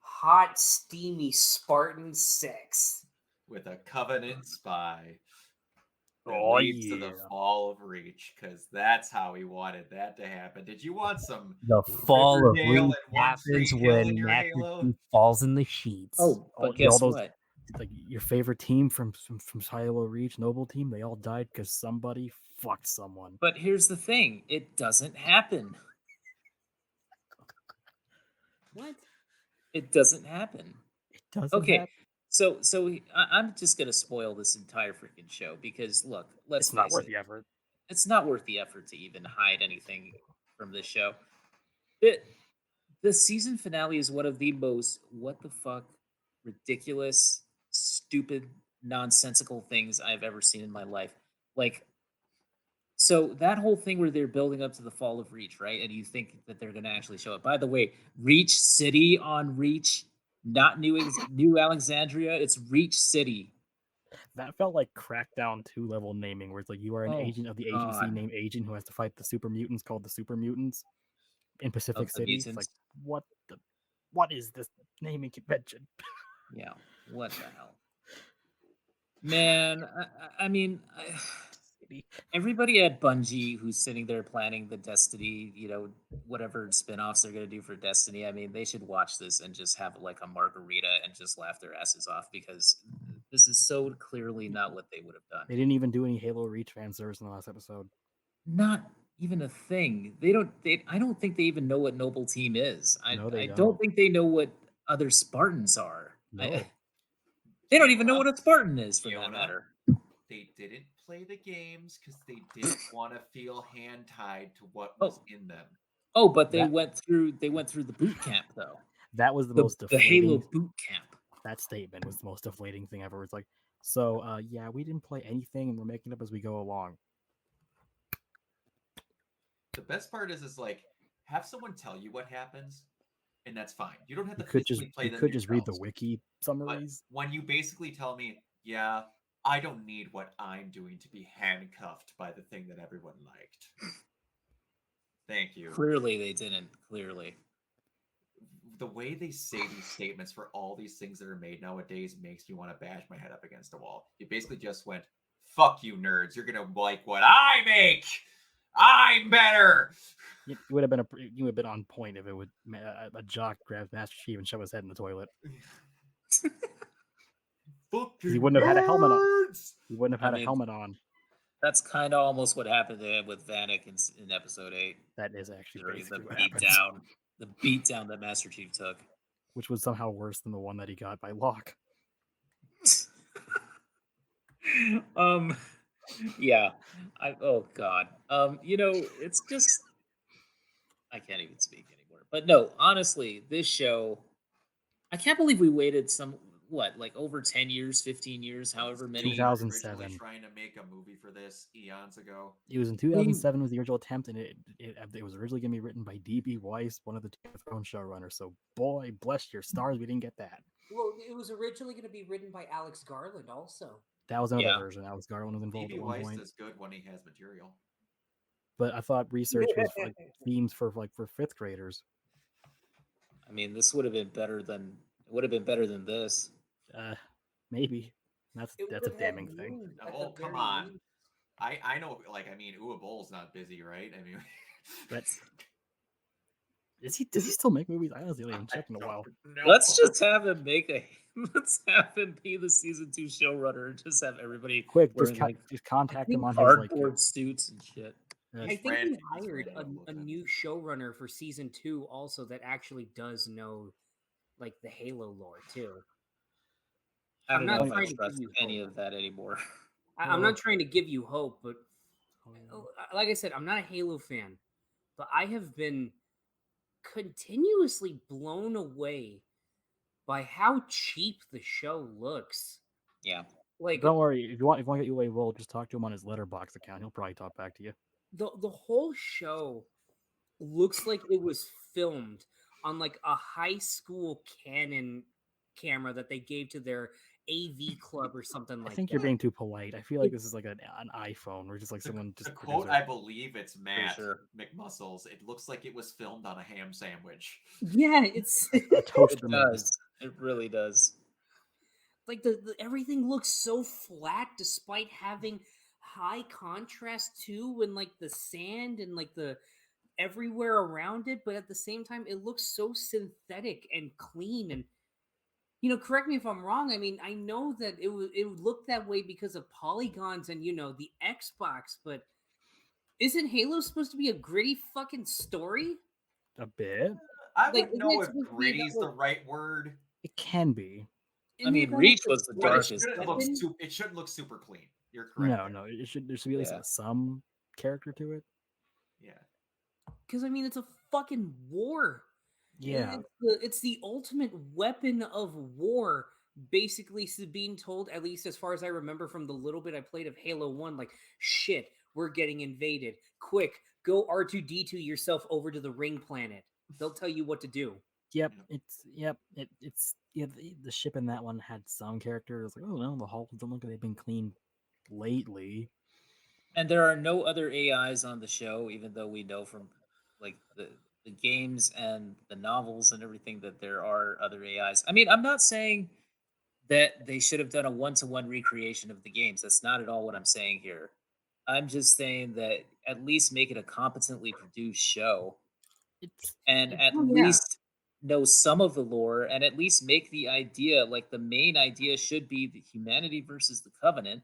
Hot, steamy Spartan sex. With a Covenant spy that Oh, leads to the yeah. fall of Reach, because that's how he wanted that to happen. Did you want some The fall of Riverdale Reach and One happens Tree Hill in when your Master Halo? Chief falls in the sheets. Oh, All but guess those- what? Like your favorite team from Halo Reach, Noble Team, they all died because somebody fucked someone. But here's the thing: it doesn't happen. What? It doesn't happen. It doesn't Okay, happen. I'm just gonna spoil this entire freaking show because look, let's It's not face worth it, the effort. it's not worth the effort to even hide anything from this show. The season finale is one of the most what the fuck ridiculous, stupid, nonsensical things I've ever seen in my life. Like, so that whole thing where they're building up to the fall of Reach, right? And you think that they're going to actually show it. By the way, Reach City on Reach, not New Alexandria. It's Reach City. That felt like Crackdown 2 level naming, where it's like you are an Oh, agent of the agency God. named Agent who has to fight the super mutants called the Super Mutants in Pacific the City. It's like mutants. what is this naming convention? Yeah, what the hell, man? I mean, everybody at Bungie who's sitting there planning the Destiny, whatever spin-offs they're gonna do for Destiny. I mean, they should watch this and just have like a margarita and just laugh their asses off because this is so clearly not what they would have done. They didn't even do any Halo Reach fan service in the last episode. Not even a thing. They don't. I don't think they even know what Noble Team is. No, they I don't. don't think they know what other Spartans are. No. They don't even know Fiona? what a Spartan is, for that Fiona? matter. They didn't play the games because they didn't want to feel hand tied to what was in them. Oh, but they That- went through the boot camp though. That was the The, most the deflating. Halo boot camp. That statement was the most deflating thing ever. It's like, so yeah, we didn't play anything and we're making up as we go along. The best part is like have someone tell you what happens, and that's fine. You don't have to You could physically play them. read the yourselves. wiki But summaries. when you basically tell me, yeah, I don't need what I'm doing to be handcuffed by the thing that everyone liked. Thank you. Clearly, they didn't. Clearly, The way they say these statements for all these things that are made nowadays makes me want to bash my head up against a wall. You basically just went, fuck you nerds. You're going to like what I make. I'm better. You would have been you would have been on point if it would a jock grabs Master Chief and shove his head in the toilet. Fucking He wouldn't have had a helmet on. nerds! He wouldn't have I had mean, a helmet on. that's kind of almost what happened to him with Vanek in Episode 8. That is actually During the basically what happens. beatdown that Master Chief took. Which was somehow worse than the one that he got by Locke. Yeah. Oh God. It's just I can't even speak anymore. But no, honestly, this show, I can't believe we waited like over 10 years, 15 years, however many. 2007. Originally trying to make a movie for this eons ago. It was in 2007 was the original attempt, and it was originally going to be written by D.B. Weiss, one of the Game of Thrones showrunners. So, boy, bless your stars, we didn't get that. Well, it was originally going to be written by Alex Garland, also. That was another Yeah. version. Alex Garland was involved D.B. at one Weiss point. does good when he has material. But I thought research was for, like themes for fifth graders. I mean, this would have been better than this. Maybe that's It a would have damning thing. moved at Oh, the come very on. least. I know, Uwe Boll's not busy, right? I mean, That's does he still make movies? I honestly haven't checked in a while. No. Let's just have him let's have him be the season 2 showrunner and just have everybody Quick, wearing just contact him think on his like. cardboard suits and shit. uh, I think Brandon- he he's hired Brandon a Wilson. new showrunner for season 2 also that actually does know like the Halo lore too. I I'm don't not know if I trying to give trust you any hope. of that anymore. I'm not trying to give you hope, but Like I said, I'm not a Halo fan, but I have been continuously blown away by how cheap the show looks. Yeah. Like Don't worry, if you want to get you away, we'll just talk to him on his letterbox account. He'll probably talk back to you. the whole show looks like it was filmed on like a high school Canon camera that they gave to their AV club or something I like think that. you're being too polite. I feel like this is like an iPhone, or just like someone The just quote, produced I believe it's Matt sure. McMuscles. It looks like it was filmed on a ham sandwich. Yeah, it's a toaster It maybe. does. It really does. like the everything looks so flat despite having high contrast too, and like the sand and like the everywhere around it, but at the same time it looks so synthetic and clean. And correct me if I'm wrong. I mean, I know that it would look that way because of polygons and the Xbox, but isn't Halo supposed to be a gritty fucking story? A bit. I Like, wouldn't isn't know it if supposed to be gritty's about the right word, It can be. I mean, about Reach the was the but it darkest. shouldn't look weapon? it shouldn't look super clean. You're correct. No. There should be at least Yeah. some character to it. Yeah. Because I mean, it's a fucking war. Yeah. It's the ultimate weapon of war. Basically, being told, at least as far as I remember from the little bit I played of Halo 1, like, shit, we're getting invaded. Quick, go R2D2 yourself over to the ring planet. They'll tell you what to do. Yep. It's the ship in that one had some character. It's like, oh no, the hulls don't look like they've been cleaned lately. And there are no other AIs on the show, even though we know from like the games and the novels and everything that there are other AIs. I mean, I'm not saying that they should have done a one-to-one recreation of the games. That's not at all what I'm saying here. I'm just saying that at least make it a competently produced show It's and at Oh, yeah. least know some of the lore and at least make the idea like the main idea should be the humanity versus the covenant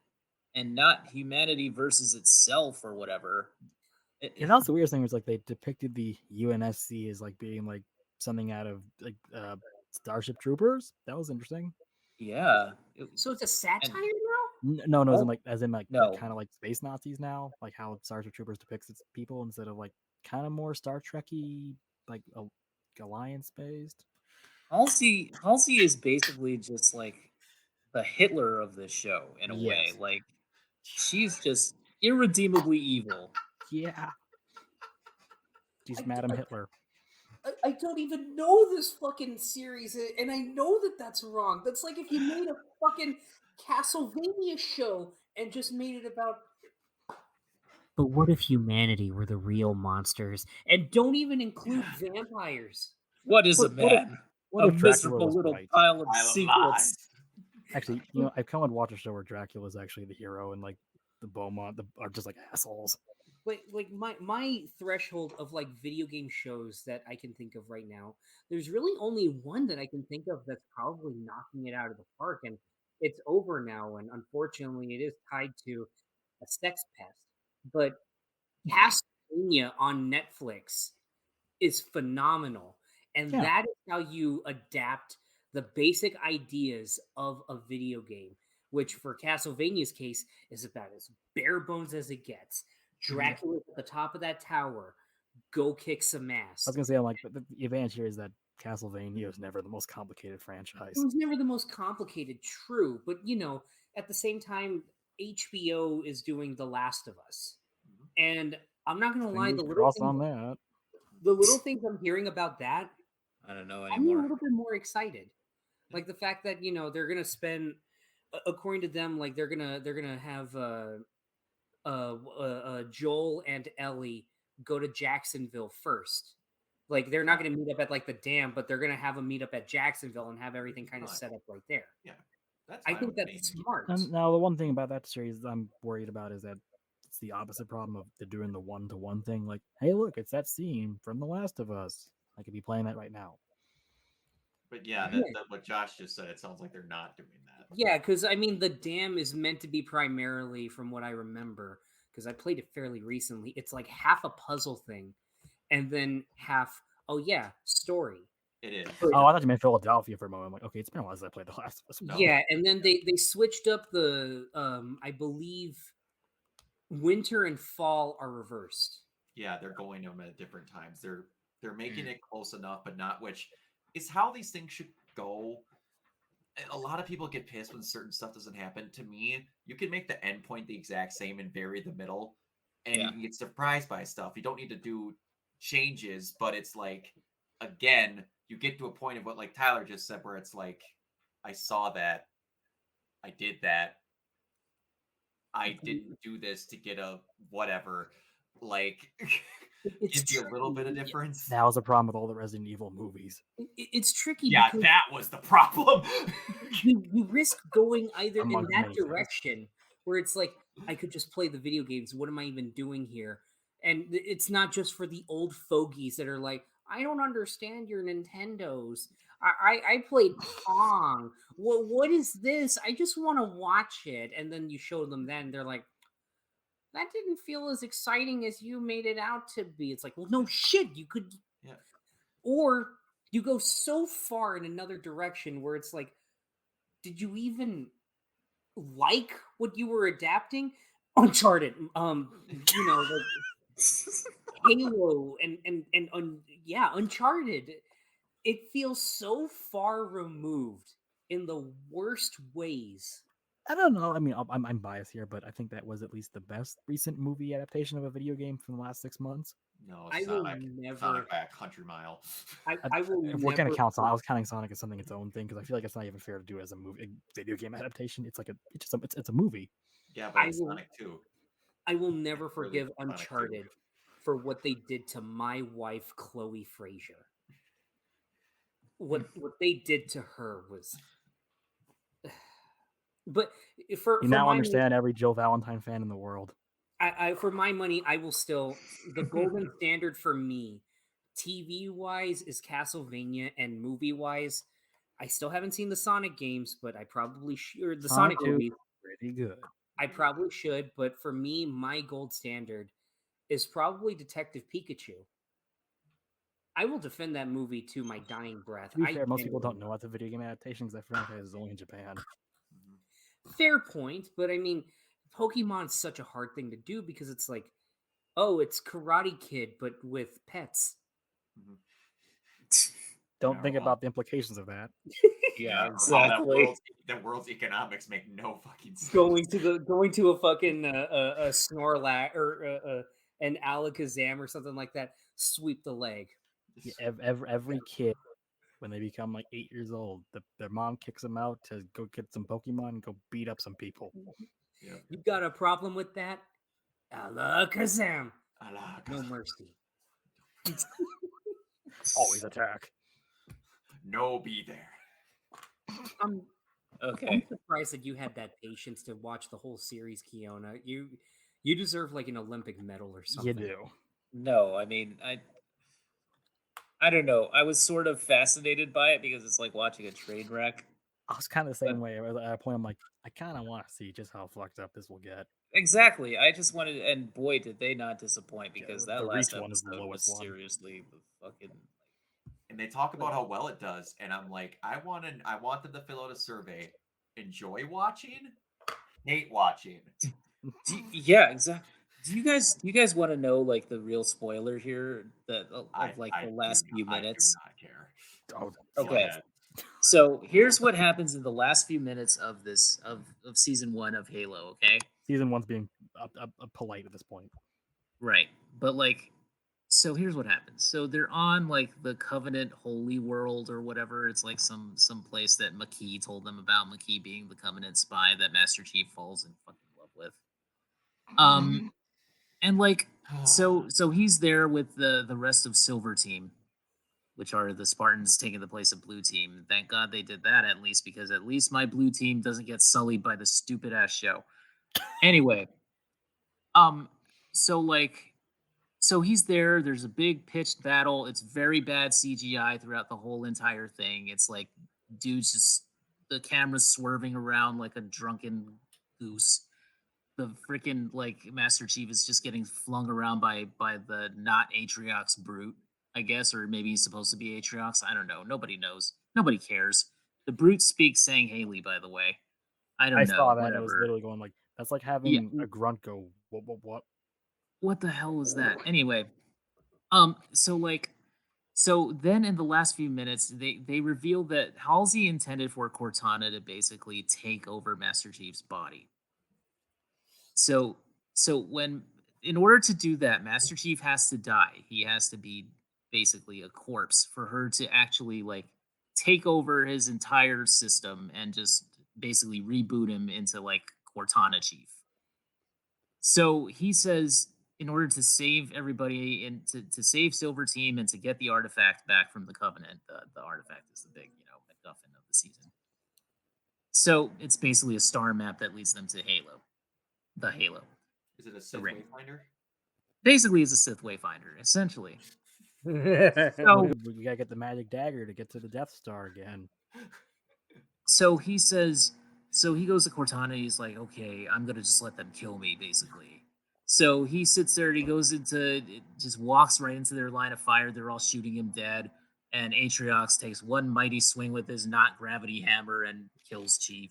and not humanity versus itself or whatever. And that's the weird thing was like they depicted the UNSC as like being like something out of like Starship Troopers. That was interesting. Yeah. So it's a satire now? No, Oh, as in like no. kind of like space Nazis now, like how Starship Troopers depicts its people instead of like kind of more Star Trekky, like alliance based. Halsey is basically just like the Hitler of this show in a way. Yes. Like she's just irredeemably evil. Yeah. She's I- Madam I- Hitler. I don't even know this fucking series, and I know that that's wrong. That's like if you made a fucking Castlevania show and just made it about. But what if humanity were the real monsters? And don't even include vampires. What is a What if- man? What A if Dracula miserable was little right? pile of Pile of secrets. lies. Actually, I've come and watched a show where Dracula is actually the hero and like the Beaumont are just like assholes. Like my threshold of like video game shows that I can think of right now, there's really only one that I can think of that's probably knocking it out of the park, and it's over now, and unfortunately it is tied to a sex pest. But Castlevania on Netflix is phenomenal, and Yeah. that is how you adapt the basic ideas of a video game, which for Castlevania's case is about as bare bones as it gets. Dracula's at the top of that tower. Go kick some ass. I was gonna say, I'm like, the advantage here is that Castlevania is never the most complicated franchise. It was never the most complicated, true, but at the same time, HBO is doing The Last of Us, and I'm not gonna lie, Fingers crossed on that. the little things I'm hearing about that, I don't know I'm a anymore. little bit more excited. Like the fact that they're gonna spend, according to them, like they're gonna have Joel and Ellie go to Jacksonville first. Like they're not gonna meet up at like the dam, but they're gonna have them meet up at Jacksonville and have everything kind of set up right there. Yeah. That's I fine think with me. that's smart. Now, the one thing about that series I'm worried about is that it's the opposite problem of they're doing the one-to-one thing. Like, hey, look, it's that scene from The Last of Us. I could be playing that right now. But yeah, that what Josh just said, it sounds like they're not doing that. Yeah, because I mean, the dam is meant to be primarily, from what I remember, because I played it fairly recently. It's like half a puzzle thing, and then half, oh yeah, story. It is. Oh, I thought you meant Philadelphia for a moment. I'm like, okay, it's been a while since I played The Last of Us. No. Yeah, and then they switched up the I believe winter and fall are reversed. Yeah, they're going to them at different times. They're making it close enough, but not, which is how these things should go. A lot of people get pissed when certain stuff doesn't happen. To me, you can make the end point the exact same and vary the middle, and you Yeah. can get surprised by stuff. You don't need to do changes, but it's like, again, you get to a point of what like Tyler just said, where it's like, I saw that, I did that, I didn't do this to get a whatever. Like, It's gives you a little bit of tricky. difference. That was the problem with all the Resident Evil movies. It's tricky Yeah, because that was the problem. you risk going either in Amongst that many things. direction where it's like I could just play the video games. What am I even doing here? And it's not just for the old fogies that are like, I don't understand your Nintendos. I played Pong. What is this? I just want to watch it. And then you show them, then they're like, that didn't feel as exciting as you made it out to be. It's like, well, no shit. You could, Yeah. or you go so far in another direction where it's like, did you even like what you were adapting? Uncharted, you know, the Halo and yeah, Uncharted. It feels so far removed in the worst ways. I don't know. I mean, I'm biased here, but I think that was at least the best recent movie adaptation of a video game from the last 6 months. No, I will Sonic. never. Sonic by a country mile. I will If we're gonna never. count Sonic, I was counting Sonic as something its own thing because I feel like it's not even fair to do it as a movie, a video game adaptation. It's like it's a movie. Yeah, I but it's will. Sonic 2. I will never Really, forgive Sonic 2. Uncharted for what they did to my wife, Chloe Frazier. What they did to her was. But for You now my understand every Joe Valentine fan in the world. for my money, I will still the golden standard for me, TV wise, is Castlevania, and movie wise, I still haven't seen the Sonic games, but I probably should. Or the Sonic 2 movies, pretty good. I probably should. But for me, my gold standard is probably Detective Pikachu. I will defend that movie to my dying breath. To be fair, most people don't know about the video game adaptation because that franchise is only in Japan. Fair point, but I mean, Pokemon's such a hard thing to do because it's like, oh, it's Karate Kid, but with pets. Don't think about the implications of that. Yeah, or how exactly. That world's economics make no fucking sense. Going to a fucking a Snorlax or an Alakazam or something like that. Sweep the leg. Yeah, every kid, when they become like 8 years old, their mom kicks them out to go get some Pokemon and go beat up some people. Yep. You got a problem with that? Alakazam. No Alakazam. mercy. Always attack. No, be there. I'm Okay. surprised that you had that patience to watch the whole series, Kiona. You deserve like an Olympic medal or something. You do. No, I mean, I don't know. I was sort of fascinated by it because it's like watching a train wreck. I was kind of the same But- way. At a point, I'm like, I kind of want to see just how fucked up this will get. Exactly. I just wanted, and boy, did they not disappoint Yeah, because the that last Reach one is the episode was lowest one. seriously the fucking. And they talk about how well it does, and I'm like, I wanted to fill out a survey. Enjoy watching, hate watching. Yeah, exactly. Do you guys want to know like the real spoiler here that of like the last few minutes? I do not care. Oh, Go Okay. ahead. So here's what happens in the last few minutes of this of season 1 of Halo. Okay. Season 1's being polite at this point. Right. But like, so here's what happens. So they're on like the Covenant Holy World or whatever. It's like some place that McKee told them about. McKee being the Covenant spy that Master Chief falls in fucking love with. And like, so he's there with the rest of Silver Team, which are the Spartans taking the place of Blue Team. Thank God they did that at least, because at least my Blue Team doesn't get sullied by the stupid ass show. Anyway, so like, so he's there. There's a big pitched battle. It's very bad CGI throughout the whole entire thing. It's like dudes just the camera's swerving around like a drunken goose. The freaking like Master Chief is just getting flung around by the not Atriox brute, I guess, or maybe he's supposed to be Atriox. I don't know. Nobody knows. Nobody cares. The brute speaks saying Haley, by the way. I don't know. I saw that. Whatever. It was literally going like, that's like having a grunt go, What? What the hell was that? Anyway, so like, so then in the last few minutes, they reveal that Halsey intended for Cortana to basically take over Master Chief's body. So when in order to do that, Master Chief has to die. He has to be basically a corpse for her to actually like take over his entire system and just basically reboot him into like Cortana Chief. So he says, in order to save everybody and to save Silver Team and to get the artifact back from the Covenant, the artifact is the big, MacGuffin of the season. So it's basically a star map that leads them to Halo, the Halo. Is it a Sith ring. Wayfinder? Basically, it's a Sith Wayfinder, essentially. So So, you gotta get the magic dagger to get to the Death Star again. so he says, so he goes to Cortana. He's like, okay, I'm gonna just let them kill me, basically. So he sits there and he goes into, just walks right into their line of fire. They're all shooting him dead. And Atriox takes one mighty swing with his not gravity hammer and kills Chief.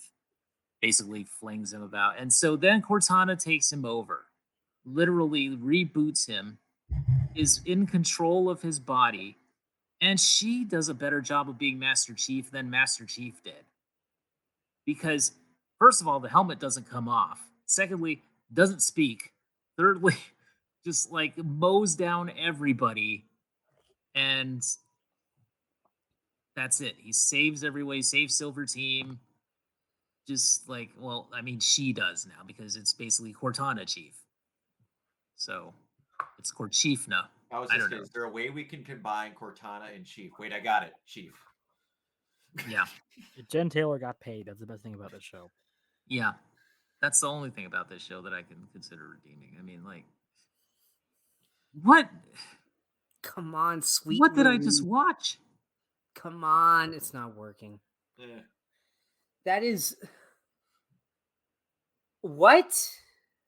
Basically flings him about. And so then Cortana takes him over, literally reboots him, is in control of his body, and she does a better job of being Master Chief than Master Chief did. Because, first of all, the helmet doesn't come off. Secondly, doesn't speak. Thirdly, just like mows down everybody. And that's it. He saves everybody, saves Silver Team. Just like, well, I mean, she does now because it's basically Cortana Chief. So it's Corchiefna. I was I just don't kidding. know. Is there a way we can combine Cortana and Chief? Wait, I got it. Chief. Yeah. Jen Taylor got paid. That's the best thing about this show. Yeah. That's the only thing about this show that I can consider redeeming. I mean, like, what Come on, sweet. what did I just relief. watch? Come on, it's not working. Eh. That is what?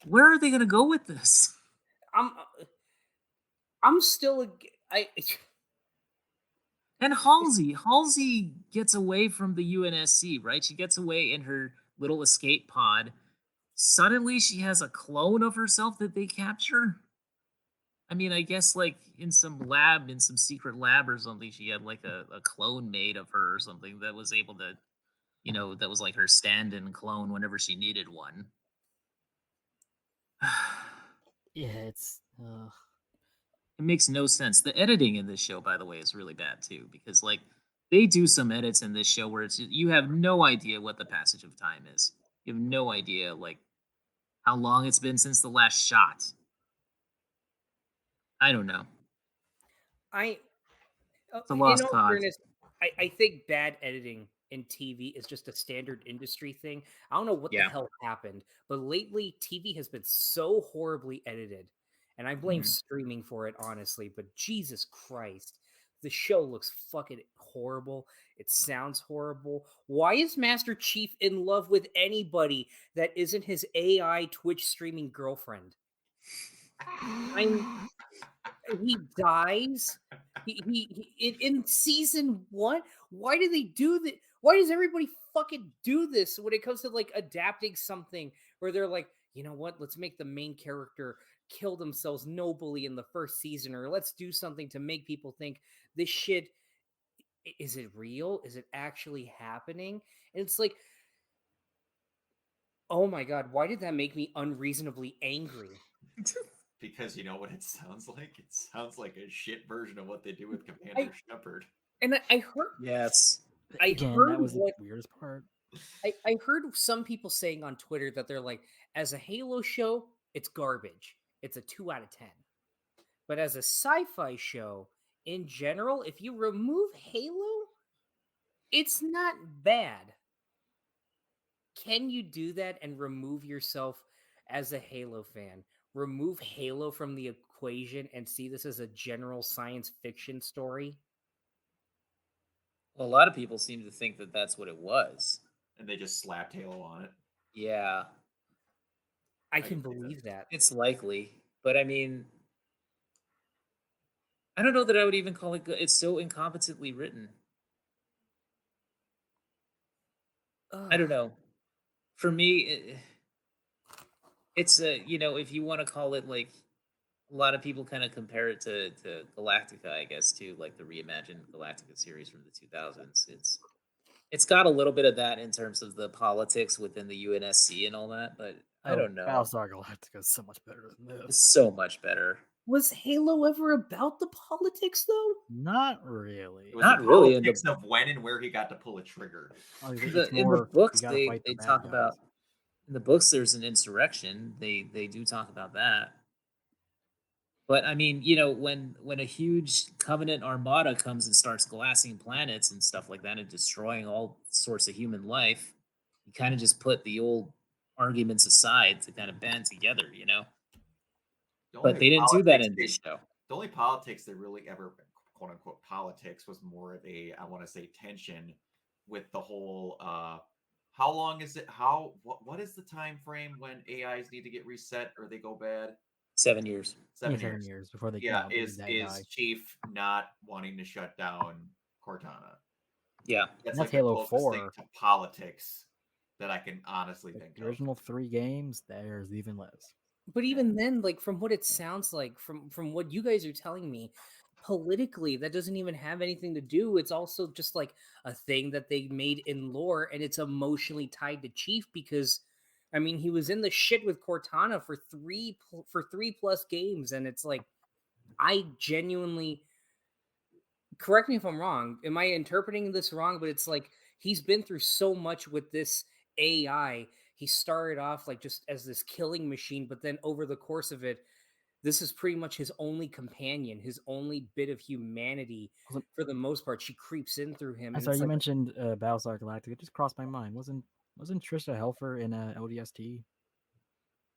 Where are they gonna go with this? I'm still I And Halsey gets away from the UNSC, right? She gets away in her little escape pod. Suddenly she has a clone of herself that they capture. I mean, I guess like in some lab, in some secret lab or something, she had like a clone made of her or something that was able to, that was like her stand-in clone whenever she needed one. Yeah, it's. It makes no sense. The editing in this show, by the way, is really bad too, because like they do some edits in this show where it's you have no idea what the passage of time is. You have no idea like how long it's been since the last shot. I don't know. It's a in lost all cause. fairness, I think bad editing in TV is just a standard industry thing. I don't know what the Yeah. hell happened, but lately TV has been so horribly edited, and I blame Mhm. streaming for it, honestly. But Jesus Christ, the show looks fucking horrible. It sounds horrible. Why is Master Chief in love with anybody that isn't his AI Twitch streaming girlfriend? He dies. In season one. Why do they do that? Why does everybody fucking do this when it comes to like adapting something where they're like, you know what? Let's make the main character kill themselves nobly in the first season, or let's do something to make people think this shit is it real? Is it actually happening? And it's like, oh my god, why did that make me unreasonably angry? Because you know what it sounds like? It sounds like a shit version of what they do with I Commander Shepard. and I heard Yes. I Again, heard that was what the weirdest part. I heard some people saying on Twitter that they're like, as a Halo show, it's garbage. It's a 2 out of 10. But as a sci-fi show, in general, if you remove Halo, it's not bad. Can you do that and remove yourself as a Halo fan? Remove Halo from the equation and see this as a general science fiction story? Well, a lot of people seem to think that that's what it was. And they just slapped Halo on it. Yeah, I can can see that. believe that. it's likely, but I mean, I don't know that I would even call it good. It's so incompetently written. I don't Ugh. know. For me, it's a if you want to call it like a lot of people kind of compare it to Galactica, I guess, too, like the reimagined Galactica series from the 2000s. It's got a little bit of that in terms of the politics within the UNSC and all that, but I don't know. Battlestar Galactica is so much better than It's this. so much better. Was Halo ever about the politics though? Not really. It was Not the really in politics of when and where he got to pull a trigger. It's in the more, books you gotta fight the they bad talk guys. about in the books there's an insurrection. They do talk about that. But I mean, when a huge Covenant armada comes and starts glassing planets and stuff like that and destroying all sorts of human life, you kind of just put the old arguments aside to kind of band together. The But only they didn't do that politics in this show. The only politics that really ever, quote unquote, politics was more of a, I want to say, tension with the whole. How long is it? What is the time frame when AIs need to get reset or they go bad? 7 years. 7 years before they Yeah, they is die. Chief not wanting to shut down Cortana? Yeah. That's That's like the Halo closest thing 4. to politics that I can honestly think The of. original 3 games, there's even less. But even then, like from what it sounds like, from what you guys are telling me, politically, that doesn't even have anything to do. It's also just like a thing that they made in lore, and it's emotionally tied to Chief because, I mean, he was in the shit with Cortana for three plus games, and it's like, I genuinely, correct me if I'm wrong. Am I interpreting this wrong? But it's like he's been through so much with this AI. He started off like just as this killing machine, but then over the course of it, this is pretty much his only companion, his only bit of humanity. For the most part, she creeps in through him. I'm And sorry, it's you like, mentioned Battlestar Galactica. It just crossed my mind. Wasn't Trisha Helfer in ODST?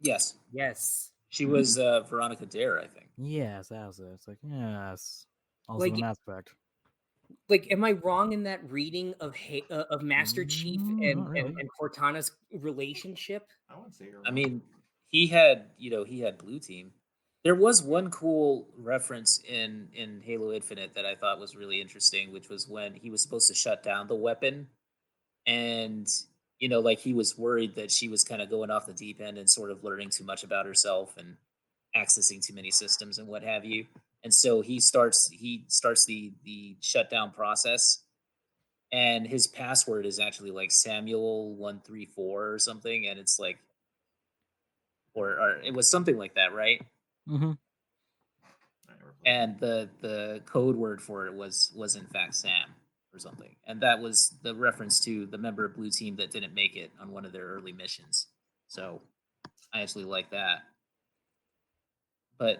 Yes. yes, She was Veronica Dare, I think. Yes, that was it. It's like, yes. Also Like- in Mass Effect. like, am I wrong in that reading of Master Chief and, Not really. and Cortana's relationship? I wouldn't say you're I wrong. mean, he had Blue Team. There was one cool reference in Halo Infinite that I thought was really interesting, which was when he was supposed to shut down the weapon, and like he was worried that she was kind of going off the deep end and sort of learning too much about herself and accessing too many systems and what have you. And so he starts the shutdown process, and his password is actually like Samuel134 or something, and it's like or it was something like that, right? Mm-hmm. I never played And the code word for it was in fact Sam or something, and that was the reference to the member of Blue Team that didn't make it on one of their early missions. So I actually like that, but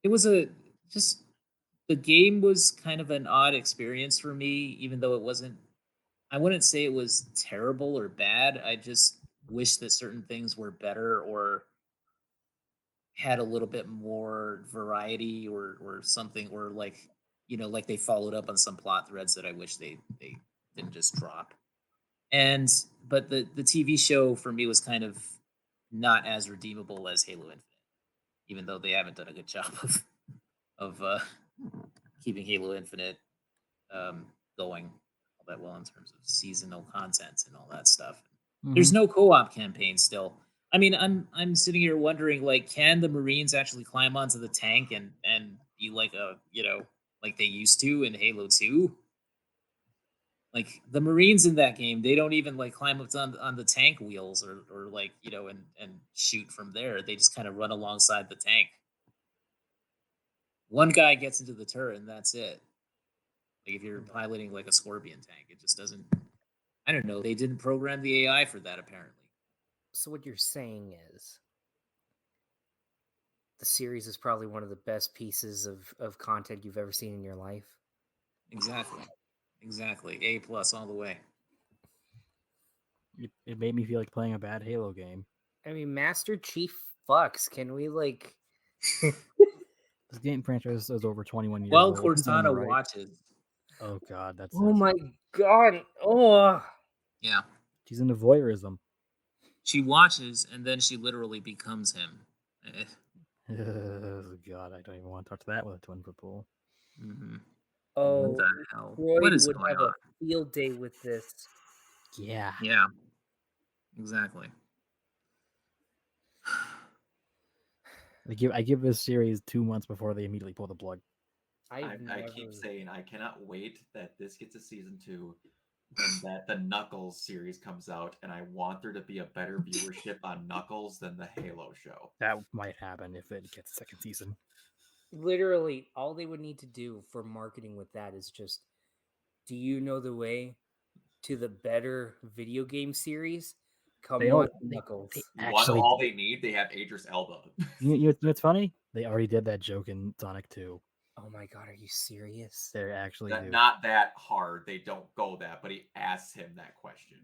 it was a just the game was kind of an odd experience for me, even though it wasn't. I wouldn't say it was terrible or bad. I just wish that certain things were better or had a little bit more variety or something, or like like they followed up on some plot threads that I wish they didn't just drop. And but the TV show for me was kind of not as redeemable as Halo Infinite, even though they haven't done a good job of keeping Halo Infinite going all that well in terms of seasonal content and all that stuff. There's no co-op campaign still. I mean, I'm sitting here wondering, like, can the Marines actually climb onto the tank and be like like they used to in Halo 2? Like the Marines in that game, they don't even like climb up on the tank wheels or like and shoot from there. They just kind of run alongside the tank. One guy gets into the turret and that's it. Like if you're piloting like a Scorpion tank, it just doesn't. I don't know. They didn't program the AI for that apparently. So what you're saying is the series is probably one of the best pieces of content you've ever seen in your life. Exactly. A plus all the way. It made me feel like playing a bad Halo game. I mean, Master Chief fucks. Can we like? This game franchise is over 21 years Well, old. He's doing Cortana it right. watches. Oh God, that's Oh my god! Oh, Yeah. she's into voyeurism. She watches and then she literally becomes him. Oh God, I don't even want to touch that with a 10-foot pole. Mm-hmm. oh, What the hell? Freud What is would going have on? a field day with this. Yeah. Yeah. Exactly. I give this series 2 months before they immediately pull the plug. I keep saying I cannot wait that this gets a season 2 and that the Knuckles series comes out, and I want there to be a better viewership on Knuckles than the Halo show. That might happen if it gets a second season. Literally, all they would need to do for marketing with that is just, do you know the way to the better video game series? Come They watch all they Knuckles. You want to know actually all they need? They have Idris Elba. you know what's funny? They already did that joke in Sonic 2. Oh my god, are you serious? They actually do. Not that hard. They don't go that, but he asks him that question.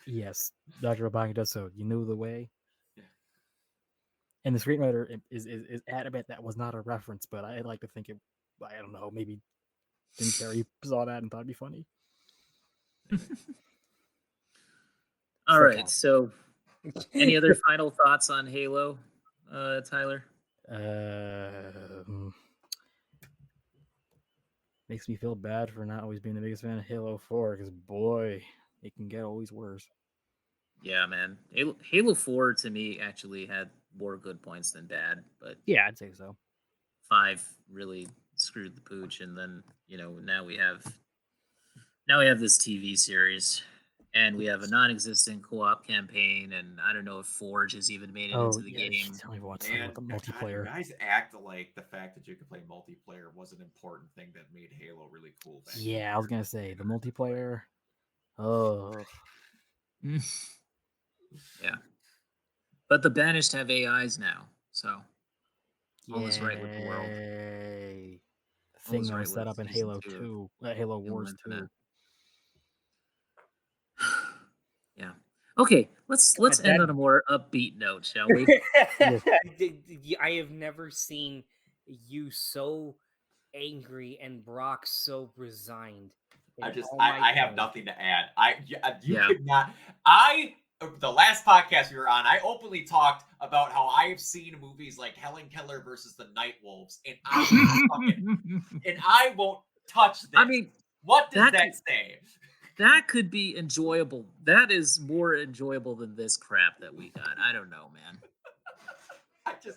Yes, Dr. Robotnik does so. You know the way? Yeah. And the screenwriter is adamant that was not a reference, but I like to think it, I don't know, maybe Jim Carrey saw that and thought it'd be funny. All Still right. counts. So, any other final thoughts on Halo, Tyler? Makes me feel bad for not always being the biggest fan of Halo 4, because boy, it can get always worse. Yeah, man. Halo 4 to me actually had more good points than bad, but Yeah, I'd say so. 5 really screwed the pooch, and then now we have this TV series, and we have a non-existent co-op campaign, and I don't know if Forge has even made it into the game. Tell me what's talking Man, about the God, you multiplayer. guys act like the fact that you could play multiplayer was an important thing that made Halo really cool. Back then. Yeah, I was gonna say the multiplayer. Oh, Yeah, but the Banished have AIs now, so all is right with the world. yay! The All thing is that right was set with up in season Halo 2 of 2, Halo Halo Wars Infinite. 2. Yeah. Okay, let's end on a more upbeat note, shall we? I have never seen you so angry and Brock so resigned. I have nothing to add. You Yeah. could not. The last podcast we were on, I openly talked about how I have seen movies like Helen Keller versus the Night Wolves, and I won't touch this. I mean, what does that say? That could be enjoyable. That is more enjoyable than this crap that we got. I don't know, man.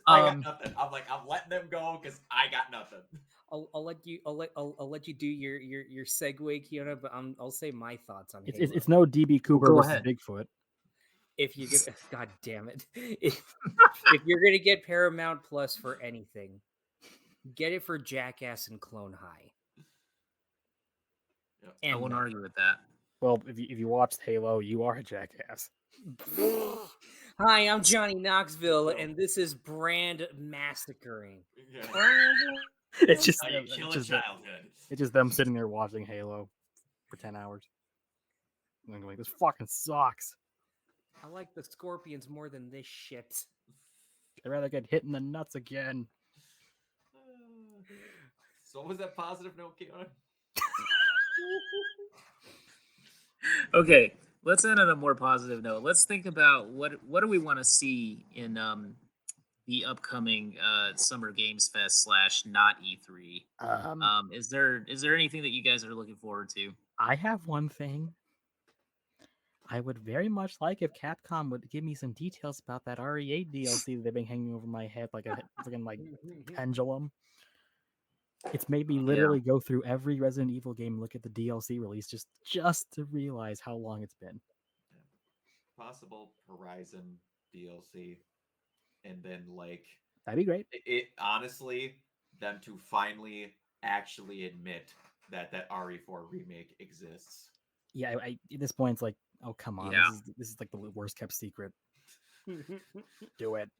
I got nothing. I'm letting them go because I got nothing. I'll let you do your segue, Kiona, but I'll say my thoughts on Halo. It's no DB Cooper go versus ahead. Bigfoot. If you're gonna, God damn it, if you're gonna get Paramount Plus for anything, get it for Jackass and Clone High. I won't argue with that. Well, if you watched Halo, you are a jackass. Hi, I'm Johnny Knoxville, and this is Brand Massacring. It's just How do you kill a childhood? It's just them sitting there watching Halo for 10 hours. And I'm going, this fucking sucks. I like the Scorpions more than this shit. I'd rather get hit in the nuts again. So what was that positive note, Kiona? Okay, let's end on a more positive note. Let's think about what do we want to see in the upcoming Summer Games Fest / not E3. Is there anything that you guys are looking forward to? I have one thing. I would very much like if Capcom would give me some details about that RE8 DLC that they've been hanging over my head like a freaking pendulum. It's made me literally go through every Resident Evil game and look at the DLC release just to realize how long it's been. Possible Horizon DLC, and then that'd be great. It honestly, them to finally actually admit that RE4 remake exists. Yeah, I at this point it's like, oh come on, Yeah. this is like the worst kept secret. Do it.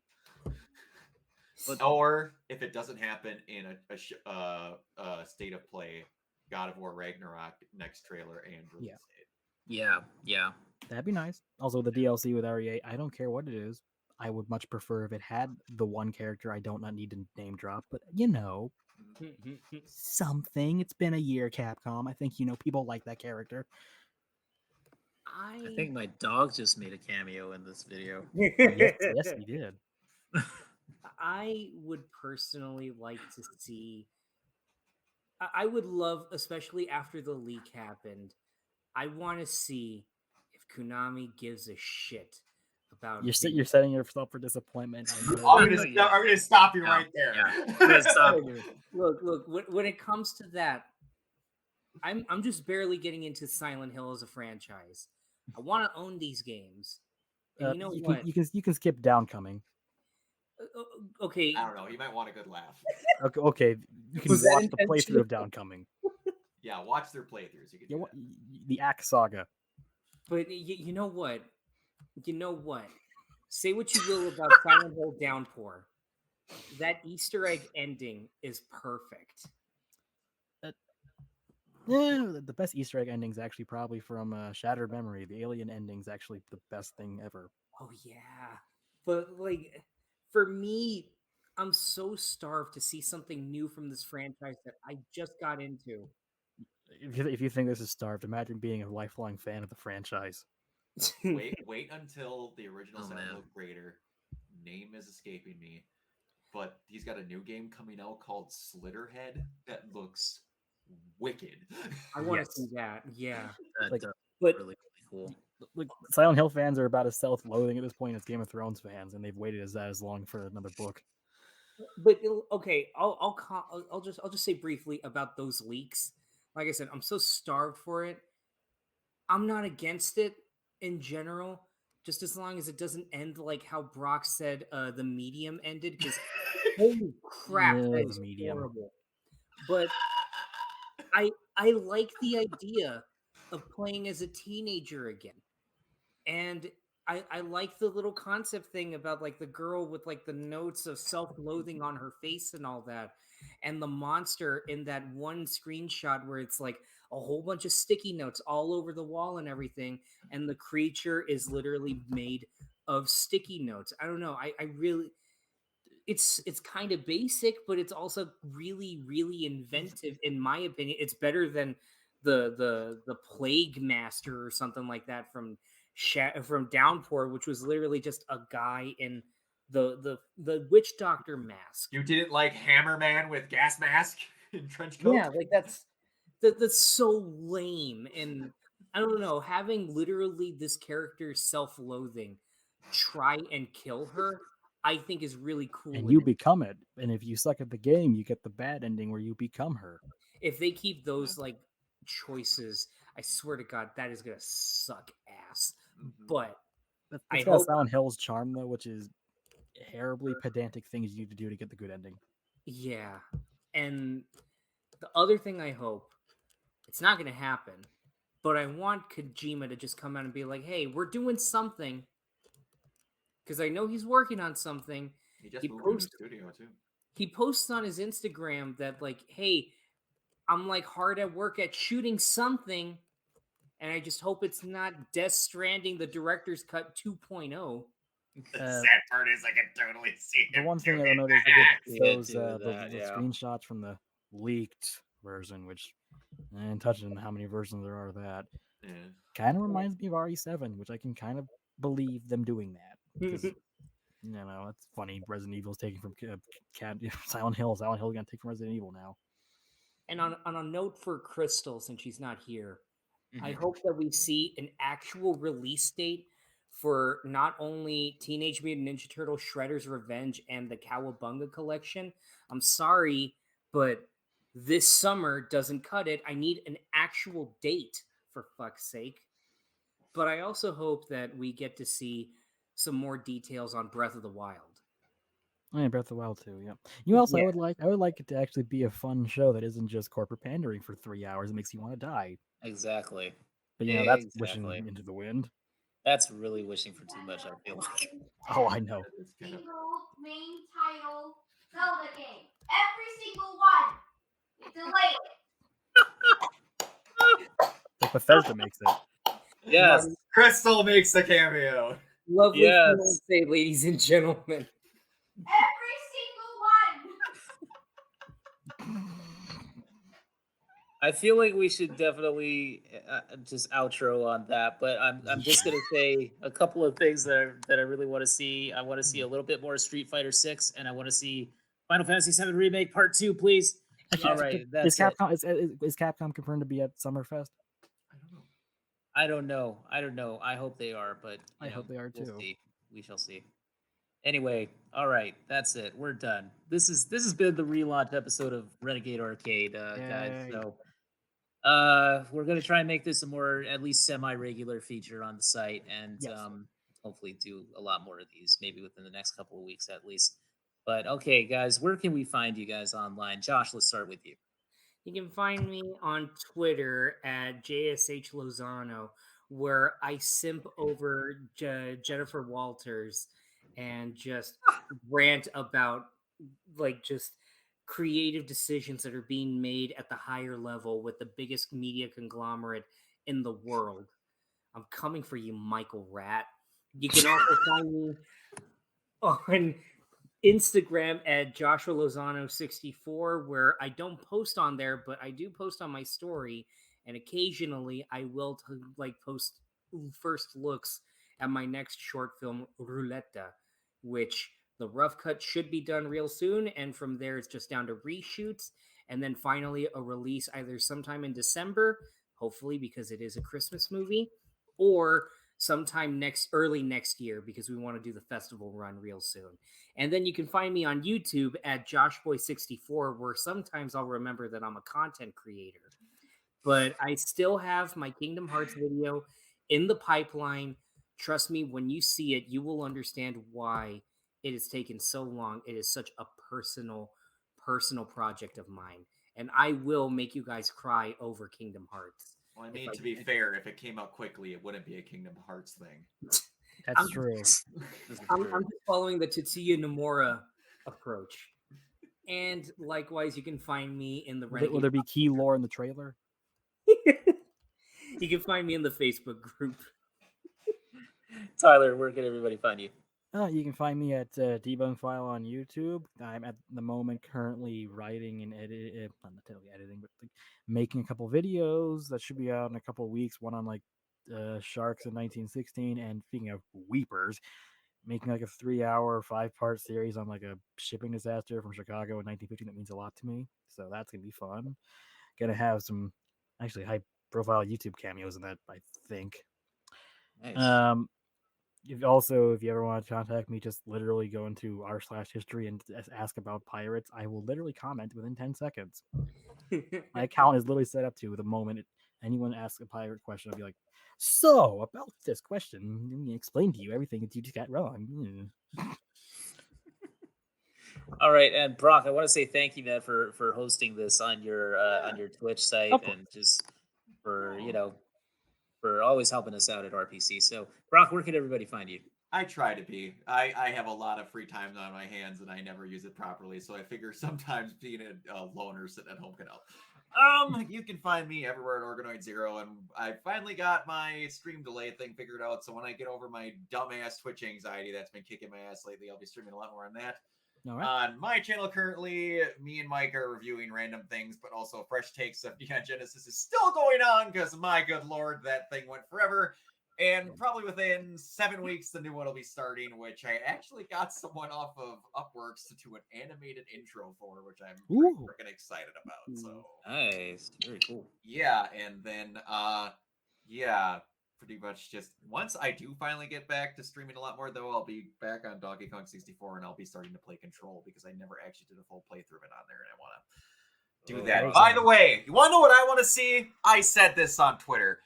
Or if it doesn't happen in a state of play, God of War Ragnarok next trailer and release date. Yeah. That'd be nice. Also, the DLC with RE8, I don't care what it is. I would much prefer if it had the one character I don't need to name drop, but something. It's been a year, Capcom. I think people like that character. I think my dog just made a cameo in this video. yes, he did. I would personally like to see. I would love, especially after the leak happened, I want to see if Konami gives a shit about You're setting yourself for disappointment. I know. I'm gonna, Yeah. I'm gonna stop you Yeah. right there. Yeah. I'm gonna stop you. Look, when it comes to that, I'm just barely getting into Silent Hill as a franchise. I want to own these games. And you know what? You can skip Downcoming. Okay. I don't know. You might want a good laugh. Okay, you can Was that watch the playthrough intentional? of Downcoming. Yeah, watch their playthroughs. You can do that. The Axe Saga. But you know what? You know what? Say what you will about Silent Hill Downpour. That Easter egg ending is perfect. Yeah, the best Easter egg ending's actually probably from Shattered Memory. The alien ending's actually the best thing ever. Oh yeah. But like for me, I'm so starved to see something new from this franchise that I just got into. If you think this is starved, imagine being a lifelong fan of the franchise. Wait until the original Oh, Silent man. Hill creator, name is escaping me, but he's got a new game coming out called Slitterhead that looks wicked. I want to Yes. see that. Yeah. That, Like, But really cool. Like Silent Hill fans are about as self-loathing at this point as Game of Thrones fans, and they've waited as long for another book. okay, I'll just say briefly about those leaks. Like I said, I'm so starved for it. I'm not against it in general, just as long as it doesn't end like how Brock said the medium ended. Because holy crap, Yeah, that the is Medium. horrible. But I like the idea of playing as a teenager again, and I like the little concept thing about like the girl with like the notes of self-loathing on her face and all that, and the monster in that one screenshot where it's like a whole bunch of sticky notes all over the wall and everything, and the creature is literally made of sticky notes. I don't know. I really it's kind of basic, but it's also really really inventive in my opinion. It's better than the Plague Master or something like that from Downpour, which was literally just a guy in the witch doctor mask. You didn't like Hammerman with gas mask and trench coat? Yeah, like that's so lame. And I don't know, having literally this character's self-loathing try and kill her, I think is really cool. And you become it. And if you suck at the game, you get the bad ending where you become her. If they keep those like choices, I swear to God, that is gonna suck ass. But It's got Silent Hill's charm though, which is terribly pedantic things you need to do to get the good ending. Yeah. And the other thing I hope, it's not gonna happen, but I want Kojima to just come out and be like, hey, we're doing something. Because I know he's working on something. He just moved to the studio too. He posts on his Instagram that like, hey, I'm like hard at work at shooting something, and I just hope it's not Death Stranding, the director's cut 2.0. The sad part is I can totally see the him one thing I doing noticed that. is those Yeah, the screenshots from the leaked version, which I didn't touch on how many versions there are of that. Yeah. Kind of reminds me of RE7, which I can kind of believe them doing that. Because, you know, it's funny. Resident Evil's taking from Silent Hill. Silent Hill gonna take from Resident Evil now. And on a note for Crystal, since she's not here, I Mhm. hope that we see an actual release date for not only Teenage Mutant Ninja Turtle Shredder's Revenge and the Cowabunga collection. I'm sorry, but this summer doesn't cut it. I need an actual date, for fuck's sake. But I also hope that we get to see some more details on Breath of the Wild. Oh, yeah, Breath of the Wild too. Yeah. You also, Yeah. I would like it to actually be a fun show that isn't just corporate pandering for 3 hours. It makes you want to die. Exactly. But you know, that's Exactly. wishing into the wind. That's really wishing for too much, I feel like. Oh, I know. It's kind of- Single main title Zelda game. Every single one. You delay it. Like Bethesda makes it. Yes. Crystal makes the cameo. Lovely Yes. fiance, ladies and gentlemen. Every single one. I feel like we should definitely just outro on that, but I'm just gonna say a couple of things that I really want to see. I want to see a little bit more Street Fighter 6, and I want to see Final Fantasy 7 Remake Part 2, please. Actually, All right, that's it. Is Capcom confirmed to be at Summerfest? I don't know. I don't know. I hope they are, but I hope they are we'll too. see. We shall see. Anyway, all right, that's it. We're done. This has been the relaunch episode of Renegade Arcade, guys. Yay. So we're gonna try and make this a more at least semi-regular feature on the site, and Yes. hopefully do a lot more of these, maybe within the next couple of weeks at least. But okay, guys, where can we find you guys online? Josh, let's start with you. You can find me on Twitter at JSH Lozano, where I simp over Jennifer Walters and just rant about like just creative decisions that are being made at the higher level with the biggest media conglomerate in the world. I'm coming for you, Michael Rat. You can also find me on Instagram at Joshua Lozano 64, where I don't post on there, but I do post on my story, and occasionally I will post first looks at my next short film, Roulette, which the rough cut should be done real soon, and from there it's just down to reshoots, and then finally a release either sometime in December, hopefully because it is a Christmas movie, or sometime early next year because we want to do the festival run real soon. And then you can find me on YouTube at JoshBoy64, where sometimes I'll remember that I'm a content creator. But I still have my Kingdom Hearts video in the pipeline. Trust me, when you see it, you will understand why it has taken so long. It is such a personal project of mine. And I will make you guys cry over Kingdom Hearts. Well, I mean, to be fair, if it came out quickly, it wouldn't be a Kingdom Hearts thing. That's true. I'm just following the Tetsuya Nomura approach. And likewise, you can find me in the Renegade. Will there be key lore in the trailer? You can find me in the Facebook group. Tyler, where can everybody find you? You can find me at Debunk File on YouTube. I'm at the moment currently writing and editing, not totally editing, but like, making a couple videos that should be out in a couple of weeks. One on like sharks in 1916, and speaking of weepers, making like a 3-hour 5-part series on like a shipping disaster from Chicago in 1915 that means a lot to me. So that's gonna be fun. Gonna have some actually high profile YouTube cameos in that, I think. Nice. If you ever want to contact me, just literally go into r/history and ask about pirates. I will literally comment within 10 seconds. My account is literally set up to the moment anyone asks a pirate question, I'll be like, so about this question, let me explain to you everything that you just got wrong. All right, and Brock, I want to say thank you, man, for hosting this on your Twitch site, and just for for always helping us out at RPC. So, Brock, where can everybody find you? I try to be. I have a lot of free time on my hands, and I never use it properly. So I figure sometimes being a loner sitting at home can help. You can find me everywhere at Organoid Zero, and I finally got my stream delay thing figured out. So when I get over my dumbass Twitch anxiety that's been kicking my ass lately, I'll be streaming a lot more on that. Right. On my channel currently, me and Mike are reviewing random things, but also fresh takes of Neon Genesis is still going on because, my good lord, that thing went forever. And probably within 7 weeks, the new one will be starting, which I actually got someone off of Upworks to do an animated intro for, which I'm freaking excited about. So nice, very cool. Yeah, and then pretty much just once I do finally get back to streaming a lot more, though, I'll be back on Donkey Kong 64 and I'll be starting to play Control because I never actually did a full playthrough of it on there, and I want to do that. By the way, you want to know what I want to see? I said this on Twitter.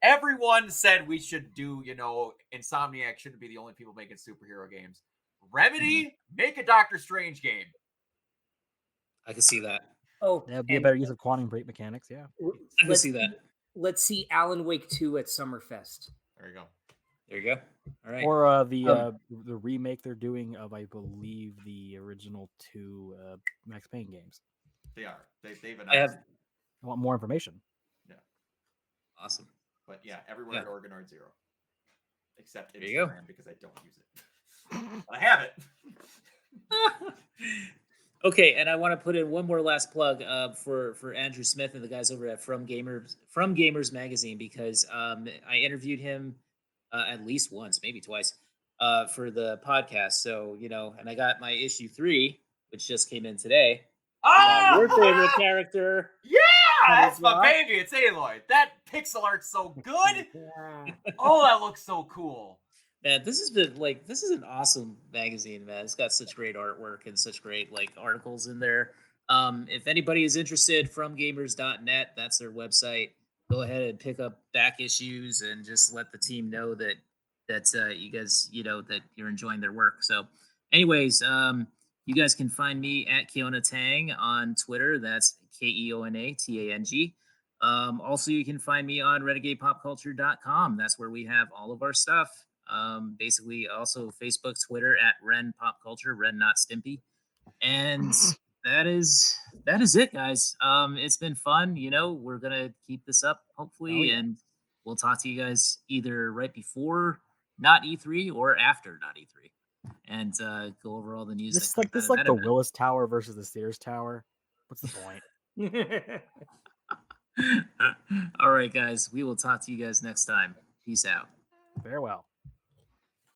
Everyone said we should do, Insomniac shouldn't be the only people making superhero games. Remedy, make a Doctor Strange game. I can see that. Oh, that would be a better use of quantum break mechanics, yeah. I can see that. Let's see Alan Wake 2 at Summerfest. There you go. There you go. All right. Or the remake they're doing of, I believe, the original 2 Max Payne games. They are. They've announced. I want more information. Yeah. Awesome. But yeah, everywhere at Organoid Zero. Except Instagram because I don't use it. But I have it. Okay, and I want to put in one more last plug for Andrew Smith and the guys over at From Gamers Magazine, because I interviewed him at least once, maybe twice, for the podcast. So, and I got my issue 3, which just came in today. Your favorite character. Yeah, that's my baby. It's Aloy. That pixel art's so good. Oh, that looks so cool. Man, this has been this is an awesome magazine, man. It's got such great artwork and such great articles in there. If anybody is interested, fromgamers.net, that's their website. Go ahead and pick up back issues and just let the team know that you guys, that you're enjoying their work. So, anyways, you guys can find me at Keona Tang on Twitter. That's KeonaTang. Also, you can find me on renegadepopculture.com. That's where we have all of our stuff. Basically, also Facebook, Twitter at Ren Pop Culture, Ren Not Stimpy, and that is it, guys. It's been fun. We're gonna keep this up hopefully, yeah. and we'll talk to you guys either right before not E3 or after not E3, and go over all the news. This that is comes like out the of that Willis Tower versus the Sears Tower. What's the point? event. All right, guys. We will talk to you guys next time. Peace out. Farewell.